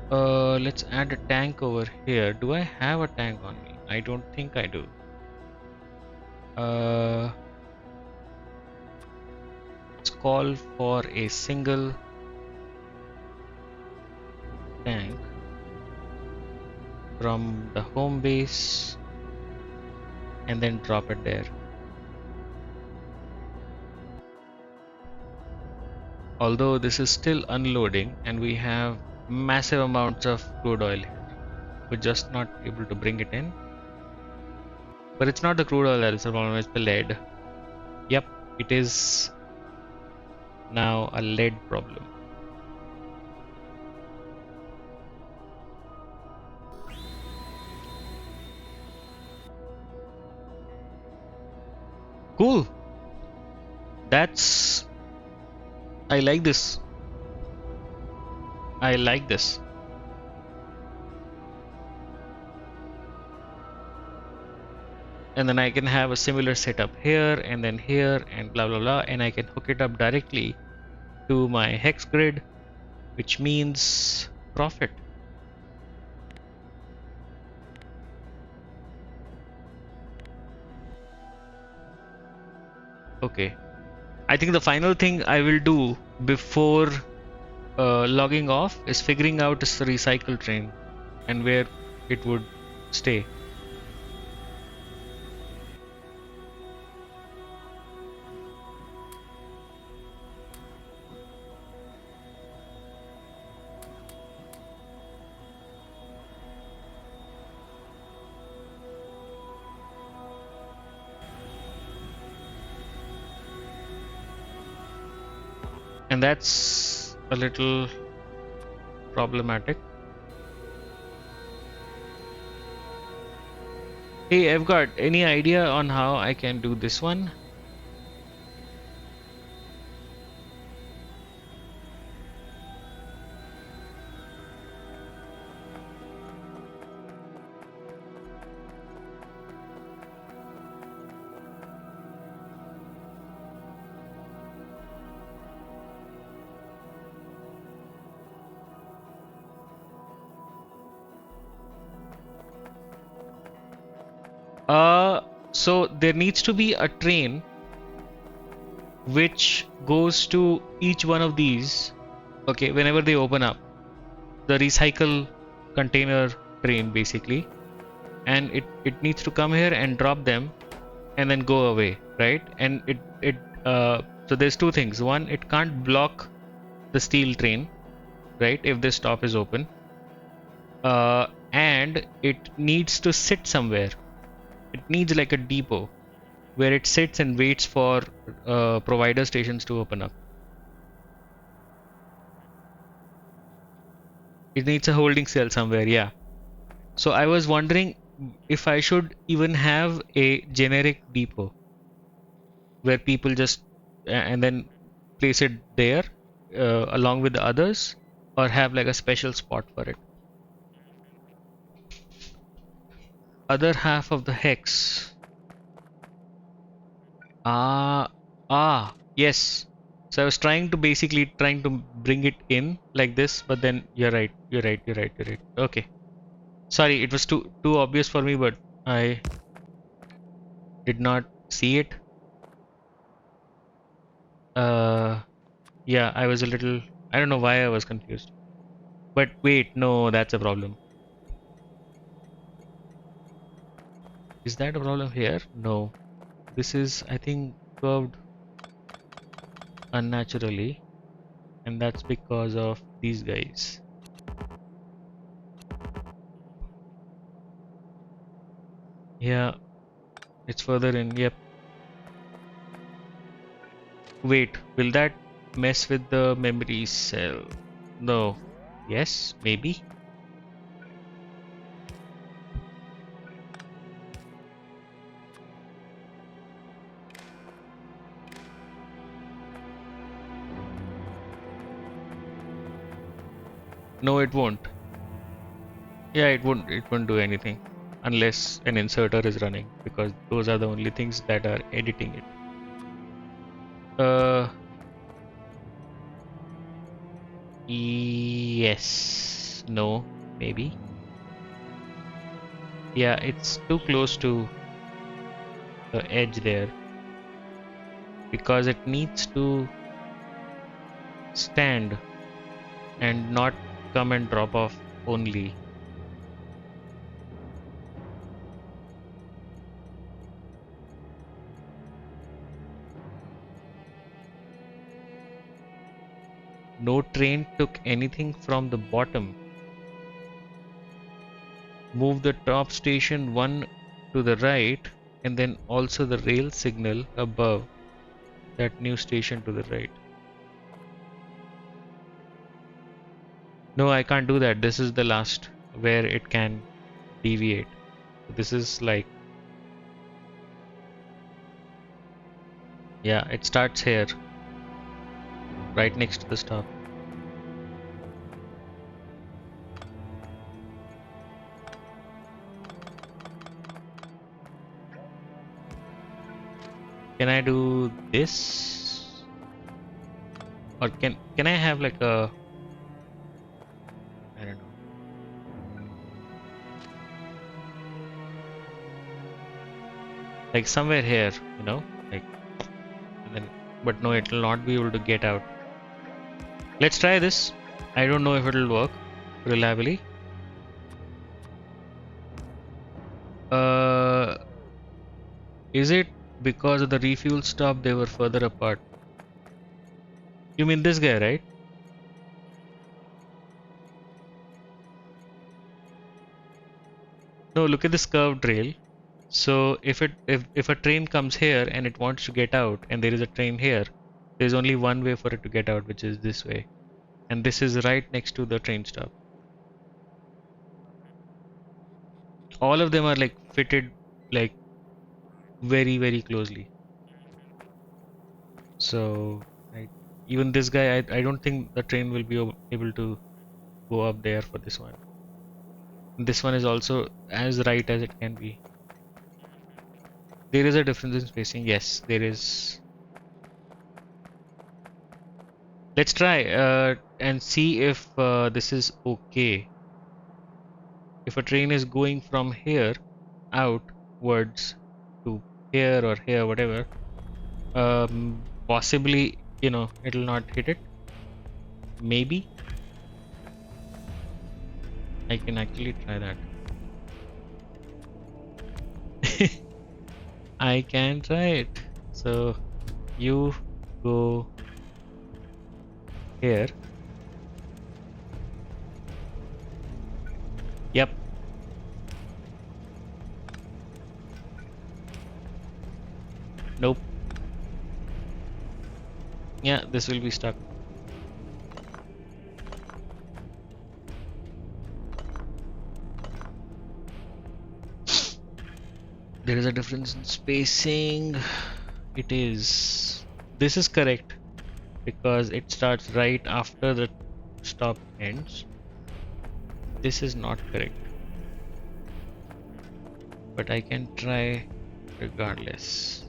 Let's add a tank over here. Do I have a tank on me? I don't think I do. Uh, let's call for a single tank from the home base and then drop it there. Although this is still unloading and we have massive amounts of crude oil here, we're just not able to bring it in. But it's not the crude oil that is the problem, it's the lead. Yep, it is now a lead problem. Cool. That's. I like this. I like this. And then I can have a similar setup here and then here and blah blah blah, and I can hook it up directly to my hex grid, which means profit. Okay, I think the final thing I will do before logging off is figuring out this recycle train and where it would stay. And that's a little problematic. Hey, I've got any idea on how I can do this one? So there needs to be a train which goes to each one of these, okay, whenever they open up. The recycle container train basically, and it needs to come here and drop them and then go away, right? And so there's two things. One, it can't block the steel train, right, if this stop is open. And it needs to sit somewhere. It needs like a depot where it sits and waits for provider stations to open up. It needs a holding cell somewhere, yeah. So I was wondering if I should even have a generic depot where people just and then place it there along with the others, or have like a special spot for it. Other half of the hex. Yes. So I was trying to bring it in like this, but then you're right. Okay. Sorry, it was too obvious for me, but I did not see it. Yeah, I was a little, I don't know why I was confused. But wait, no, that's a problem. Is that a problem here? No. This is, I think, curved unnaturally, and that's because of these guys. Yeah, it's further in. Yep. Wait, will that mess with the memory cell? No. Yes, maybe. No, it won't. Yeah, it won't do anything unless an inserter is running, because those are the only things that are editing it. Yes. No, maybe. Yeah, it's too close to the edge there, because it needs to stand and not come and drop off only. No train took anything from the bottom. Move the top station one to the right, and then also the rail signal above that new station to the right. No, I can't do that. This is the last where it can deviate. This is like, yeah, it starts here, right next to the stop. Can I do this? Or can I have like a, I don't know, like somewhere here, like, and then, but no, it will not be able to get out. Let's try this. I don't know if it'll work reliably. Uh, is it because of the refuel stop they were further apart? You mean this guy, right? No, look at this curved rail. So if a train comes here and it wants to get out and there is a train here, there's only one way for it to get out, which is this way. And this is right next to the train stop. All of them are like fitted like very, very closely. So even this guy, I don't think the train will be able to go up there for this one. This one is also as right as it can be. There is a difference in spacing. Yes, there is. Let's try and see if this is okay. If a train is going from here outwards to here or here, whatever, possibly, it'll not hit it. Maybe I can actually try that. I can try it. So you go here. Yep. Nope. Yeah, this will be stuck. There is a difference in spacing. It is. This is correct because it starts right after the stop ends. This is not correct. But I can try regardless.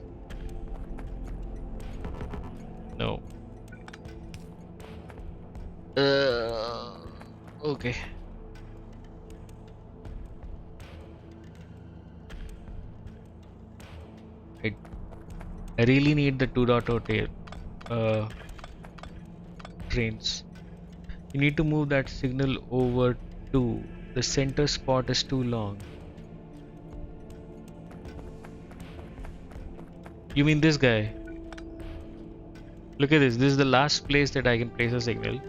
No. Okay. I really need the 2.0 tail trains. You need to move that signal over to the center spot is too long. You mean this guy? Look at this. This is the last place that I can place a signal.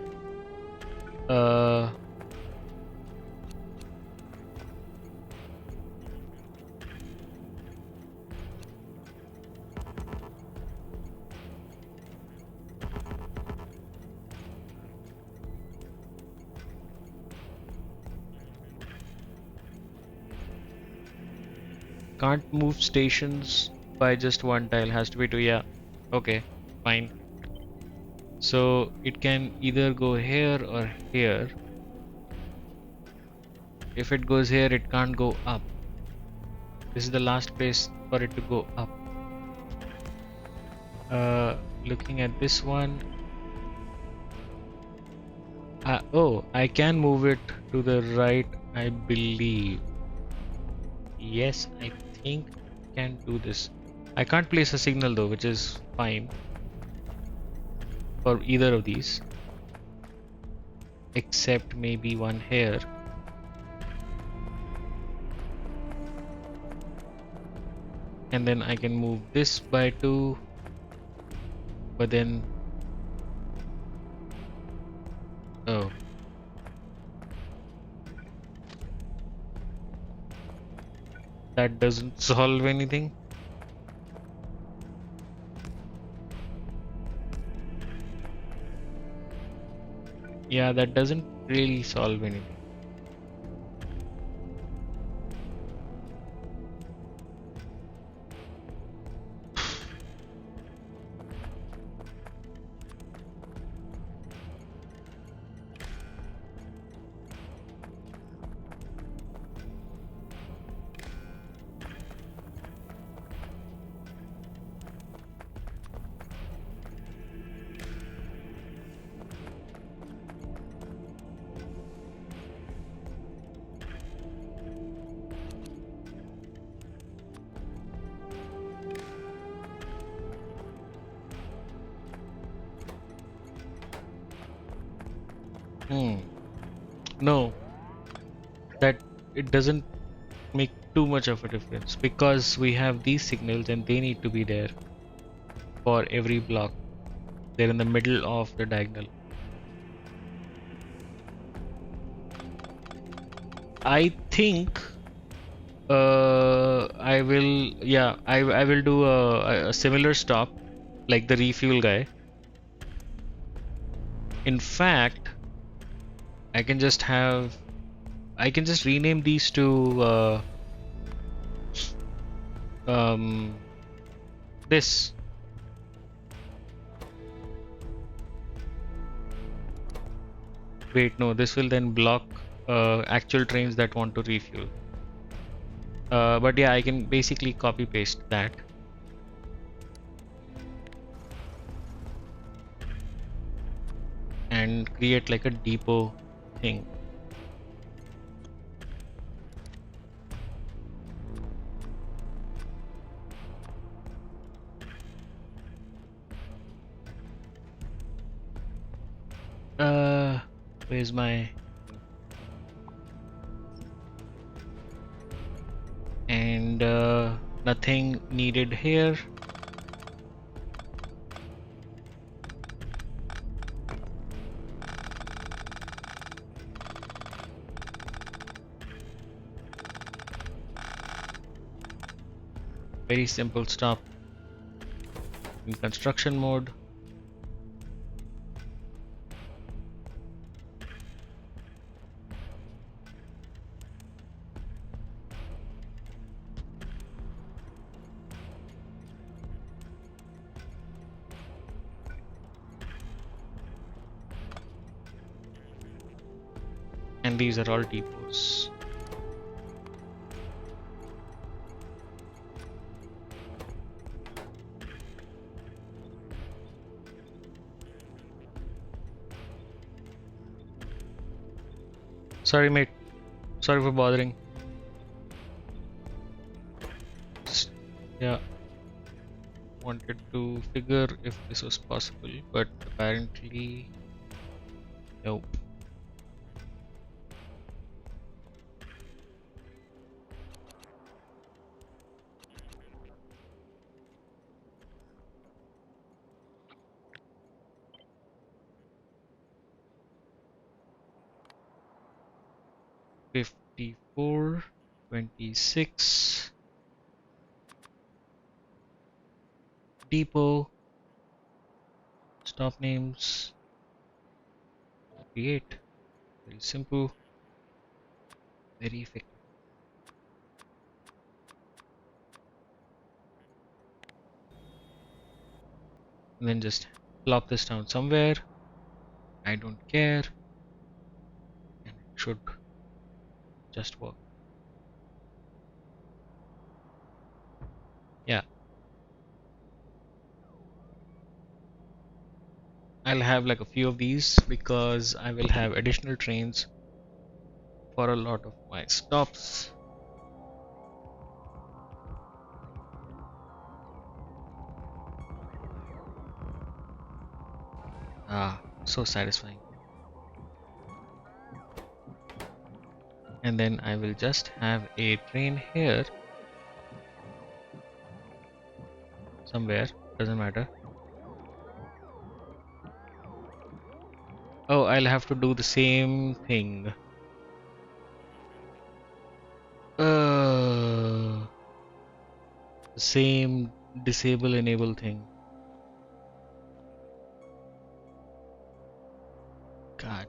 Can't move stations by just one tile. Has to be two. Yeah. Okay. Fine. So it can either go here or here. If it goes here, it can't go up. This is the last place for it to go up. Looking at this one. Oh, I can move it to the right, I believe. Yes, I think I can do this. I can't place a signal though, which is fine for either of these. Except maybe one here. And then I can move this by 2. But then... Oh. That doesn't solve anything. Yeah, that doesn't really solve anything. Hmm. No, that it doesn't make too much of a difference because we have these signals and they need to be there for every block. They're in the middle of the diagonal. I think I will, yeah, I will do a similar stop like the refuel guy. In fact, I can just have I can just rename these to um this. Wait, no, this will then block actual trains that want to refuel. But yeah, I can basically copy paste that and create like a depot thing. Uh, where's my and nothing needed here. Very simple stop in construction mode. And these are all depots. Sorry, mate. Sorry for bothering. Just, yeah, wanted to figure if this was possible, but apparently, nope. 54, 26, depot, stop names, create. Very simple, very effective. And then just plop this down somewhere. I don't care, and it should just work. Yeah, I'll have like a few of these because I will have additional trains for a lot of my stops. Ah, so satisfying. And then I will just have a train here somewhere, doesn't matter. Oh, I'll have to do the same thing. The same disable enable thing. God.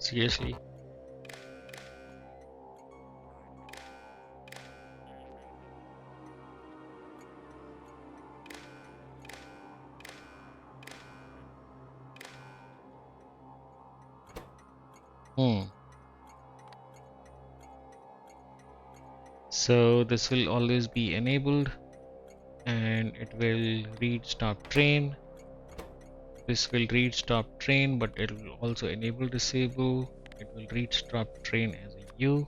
Seriously. Hmm. So this will always be enabled and it will read stop train. This will read stop train, but it will also enable disable. It will read stop train as a U.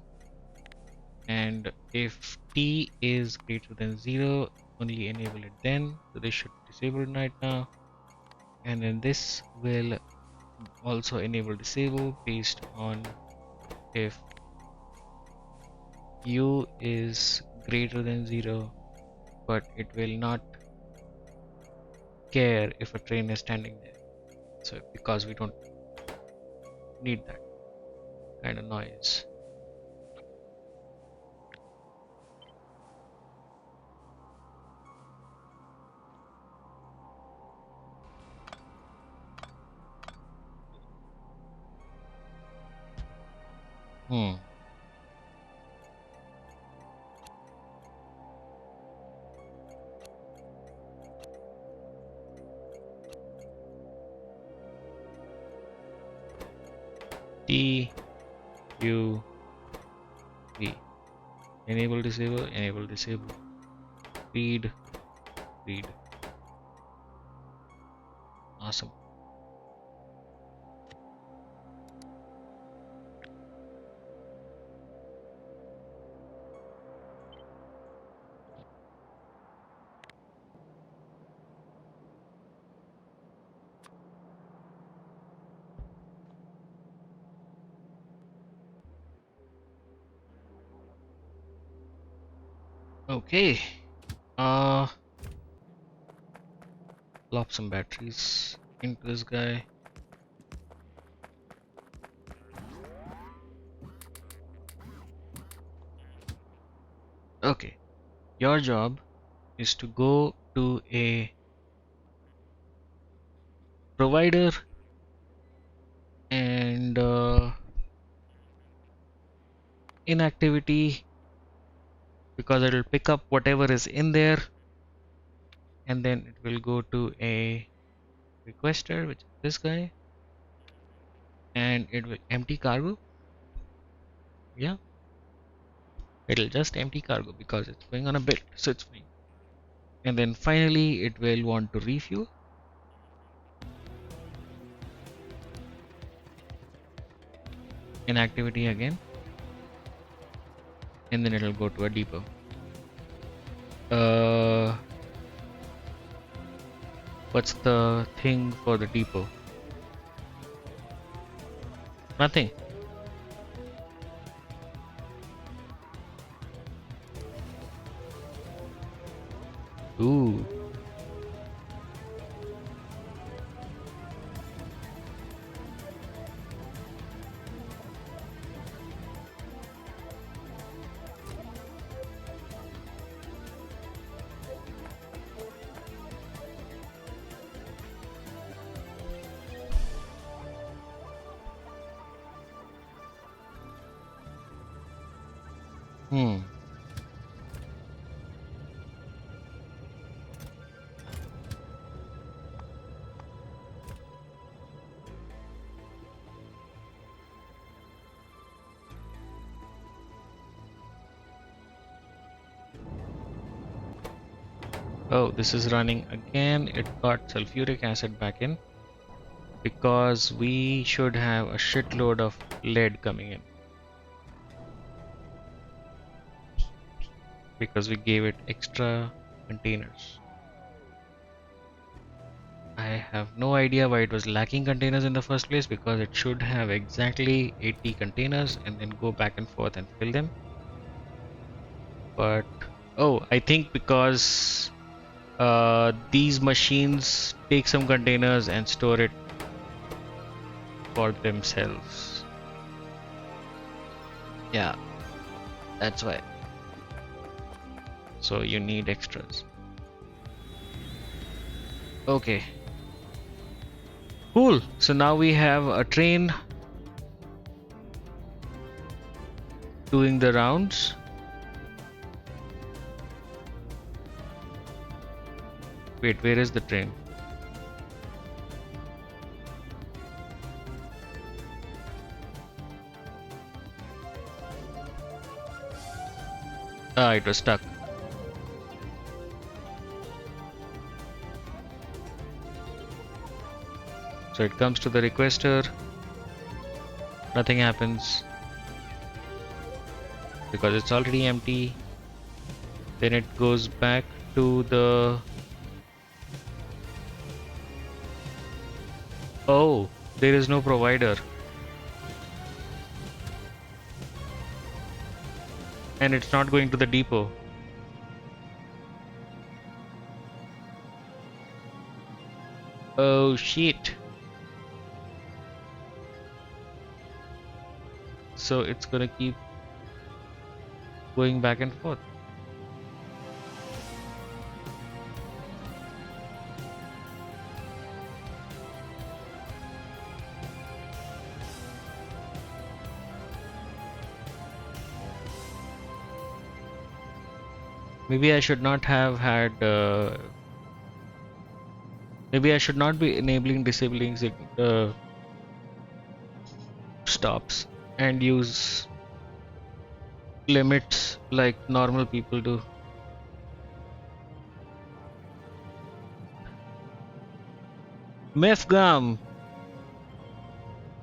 And if t is greater than 0, only enable it then. So this should disable it right now. And then this will also enable disable based on if u is greater than 0, but it will not care if a train is standing there. So because we don't need that kind of noise. Hmm. T U V. Enable disable, enable disable. Read, read. Awesome. Okay. Uh Plop some batteries into this guy. Okay. Your job is to go to a provider and inactivity, because it will pick up whatever is in there and then it will go to a requester, which is this guy, and it will empty cargo. Yeah, it'll just empty cargo because it's going on a bit, so it's fine. And then finally it will want to refuel. Inactivity again, and then it'll go to a depot. uh what's the thing for the depot? Nothing. Ooh. Hmm. Oh, this is running again. It got sulfuric acid back in because we should have a shitload of lead coming in because we gave it extra containers. I have no idea why it was lacking containers in the first place, because it should have exactly 80 containers and then go back and forth and fill them. But oh, I think because these machines take some containers and store it for themselves. Yeah, that's why. So you need extras. Okay. Cool. So now we have a train doing the rounds. Wait, where is the train? Ah, it was stuck. So it comes to the requester, nothing happens because it's already empty. Then it goes back to the... Oh, there is no provider. And it's not going to the depot. Oh shit. So it's gonna keep going back and forth. Maybe I should not have had maybe I should not be enabling disabling stops and use limits like normal people do. Mefgam,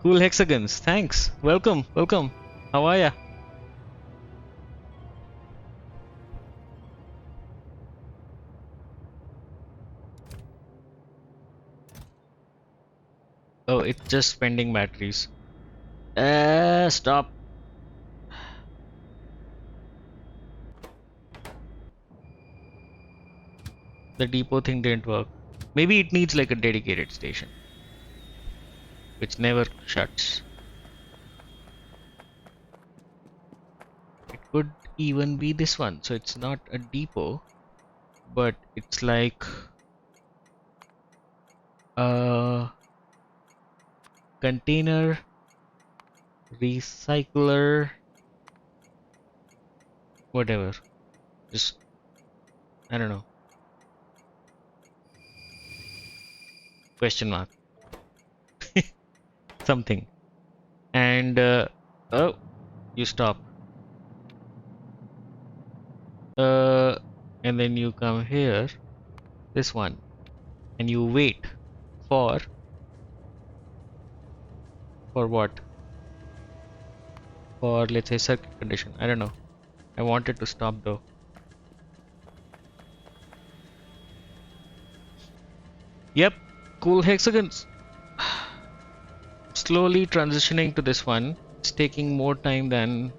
cool hexagons, thanks. Welcome, welcome. How are ya? Oh, it's just spending batteries. Stop. The depot thing didn't work. Maybe it needs like a dedicated station, which never shuts. It could even be this one. So it's not a depot, but it's like a container recycler, whatever. Just, I don't know. Question mark. Something. And oh, you stop. And then you come here, this one, and you wait for what? For, let's say, circuit condition. I don't know. I want it to stop though. Yep, cool hexagons. Slowly transitioning to this one. It's taking more time than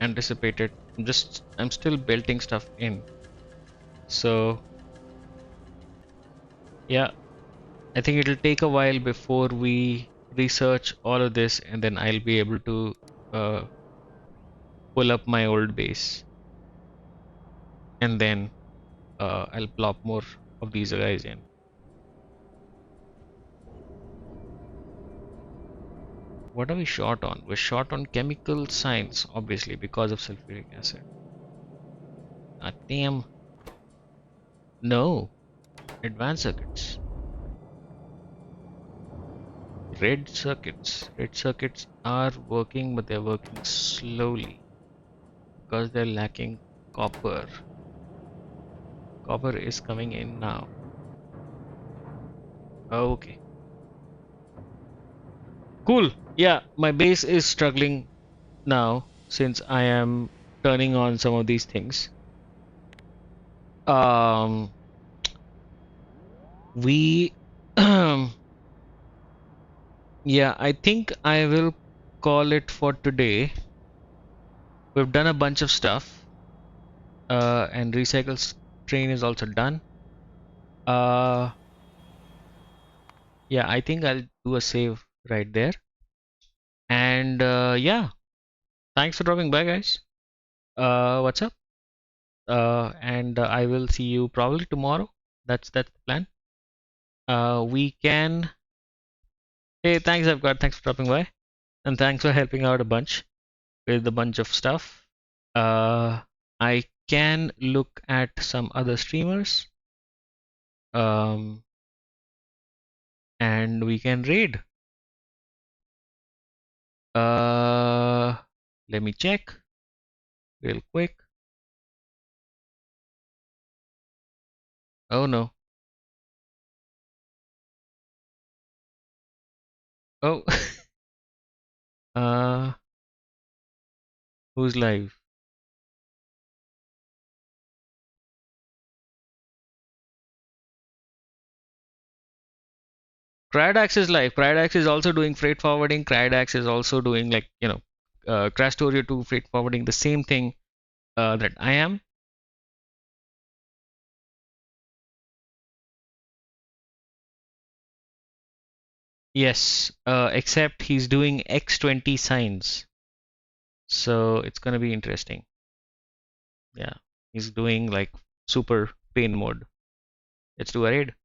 anticipated. I'm still building stuff in. So yeah, I think it'll take a while before we research all of this, and then I'll be able to uh, pull up my old base, and then I'll plop more of these guys in. What are we short on? We're short on chemical science, obviously, because of sulfuric acid. Ah, damn. No. Advanced circuits. Red circuits. Red circuits are working, but they're working slowly because they're lacking copper. Copper is coming in now. Okay. Cool. Yeah, my base is struggling now since I am turning on some of these things. Um, we, yeah, I think I will call it for today. We've done a bunch of stuff, and recycle train is also done. Uh, yeah, I think I'll do a save right there. And yeah, thanks for dropping by, guys. What's up? And I will see you probably tomorrow. That's the plan. We can. Hey, thanks, I've got. Thanks for dropping by, and thanks for helping out a bunch with a bunch of stuff. I can look at some other streamers. And we can raid. Uh, Let me check real quick. Oh no. Oh, uh, who's live? Crydax is live. Crydax is also doing freight forwarding. Crydax is also doing like, Crashtorio 2 freight forwarding, the same thing that I am. Yes, except he's doing X20 signs. So it's gonna be interesting. Yeah, he's doing like super pain mode. Let's do a raid.